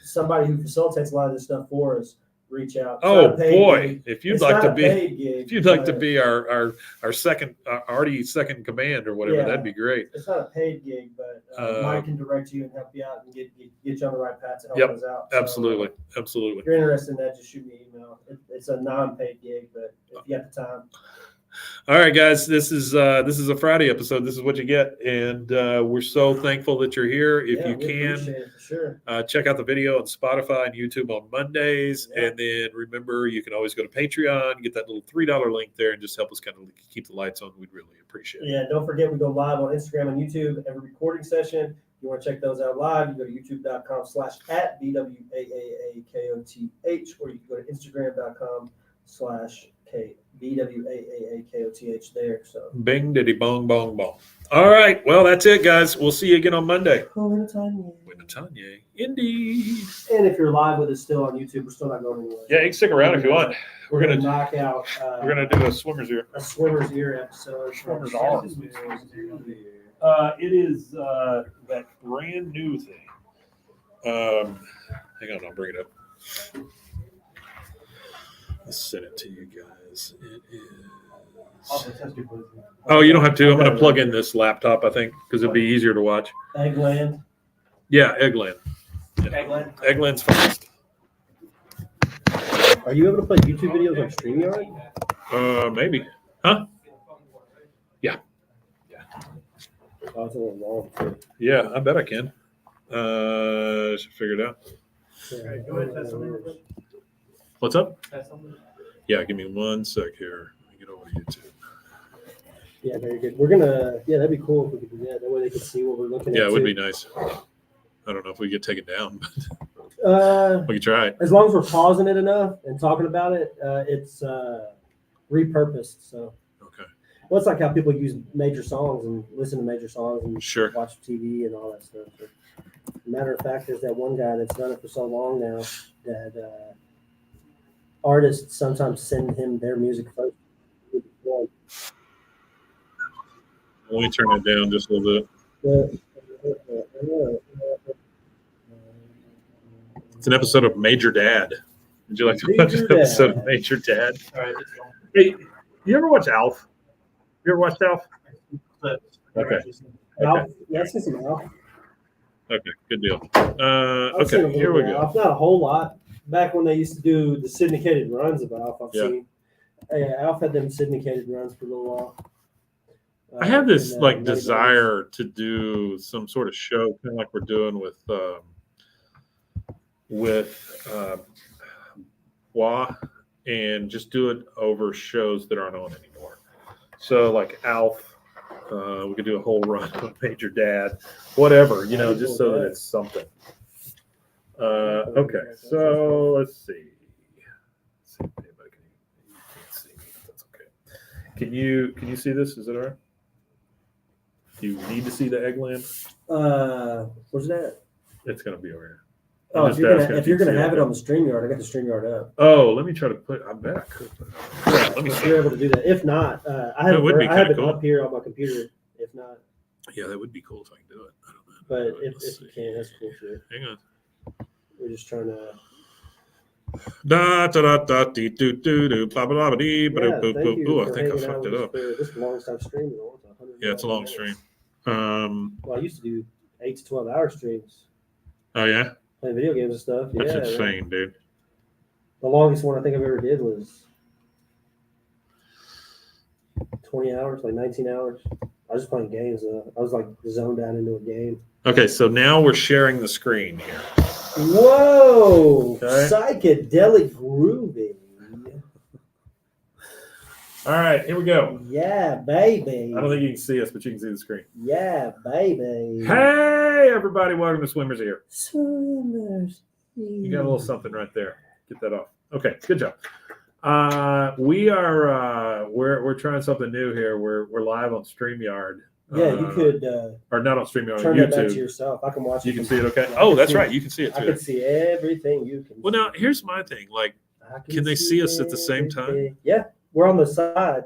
somebody who facilitates a lot of this stuff for us reach out. It's Oh not a paid boy, gig. if you'd It's like not to a be, paid gig, if you'd like to but be our second Artie second command or whatever, Yeah. that'd be great. It's not a paid gig, but Mike can direct you and help you out and get you on the right path to help Yep, us out. So, Absolutely, if absolutely. you're interested in that, just shoot me an email. It's a non-paid gig, but if you have the time. All right, guys, this is a Friday episode. This is what you get, and we're so thankful that you're here. If Yeah, you we can, appreciate it for sure. check out the video on Spotify and YouTube on Mondays. Yeah. And then remember, you can always go to Patreon, get that little $3 link there, and just help us kind of keep the lights on. We'd really appreciate it. Yeah, don't forget we go live on Instagram and YouTube every recording session. If you want to check those out live, you go to youtube.com/@BWAAAKOTH, or you can go to Instagram.com/BWAAAKOTH there. So Bing, diddy, bong, bong, bong. All right. Well, that's it, guys. We'll see you again on Monday. With Tanya. Indeed. And if you're live with us still on YouTube, we're still not going anywhere. Yeah, you can stick around if you want. We're gonna knock out. we're gonna do a swimmer's ear. a swimmer's ear episode. Swimmer's arm. It is that brand new thing. Hang on, I'll bring it up. Let's send it to you guys. It is. Oh, you don't have to. I'm going to plug in this laptop, I think, because it'd be easier to watch. Eggland. Yeah, Eggland. Eggland. Eggland's fast. Are you able to play YouTube videos on StreamYard? Maybe. Huh? Yeah. Oh, it's a little long. Too. Yeah, I bet I can. Should figure it out. What's up? Yeah, give me 1 sec here. Let me get over to YouTube. Yeah, very good. We're gonna. Yeah, that'd be cool if we could do that. That way they could see what we're looking at. Yeah, it would too. be nice. I don't know if we get taken down, but Uh, we can try it. as long as we're pausing it enough and talking about it, it's repurposed. So, Okay. well, it's like how people use major songs and listen to major songs and Sure. watch TV and all that stuff. But matter of fact, there's that one guy that's done it for so long now that artists sometimes send him their music first. Let me turn it down just a little bit. It's an episode of Major Dad. Would you like to watch an Major episode of Dad. Major Dad? All right, let's go. Hey, you ever watch Alf? You ever watched Alf? Okay. Alf, yeah, I've seen some Alf. Okay, good deal. I've seen a Okay, little here we bit of go. Alf. Not a whole lot. Back when they used to do the syndicated runs of Alf, I've Yeah. seen. Yeah, Alf had them syndicated runs for a little while. I have this in, like late desire to do some sort of show, kind of like we're doing with Bwaaa, and just do it over shows that aren't on anymore. So like Alf, we could do a whole run with Major Dad, whatever, you know, just so that it's something. Okay, so let's see. Let's see if anybody can't see me. That's okay. Can you see this? Is it all right? Do you need to see the Eggland? Where's it at? It's gonna be over here. Oh, I'm if just you're asking gonna, if you're you gonna see have it on the StreamYard, I got the StreamYard up. Oh, let me try to put. I bet I could put it on. Yeah, let me If see. you're able to do that. If not, I have That would be I have kinda it cool. up here on my computer. If not, Yeah, that would be cool if I can do it. I don't know. but if Let's you see. can, that's cool too. Hang on. We're just trying to. Da da da da dee doo doo doo blah blah blah dee ba Yeah, doo thank boo you boo. I for think I hanging out fucked with it us up. for this is the longest I've streamed in a long time. Yeah, it's a long stream. Well, I used to do 8 to 12 hour streams, Oh yeah, playing video games and stuff. that's Yeah, insane, dude. The longest one I think I've ever did was 20 hours, like 19 hours. I was just playing games. I was like zoned out into a game. Okay, so now we're sharing the screen here. Whoa! Okay. Psychedelic groovy. All right, here we go. Yeah, baby. I don't think you can see us, but you can see the screen. Yeah, baby. Hey, everybody! Welcome to Swimmers Here. Swimmers. You got a little something right there. Get that off. Okay, good job. We are we're trying something new here. We're live on StreamYard. Yeah, you could or not on StreamYard, turn on that back to YouTube. yourself. I can watch You it. can see it, okay? Yeah, I Oh, can that's see right. it. You can see it I too. can see everything you can. Well, now here's my thing. Like, can they see us at the same time? everything. Yeah, we're on the side.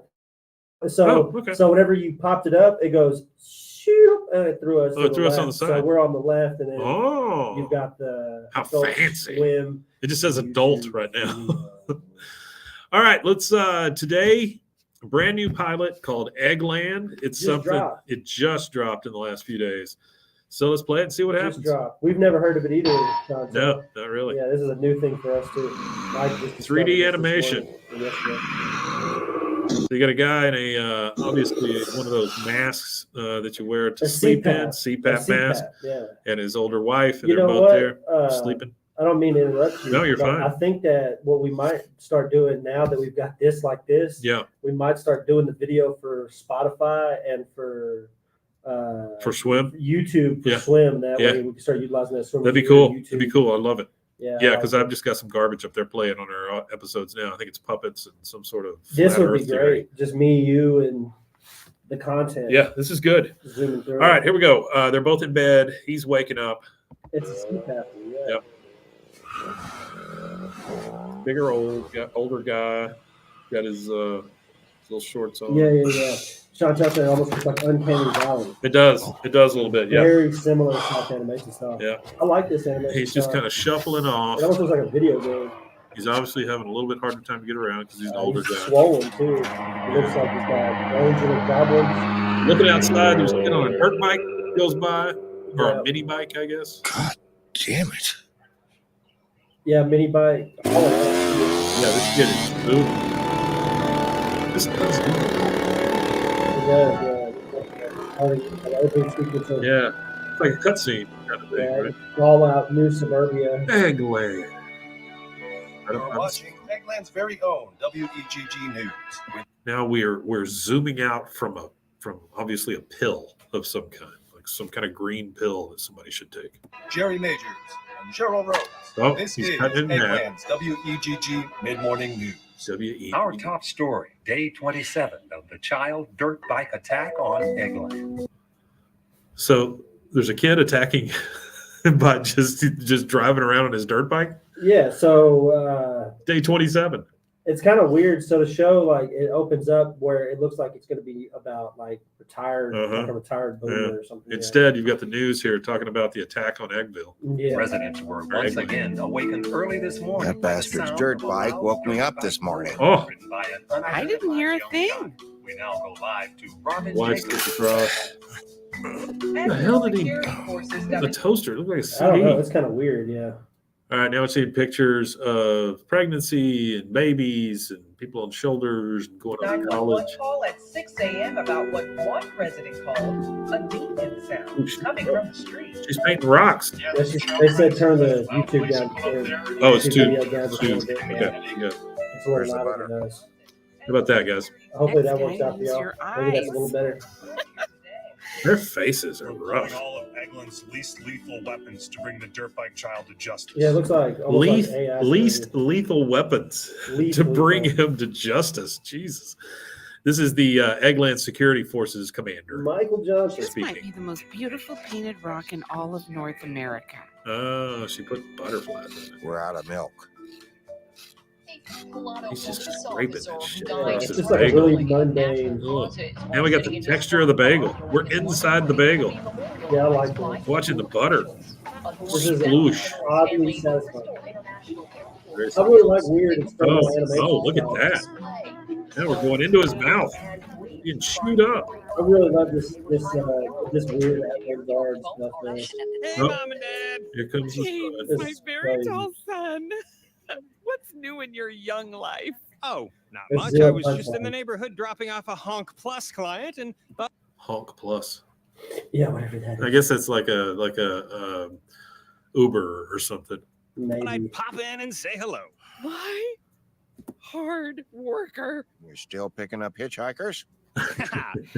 So, Oh, okay. so whenever you popped it up, it goes shoot, it threw us. Oh, to it threw us on the left. So side. we're on the left, and then Oh, you've got the how adult fancy. swim. It just says adult YouTube right now. video. All right, let's today a brand new pilot called Eggland. It's Just something dropped. it just dropped in the last few days. So let's play it and see what Just happens. dropped. We've never heard of it either. Sean, so, No, not really. Yeah, this is a new thing for us too. Mike just discovered 3D this animation. morning, yesterday. So you got a guy in a obviously one of those masks that you wear to A sleep in, CPAP. CPAP mask, Yeah. and his older wife, and You they're know both what? there sleeping. I don't mean to interrupt you. No, you're but fine. I think that what we might start doing now that we've got this like this, Yeah, we might start doing the video for Spotify and for swim. YouTube for Yeah. swim. That Yeah. way we can start utilizing that swim. That'd be gear on cool. YouTube. That'd be cool. I love it. Yeah, Yeah, I because like I've just got some garbage up there playing on our episodes now. I think it's puppets and some sort of this flat would be Earth theory. great. Just me, you, and the content. Yeah, this is good. Zooming through. All right, here we go. They're both in bed. He's waking up. It's a CPAP. Yeah. Yep. Bigger, older guy. Got his little shorts on. Yeah. Sean Chuck, almost looks like Uncanny Valley. It does. It does a little bit. Yeah. Very similar to animation style. Yeah. I like this animation. He's just style. kind of shuffling off. It almost looks like a video game. He's obviously having a little bit harder time to get around because he's an older He's guy. swollen too. He looks like he's got bones in his goblins. Looking outside, there's a kid on a dirt bike goes by, or Yeah. a mini bike, I guess. God damn it. Yeah, mini bike. Yeah, this kid is moving. This kid's moving. Yeah, it's like a cutscene kind of thing, Yeah, right? all out new suburbia. Eggland. You're watching Eggland's very own WEGG News. Now we're zooming out from obviously a pill of some kind, like some kind of green pill that somebody should take. Jerry Majors and Cheryl Rose. Oh, This he's is cutting it in half. Eggland's WEGG Mid-Morning News. W-E. Our top story, day 27 of the child dirt bike attack on Eggland. So there's a kid attacking by just driving around on his dirt bike. Yeah, so Day 27. it's kind of weird. So the show, like, it opens up where it looks like it's going to be about like retired, like a retired boomer or something. Instead, you've got the news here talking about the attack on Eggville. Yeah. Residents were once again awakened early this morning. That bastard's dirt bike woke me up this morning. Oh. I didn't hear a thing. We now go live to Robin Wipes Jacobs. this across. What the hell did he? The toaster looked like a CD. I don't know. It's kind of weird. Yeah. All right, now we're seeing pictures of pregnancy and babies and people on shoulders and going off to 911 college. call at 6 a.m. about what one resident called a demon sound Ooh, coming from the street. She's painting rocks. They said turn the YouTube down. Oh, it's too. video down just a little bit. Okay, good. It's a little louder than us. How about that, guys? Hopefully Next that works guy out for is y'all. your Maybe that's a little eyes. better. Their faces are rough. All of Eggland's least lethal weapons to bring the dirt bike child to justice. Yeah, it looks like almost like AI Least lethal weapons Least to bring lethal. him to justice. Jesus. This is the Eggland Security Forces commander. Michael Johnson. This might Speaking. be the most beautiful painted rock in all of North America. Oh, she put butterflies in it. We're out of milk. He's just scraping that shit. Yeah, That's it's his just like a bagel. really mundane. Now we got the texture of the bagel. We're inside the bagel. Yeah, I like this. Watching the butter. This is Sploosh. oddly satisfying. Very I really like weird experimental animation. Oh, look at that. Now we're going into his mouth. Getting chewed up. I really love this weird avant-garde stuff. Man. Hey, Oh. Mom and Dad. Here comes the James, sun. This my is very crazy. tall son. What's new in your young life? Oh, not It's much. zero I was just in punchline. the neighborhood dropping off a Honk Plus client, and Honk Plus. Yeah, whatever that is. I guess that's like a Uber or something. I Maybe. pop in and say hello. Why? Hard worker. You're still picking up hitchhikers?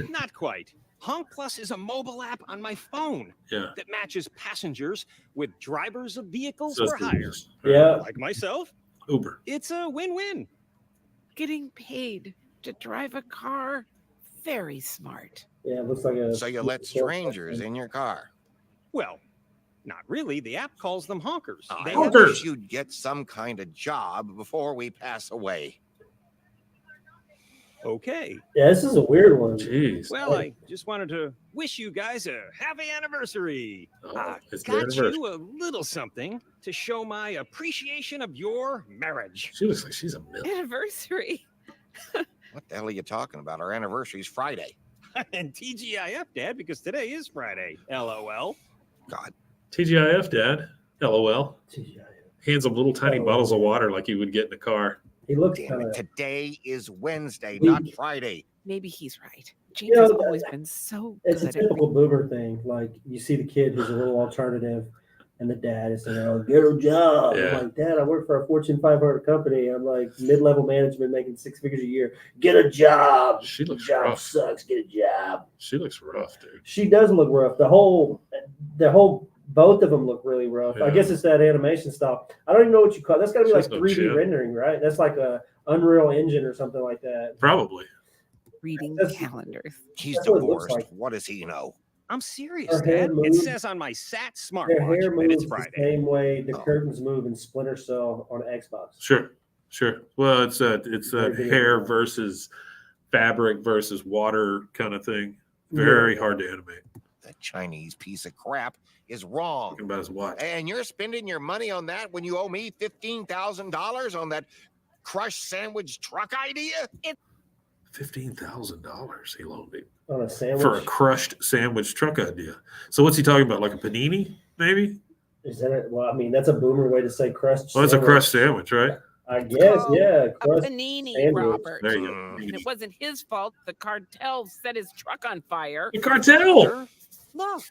Not quite. Honk Plus is a mobile app on my phone Yeah. that matches passengers with drivers of vehicles So for it's the- hire. Yeah. Like myself, Uber. it's a win-win. Getting paid to drive a car. Very smart. Yeah, it looks like a. So you let strangers in your car? Well, not really. The app calls them honkers. They I have- wish you'd get some kind of job before we pass away. Okay. Yeah, this is a weird one. Jeez. Well, I just wanted to wish you guys a happy anniversary. Oh, it's their Got anniversary. you a little something to show my appreciation of your marriage. She looks like she's a milk. Anniversary. What the hell are you talking about? Our anniversary's Friday. And TGIF, Dad, because today is Friday. LOL. God. TGIF, Dad. LOL. TGIF. Hands him little tiny bottles of water like you would get in a car. He looks Damn kind it. of. Today is Wednesday, We- not Friday. Maybe he's right. James You know, has always been so It's a good at typical boomer thing. Like you see the kid who's a little alternative, and the dad is saying, "Oh, get a job." Yeah. I'm like, Dad, I work for a Fortune 500 company. I'm like mid-level management, making 6 figures a year. Get a job. She looks job rough. sucks. Get a job. She looks rough, dude. She does look rough. The whole, both of them look really rough. I Yeah. guess it's that animation style. I don't even know what you call it. That's got to be She's like no 3D chip. rendering, right? That's like a Unreal Engine or something like that. Probably. reading That's- calendars. He's That's what it looks divorced. like. What does he know? I'm serious, Her hair Dad. It moves. says on my Sat Their hair smartwatch that moves it's the Friday. same way the Oh. curtains move in Splinter Cell on Xbox. Sure. Well, it's a Very good. hair versus fabric versus water kind of thing. Very hard to animate. That Chinese piece of crap is wrong. Talking about his watch. And you're spending your money on that when you owe me $15,000 on that crushed sandwich truck idea? $15,000 he loaned me On a sandwich. for a crushed sandwich truck idea. So what's he talking about? Like a panini, maybe? Is that it? Well, I mean, that's a boomer way to say crushed. Well, it's a sandwich. crushed sandwich, right? I guess, called yeah. A Crushed panini, sandwich. Robert. There you go. Mm. And it wasn't his fault. The cartel set his truck on fire. The cartel. Look,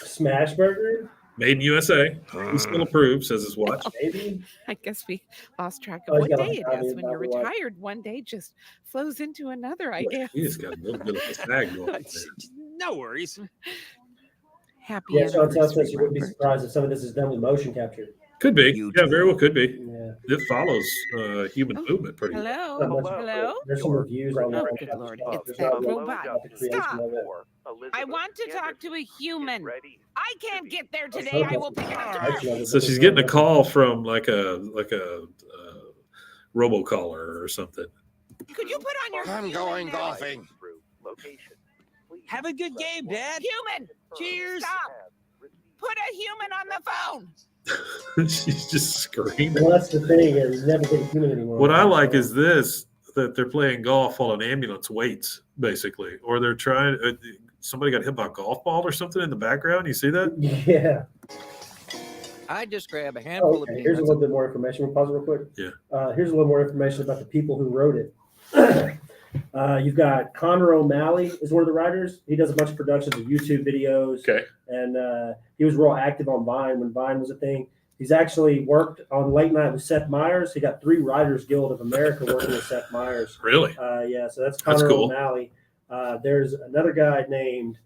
Smash burger, Made in USA. Mm. He still approves, says his watch. maybe. I guess we lost track Oh, of he's what got day a it is. When you're Bobby watch. retired, one day just flows into another, I guess. He just got a little bit of a snag going on there. No worries. Happy Yeah, Sean tells anniversary, us you wouldn't be Robert. surprised if some of this is done with motion capture. Could be. You Yeah, too. very well could be. Yeah. It follows human Oh, movement pretty well. Hello? Not much- Hello? There's some reviews on Oh, there. good Lord. It's There's that not really robot. about the creation Stop. of it. I want to talk to a human. I can't get there today. I will pick it up tomorrow. Actually, So she's getting a call from like a robocaller or something. Could you put on your I'm human going now? golfing. Have a good game, Dad. Human! Cheers. Stop! Put a human on the phone. She's just screaming. Well, that's the thing. Is he's never been human anymore. What I like is this, that they're playing golf while an ambulance waits, basically. Or they're trying, somebody got hit by a golf ball or something in the background. You see that? Yeah. I just grab a handful Okay, of here's a peanuts. little bit more information. We'll pause real quick. Yeah. Here's a little more information about the people who wrote it. You've got Conor O'Malley is one of the writers. He does a bunch of productions of YouTube videos. Okay. And he was real active on Vine when Vine was a thing. He's actually worked on Late Night with Seth Meyers. He got 3 Writers Guild of America working with Seth Meyers. Really? Yeah, so that's That's Conor cool. O'Malley. There's another guy named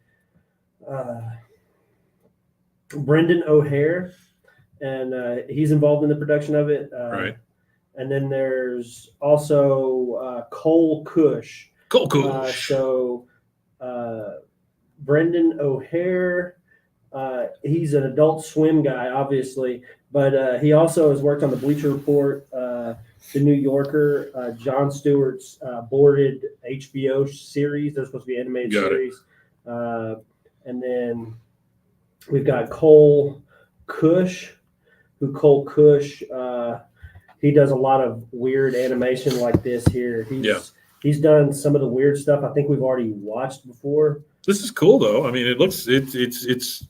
Brendan O'Hare, and he's involved in the production of it. Right. And then there's also Cole Cush. Cool, cool. Brendan O'Hare, he's an Adult Swim guy, obviously, but he also has worked on the Bleacher Report, The New Yorker, Jon Stewart's boarded HBO series. They're supposed to be animated Got it. series. And then we've got Cole Cush, he does a lot of weird animation like this here. He's done some of the weird stuff I think we've already watched before. This is cool though. I mean, it looks it's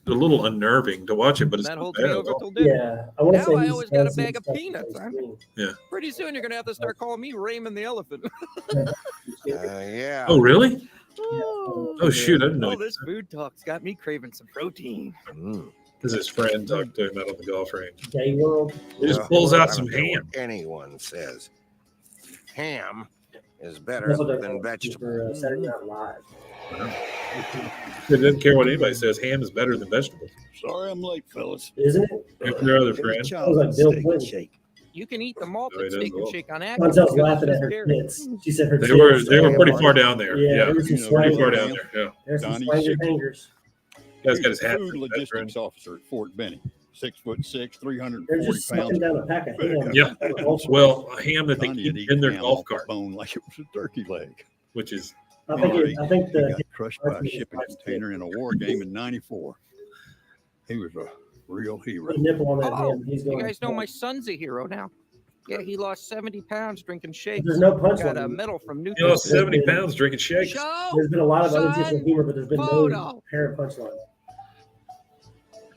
a little unnerving to watch it, but it's That not holds bad me at over all. till dinner. Yeah, I want to Now say I he's always done got a some bag of stuff peanuts. on Huh? screen. Yeah. Pretty soon you're gonna have to start calling me Raymond the Elephant. Yeah. Oh, really? Oh shoot! I didn't know. All this food talk's got me craving some protein. Mm. Because his friend talked to him out on the golf range. Day World. He just Well, pulls I out don't some care ham. what anyone says. Ham is better That's what they're than called vegetable. for Saturday Night Live. He doesn't care what anybody says. Ham is better than vegetables. Sorry I'm late, fellas. Isn't it? If your other friend. Sounds like Bill Clinton. You can eat the Oh, malted he does steak and well. shake on Atkins. Montel's because laughing it's at her just dairy. tits. She said her They tits. were pretty far down there. Yeah, Yeah, there was some pretty far swingers. down there. Yeah. There's some Donnie swanger Sickles. fingers. Guy's got his hat. Food logistics officer at Fort Benning. 6'6", 340 They're just pounds. sucking down a pack of ham. Yeah. Well, a ham that they Tanya keep had in their ham golf off the cart, bone like it was a turkey leg. which is I think He the got crushed by a shipping container in a war game in '94. He was a real hero. nipple on that Oh, ham. He's you going. guys know my son's a hero now. Yeah, he lost 70 pounds drinking shakes. There's no punchline. Got a medal from New you know 70 pounds drinking shakes. Show, There's been a lot of son, unofficial humor, but there's been no photo. apparent punchline.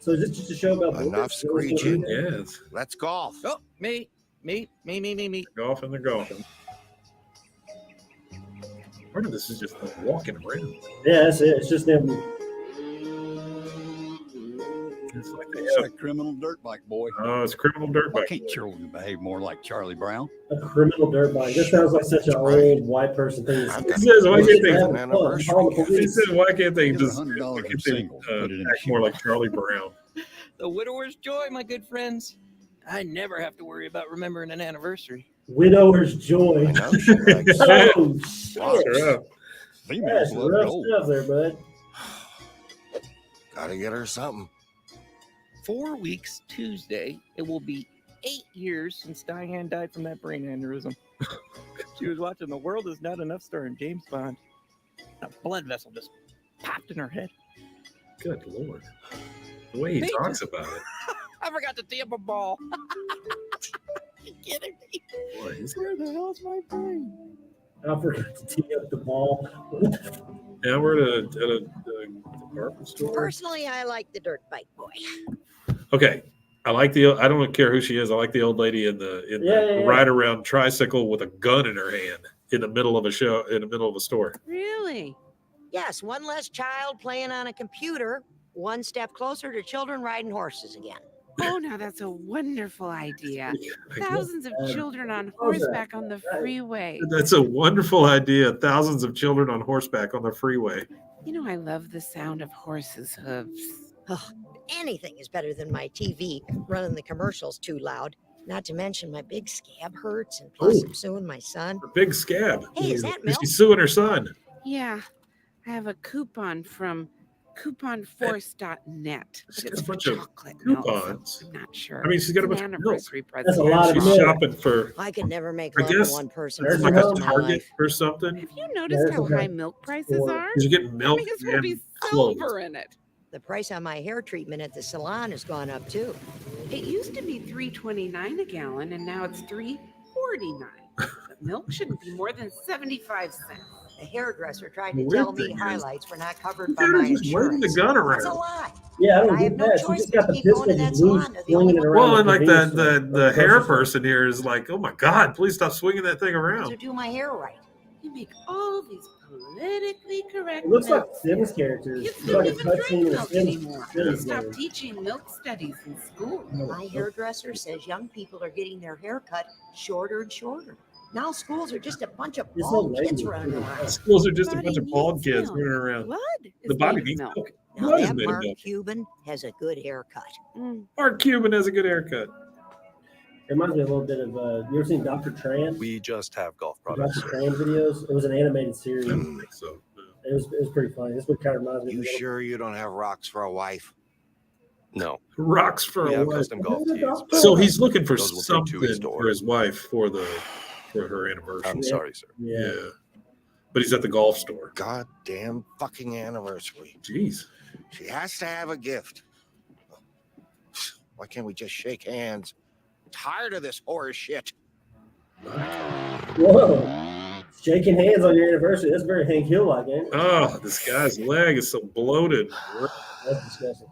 So is this just a show about Enough screeching. Yes. Let's golf. Oh, me. Golf and they're golfing. Part of this is just like walking around. Yeah, that's it. It's just them. It's like they It's have, like criminal dirt bike boy. oh, it's criminal dirt Why bike. can't children behave more like Charlie Brown? A criminal dirt bike. This sounds like such an old white person thing. I've He got says, why can't they? an anniversary gift. He said, why can't they Give her just $100 why for can't they, singles, put it in act more like Charlie Brown? The widower's joy, my good friends. I never have to worry about remembering an anniversary. Widower's joy. I know she likes Oh, shit. Sure up. Females That's love rough gold. stuff there, bud. Gotta get her something. 4 weeks Tuesday, it will be 8 years since Diane died from that brain aneurysm. She was watching The World Is Not Enough starring James Bond. A blood vessel just popped in her head. Good Lord. The way he Me talks too. about it. I forgot to tee up a ball. You kidding me? Boy, he's- Where the hell's my brain? I forgot to tee up the ball. Yeah, we're at a department store. Personally, I like the dirt bike boy. Okay. I like I don't care who she is. I like the old lady in the ride around tricycle with a gun in her hand in the middle of a show, in the middle of a store. Really? Yes, one less child playing on a computer, one step closer to children riding horses again. Oh, now that's a wonderful idea. I guess- Thousands of children on horseback on the freeway. That's a wonderful idea. Thousands of children on horseback on the freeway. You know, I love the sound of horses' hooves. Oh, anything is better than my TV running the commercials too loud. Not to mention my big scab hurts, and plus I'm suing my son. A big scab. Hey, is that milk? She's suing her son. Yeah, I have a coupon from couponforce.net. She's But got it's a for bunch of chocolate milk, so coupons. I'm not sure. I mean, she's got a It's bunch an of milk. anniversary present. That's a lot of She's milk. shopping for, I could never make I love to guess, one person there's for like the a rest of my Target life. or something. Have you noticed There's how a high milk prices for- are? You're getting milk I guess there'll be and clothes. silver in it. The price on my hair treatment at the salon has gone up too. It used to be $3.29 a gallon, and now it's $3.49. But milk shouldn't be more than 75 cents. The hairdresser tried The to weird tell me thing is, highlights were not covered by They're my just waving the insurance. gun That's a around. lie. Yeah, I don't I have get no that. She choice just but got to the keep going to pistol that just loose, salon. They're the swinging only it around. Well, and the like convenience the store. the hair person here is like, oh my God, please stop swinging that thing So around. do my hair right. You make all these politically correct It looks like notes. Sims characters. Kids It's don't like a even cutscene drink in a milk Sims anymore. Sims Stop game. teaching milk studies in school. My hairdresser says young people are getting their hair cut shorter and shorter. Now schools are just a bunch of This old bald kids lady. running around. Schools are just a Body bunch of bald needs kids milk. running around. Blood is The body made of needs milk. milk. Now Blood is that made of Mark milk. Cuban has a good haircut. Mm. Mark Cuban has a good haircut. It reminds me a little bit of, you ever seen Dr. Tran? We just have golf Dr. products. Tran videos? It was an animated series. I don't think so. It was pretty funny. This one kind of reminds me You of a little- sure you don't have rocks for a wife? No, Rocks for we a have wife. custom golf tees. So he's looking for Those will take to his something door. for his wife for her anniversary. I'm sorry, sir. Yeah. But he's at the golf store. Goddamn fucking anniversary. Jeez. She has to have a gift. Why can't we just shake hands? Tired of this horror shit. Whoa. Shaking hands on your anniversary. That's very Hank Hill like, ain't it? Oh, this guy's leg is so bloated. That's disgusting.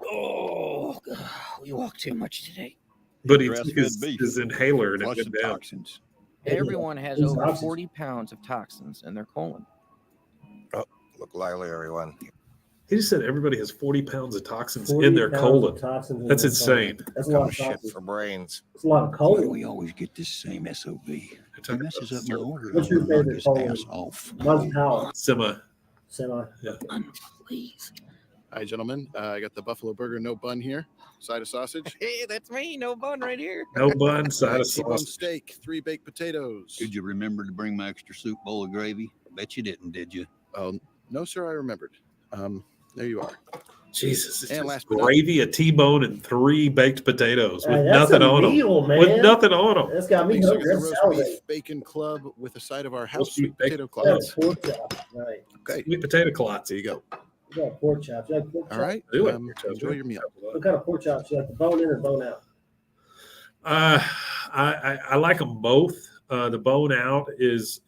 Oh, God, we walked too much today. But he Grass-fed took his, beef. his inhaler and it Flush went the down. toxins. Everyone has These over toxins. 40 pounds of toxins in their colon. Look lively, everyone. He just said everybody has 40 pounds of toxins 40 in their pounds colon. of toxins in That's their colon. insane. That's a lot Dumb of shit toxins. for brains. It's a lot of Why do colon. we always get this same SOB? He talking messes about up my order. What's I'm your gonna knock favorite his colon? ass off. Mine's Power. Semi. Semi. Please. Hi, gentlemen. I got the buffalo burger, no bun here. Side of sausage. Hey, that's me. No bun right here. No bun, side of T-bone sausage. steak, 3 baked potatoes. Did you remember to bring my extra soup bowl of gravy? Bet you didn't, did you? Oh, no, sir, I remembered. There you are. Jesus, it's And just last but not- gravy, a T-bone, and 3 baked potatoes with That's nothing a on meal, them. man. With nothing on them. That's got me Big sugar, hungry. the That's roast salad. beef bacon club with a side of our house Roast beef sweet potato bacon club. clots. Pork chop. Right. Okay, Sweet potato clots. there you go. You got pork chops. You like pork All chops? right, I do like pork chops, enjoy man. your meal. What kind of pork chops? You like the bone in or bone out? I like them both. The bone out is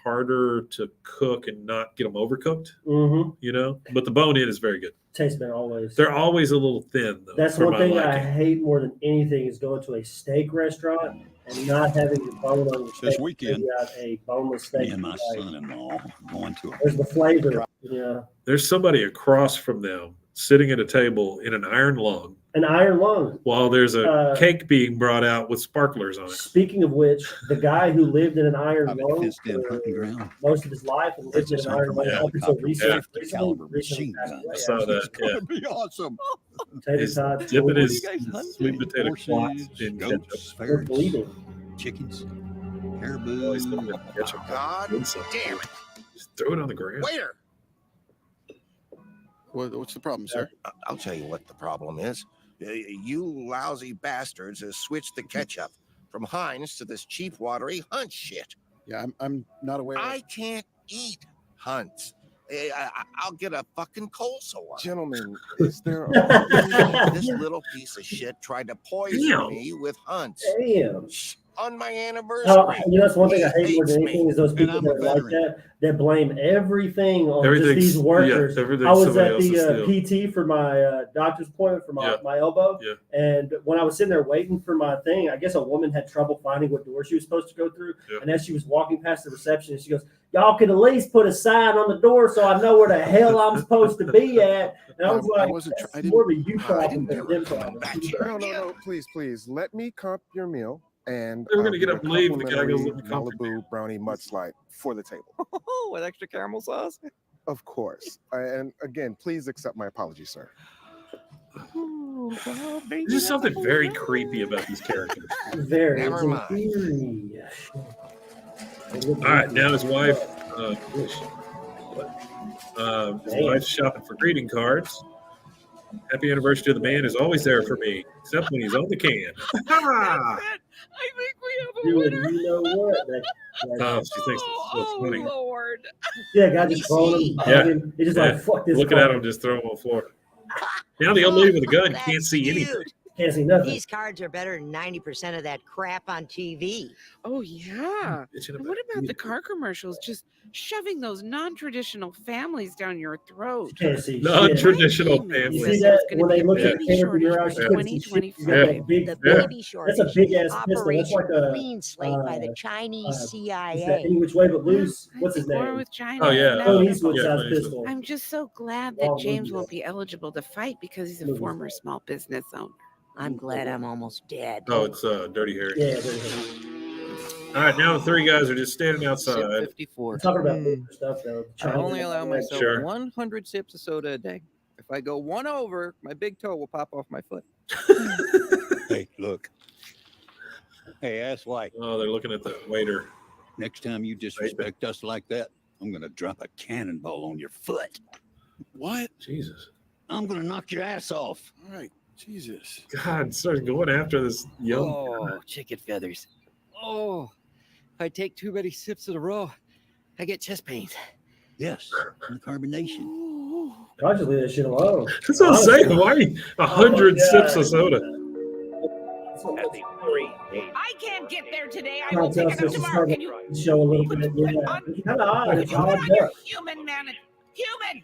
harder to cook and not get them overcooked, Mm-hmm. you know. But the bone in is very good. Tastes better always. They're always a little thin, though. That's for one my thing I liking. hate more than anything is going to a steak restaurant and not having the bone on your steak. This weekend, You got a boneless steak. me and my Like, son-in-law going to there's the flavor. Yeah. There's somebody across from them sitting at a table in an iron lung An iron lung. while there's a cake being brought out with sparklers on it. Speaking of which, the guy who lived in an iron a lung fenced-in hunting ground. most of his life and lived in Purchase an iron lung from up until helicopter recently. with 50 caliber machine passed gun. away, I saw actually. that. It's gonna Yeah. be awesome. Tater He's tots. dipping What his are you guys hunting? sweet potato Horses, clots in goats, ketchup. We're ferrets, bleeding. chickens, Oh, caribou. he's throwing it in ketchup. God Doing something. damn it. Just throw it on the ground. Waiter, What's the problem, sir? I'll tell you what the problem is. You lousy bastards have switched the ketchup from Heinz to this cheap, watery Hunt shit. Yeah, I'm not aware. I can't eat Hunt's. I'll get a fucking coleslaw. Gentlemen, is there This little piece of shit tried to poison Damn. me with Hunt's Damn. on my anniversary. You know, that's one thing I hate He more than hates anything me. is those And people I'm a that are like veteran. that blame everything on just Everything's- these workers. yeah, everything's I was somebody at else's the deal. PT for my doctor's appointment for my, Yeah. my elbow. Yeah. And when I was sitting there waiting for my thing, I guess a woman had trouble finding what door she was supposed to go through. Yeah. And as she was walking past the receptionist, she goes, "Y'all could at least put a sign on the door so I know where the hell I'm supposed to be at." And I was I like, wasn't that's try- I didn't- more of a you I problem didn't than a ever them come problem. back here. No, please. Let me comp your meal, and They were gonna I'll get give up a and leave, the guy goes, complimentary "Let me comp your Malibu brownie mudslide for the table. With extra caramel sauce. Of course. And again, please accept my apology, sir. Oh, well, baby, There's just that's something a very whole creepy about these characters. Very. Never it's mind. eerie. All right, now his wife, his Damn. wife's shopping for greeting cards. Happy anniversary to the man is always there for me, except when he's on the can. I think we have a You, winner. you know what? Oh, she thinks it's funny. Lord. Yeah, guy just throwing him. Yeah. Hugging. He's just Yeah. like, fuck this. Looking card. at him, just throw him on the floor. Now the old lady with a gun can't see anything. Can't see nothing. These cards are better than 90% of that crap on TV. Oh, yeah. Itching And about what about it. the car commercials just shoving those non-traditional families down your throat? Can't see shit. Non-traditional You family. You said see there was that gonna when they be a look at the baby camera from your shortage eyes, by you couldn't see shit. You got that 2025. big, The Yeah. baby shortage. that's a big ass pistol. That's like Operation a Clean Slate by the Chinese is that CIA. Any Which Way But Loose? I What's his think War name? with China. Oh, is yeah. Clint inevitable. Eastwood Yeah, size Clint Eastwood. pistol. I'm just so glad that Long James movie. won't be eligible to fight because he's a Movie. former small business owner. I'm glad I'm almost dead. Oh, it's Dirty Harry. Yeah, there you go. All right, now the three guys are just standing Sip outside. 54. We're talking about bigger stuff though. I only allow myself Sure. 100 sips of soda a day. If I go one over, my big toe will pop off my foot. Hey, look. Hey, ass white. Oh, they're looking at the waiter. Next time you disrespect us like that, I'm gonna drop a cannonball on your foot. What? Jesus. I'm gonna knock your ass off. All right. Jesus. God, starts going after this young. Oh, chicken feathers. Oh, if I take too many sips in a row, I get chest pains. Yes, and the carbonation. I just leave that shit alone. That's what I'm saying. Why 100 Oh, sips God. of soda? I can't get there today. I Trying will to tell pick us it up this is tomorrow. starting Can you to show a little bit. Yeah, it's kind of odd. It's odd. Duck. human man? Human.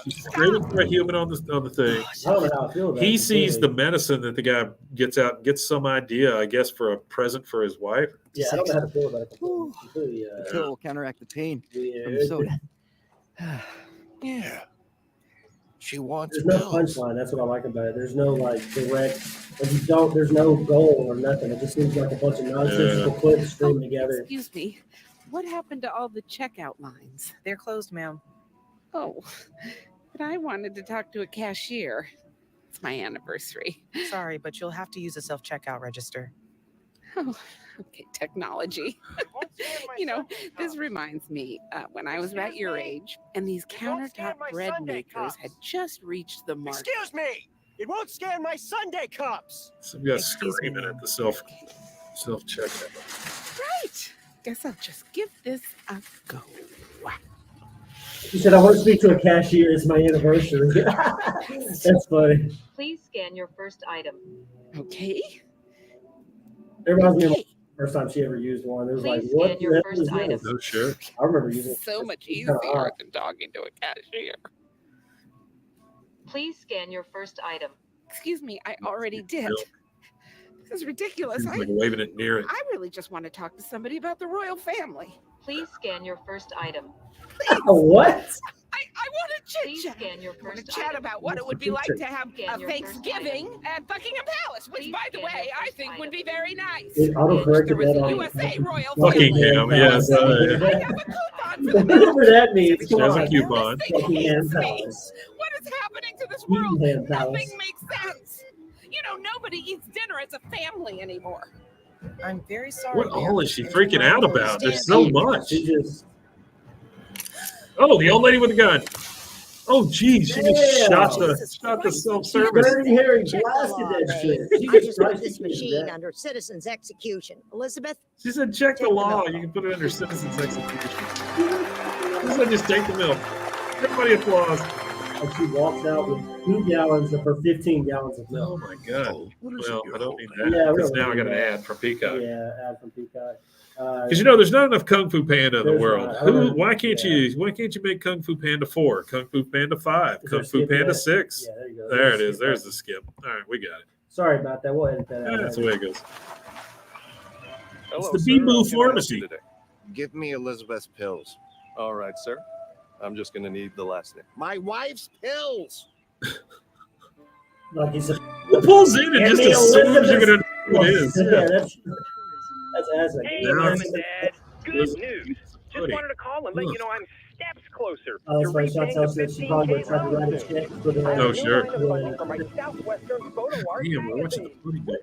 She's screaming for a human on the thing. I don't know how I feel about it. He sees the medicine that the guy gets out, gets some idea, I guess, for a present for his wife. Yeah, I don't know how to feel about it. Completely, The pill will counteract the pain from yeah, the soda. Yeah. She wants there's no pills. punchline. That's what I like about it. There's no like direct. If you don't, there's no goal or nothing. It just seems like a bunch of nonsensical clips streamed together. Excuse me. What happened to all the checkout lines? They're closed, ma'am. Oh, but I wanted to talk to a cashier. It's my anniversary. Sorry, but you'll have to use a self-checkout register. Oh, okay, technology. You know, this reminds me when I was about your age, and these countertop bread makers had just reached the mark. Excuse me! It won't scan my Sunday cups! Some guy Excuse me, screaming ma'am. at the self-checkout. Right. Guess I'll just give this a go. He said, I want to speak to a cashier. It's my anniversary. That's funny. Please scan your first item. Okay. It reminds me of the first time she ever used one. It was like, Please what scan your the first hell is item. this? No, sure. I remember using it. So much It's kinda easier odd. than talking to a cashier. Please scan your first item. Excuse me, I already did. This is ridiculous. She's like waving it near it. I really just want to talk to somebody about the royal family. Please scan your first item. What? I want to chit Please chat. scan your I want to first chat item. about what it would be like to have Scan a your first Thanksgiving at Buckingham Palace, which, Please by the scan way, your I first think item. would be very nice. It autocorrected There was that a on USA royal Buckingham, family. yes. I have a coupon for the Whatever that means. She Come has a on. coupon. Buckingham Palace. What is happening to this world? Buckingham Palace. Nothing makes sense. You know, nobody eats dinner as a family anymore. I'm very sorry. What all ma'am. is she freaking out about? There's so much. She just. Oh, the old lady with the gun. Oh, geez, she just Damn. shot the self-service. Dirty Harry Check the blasted law, that babe. shit. She I just just put tried this to do machine that. under citizen's execution. Elizabeth, She said, check the Take the law. milk. You can put it under citizen's execution. She said, just take the milk. Everybody applause. And she walks out with 2 gallons of her 15 gallons of milk. Oh, my God. Well, I don't need that. Yeah, we Because don't now I need got an that. ad from Peacock. Yeah, ad from Peacock. Because you know, there's not enough Kung Fu Panda in the There's world. not. Who? Why can't you make Kung Fu Panda 4, Kung Fu Panda 5, Is Kung there Fu skip Panda yet? 6? Yeah, there you go. There it There's is. skip There's button. the skip. All right, we got it. Sorry about that. We'll edit that out. Yeah, that's the way it goes. Hello, It's the sir. Bee How Boo can I help you Pharmacy. today? Give me Elizabeth's pills. All right, sir. I'm just going to need the last name. My wife's pills. Like he said, Who pulls in and Give just me assumes you're Elizabeth's going to know what it is? Yeah, that's Aslan. Hey, Give me Mom and Elizabeth's- Dad. Good Liz- news. Just Buddy. wanted to call and let you know I'm steps closer Oh, that's to why she repaying tells the us that she probably would 15K try to write a loan soon. check for the. I have Oh, a new sure. line of funding for my Southwestern Photo Art Damn, we're watching the magazine. footy game.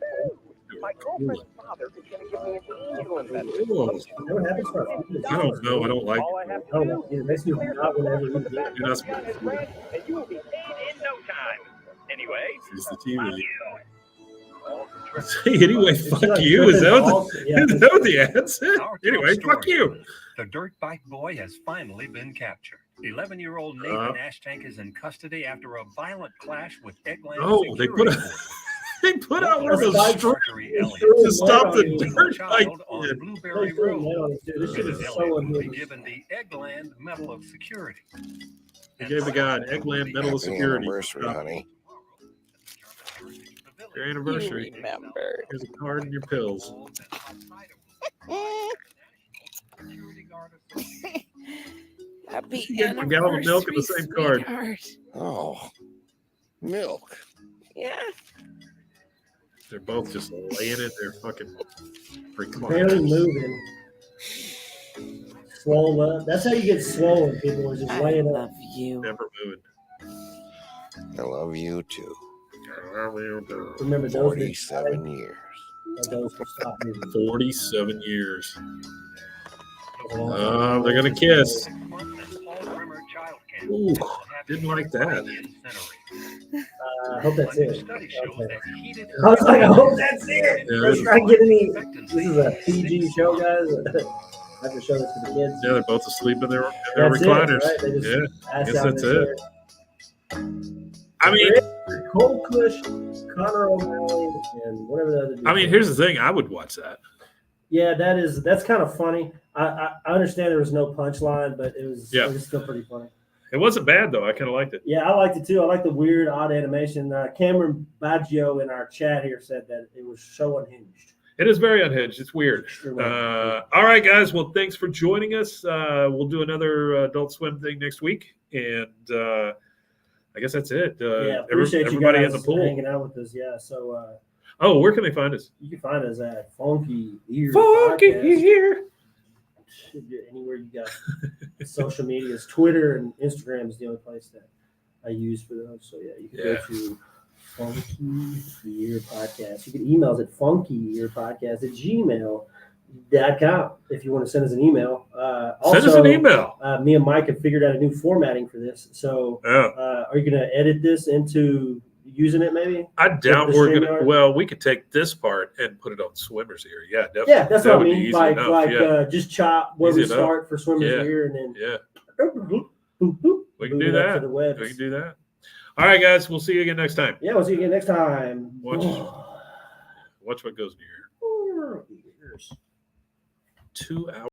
My girlfriend's father is going to give me an angel investment. Whoa. What happens for a few I don't know. I don't like All I it. have Oh, to do it makes me is clear not some whenever funds you from the get bank You're not account on his branch, and you will be paid in no time. Anyway, It's the fuck TV. you. Anyway, It's fuck like you. Is that what balls. the, Yeah. is that what the ad said? Our top Anyway, fuck story. you. The dirt bike boy has finally been captured. 11-year-old Nathan Ashtank is in custody after a violent clash with Eggland. Oh, they put they put out one of those That's strips Marjorie It's Elliott, really to stop the loud. dirt bike. child on kid. Blueberry They threw a Road. net on it, too. This shit Mrs. is so Elliott will be unhinged. given the Eggland Medal of Security. They gave the guy an Eggland Medal of Happy Security. anniversary, honey. Your anniversary. You remember. Here's a card and your pills. Happy A gallon of milk and the same card. sweetheart. Oh, milk. Yeah. They're both just laying in their fucking Barely recliners. moving. Swollen up. That's how you get swollen, people, is just I laying love up. you. Never moving. I love you too. Remember those 47 years. those who stop moving. 47 years. They're going to kiss. Ooh, didn't like that. I hope that's it. Study shows Okay. that heated I was like, I hope that's it. Yeah, Let's try to get any. This is a PG show, guys. I have to show this to the kids. Yeah, they're both asleep in their That's it, recliners. right? They just Yeah, I pass guess out in that's their it. chair. I mean, Cole Cush, Connor O'Malley, and whatever the other dude. I mean, here's the thing. I would watch that. Yeah, that's kind of funny. I understand there was no punchline, but it was still pretty funny. It wasn't bad, though. I kind of liked it. Yeah, I liked it too. I like the weird, odd animation. Cameron Baggio in our chat here said that it was so unhinged. It is very unhinged. It's weird. Sure. All right, guys. Well, thanks for joining us. We'll do another Adult Swim thing next week. And I guess that's it. Appreciate you everybody guys in the pool. hanging out with us. Yeah, so Where can they find us? you can find us at Funky Ear Funky Podcast. Ear. Anywhere you got social medias, Twitter and Instagram is the only place that I use for those. So yeah, you can go to Funky Ear Podcast. You can email us at funkyearpodcast@gmail.com. .com if you want to send us an email. Send us an email. Me and Mike have figured out a new formatting for this. So are you going to edit this into using it maybe? I doubt the we're going to. StreamYard? Well, we could take this part and put it on Swimmers Ear. Yeah, definitely. Yeah, that's that what I would be mean. easy Like, enough. just chop where Easy we enough. start for Swimmers Yeah. Ear and then We can boot do it up that. to the webs. We can do that. All right, guys. We'll see you again next time. Yeah, we'll see you again next time. Watch what goes in your ear. 2 hours.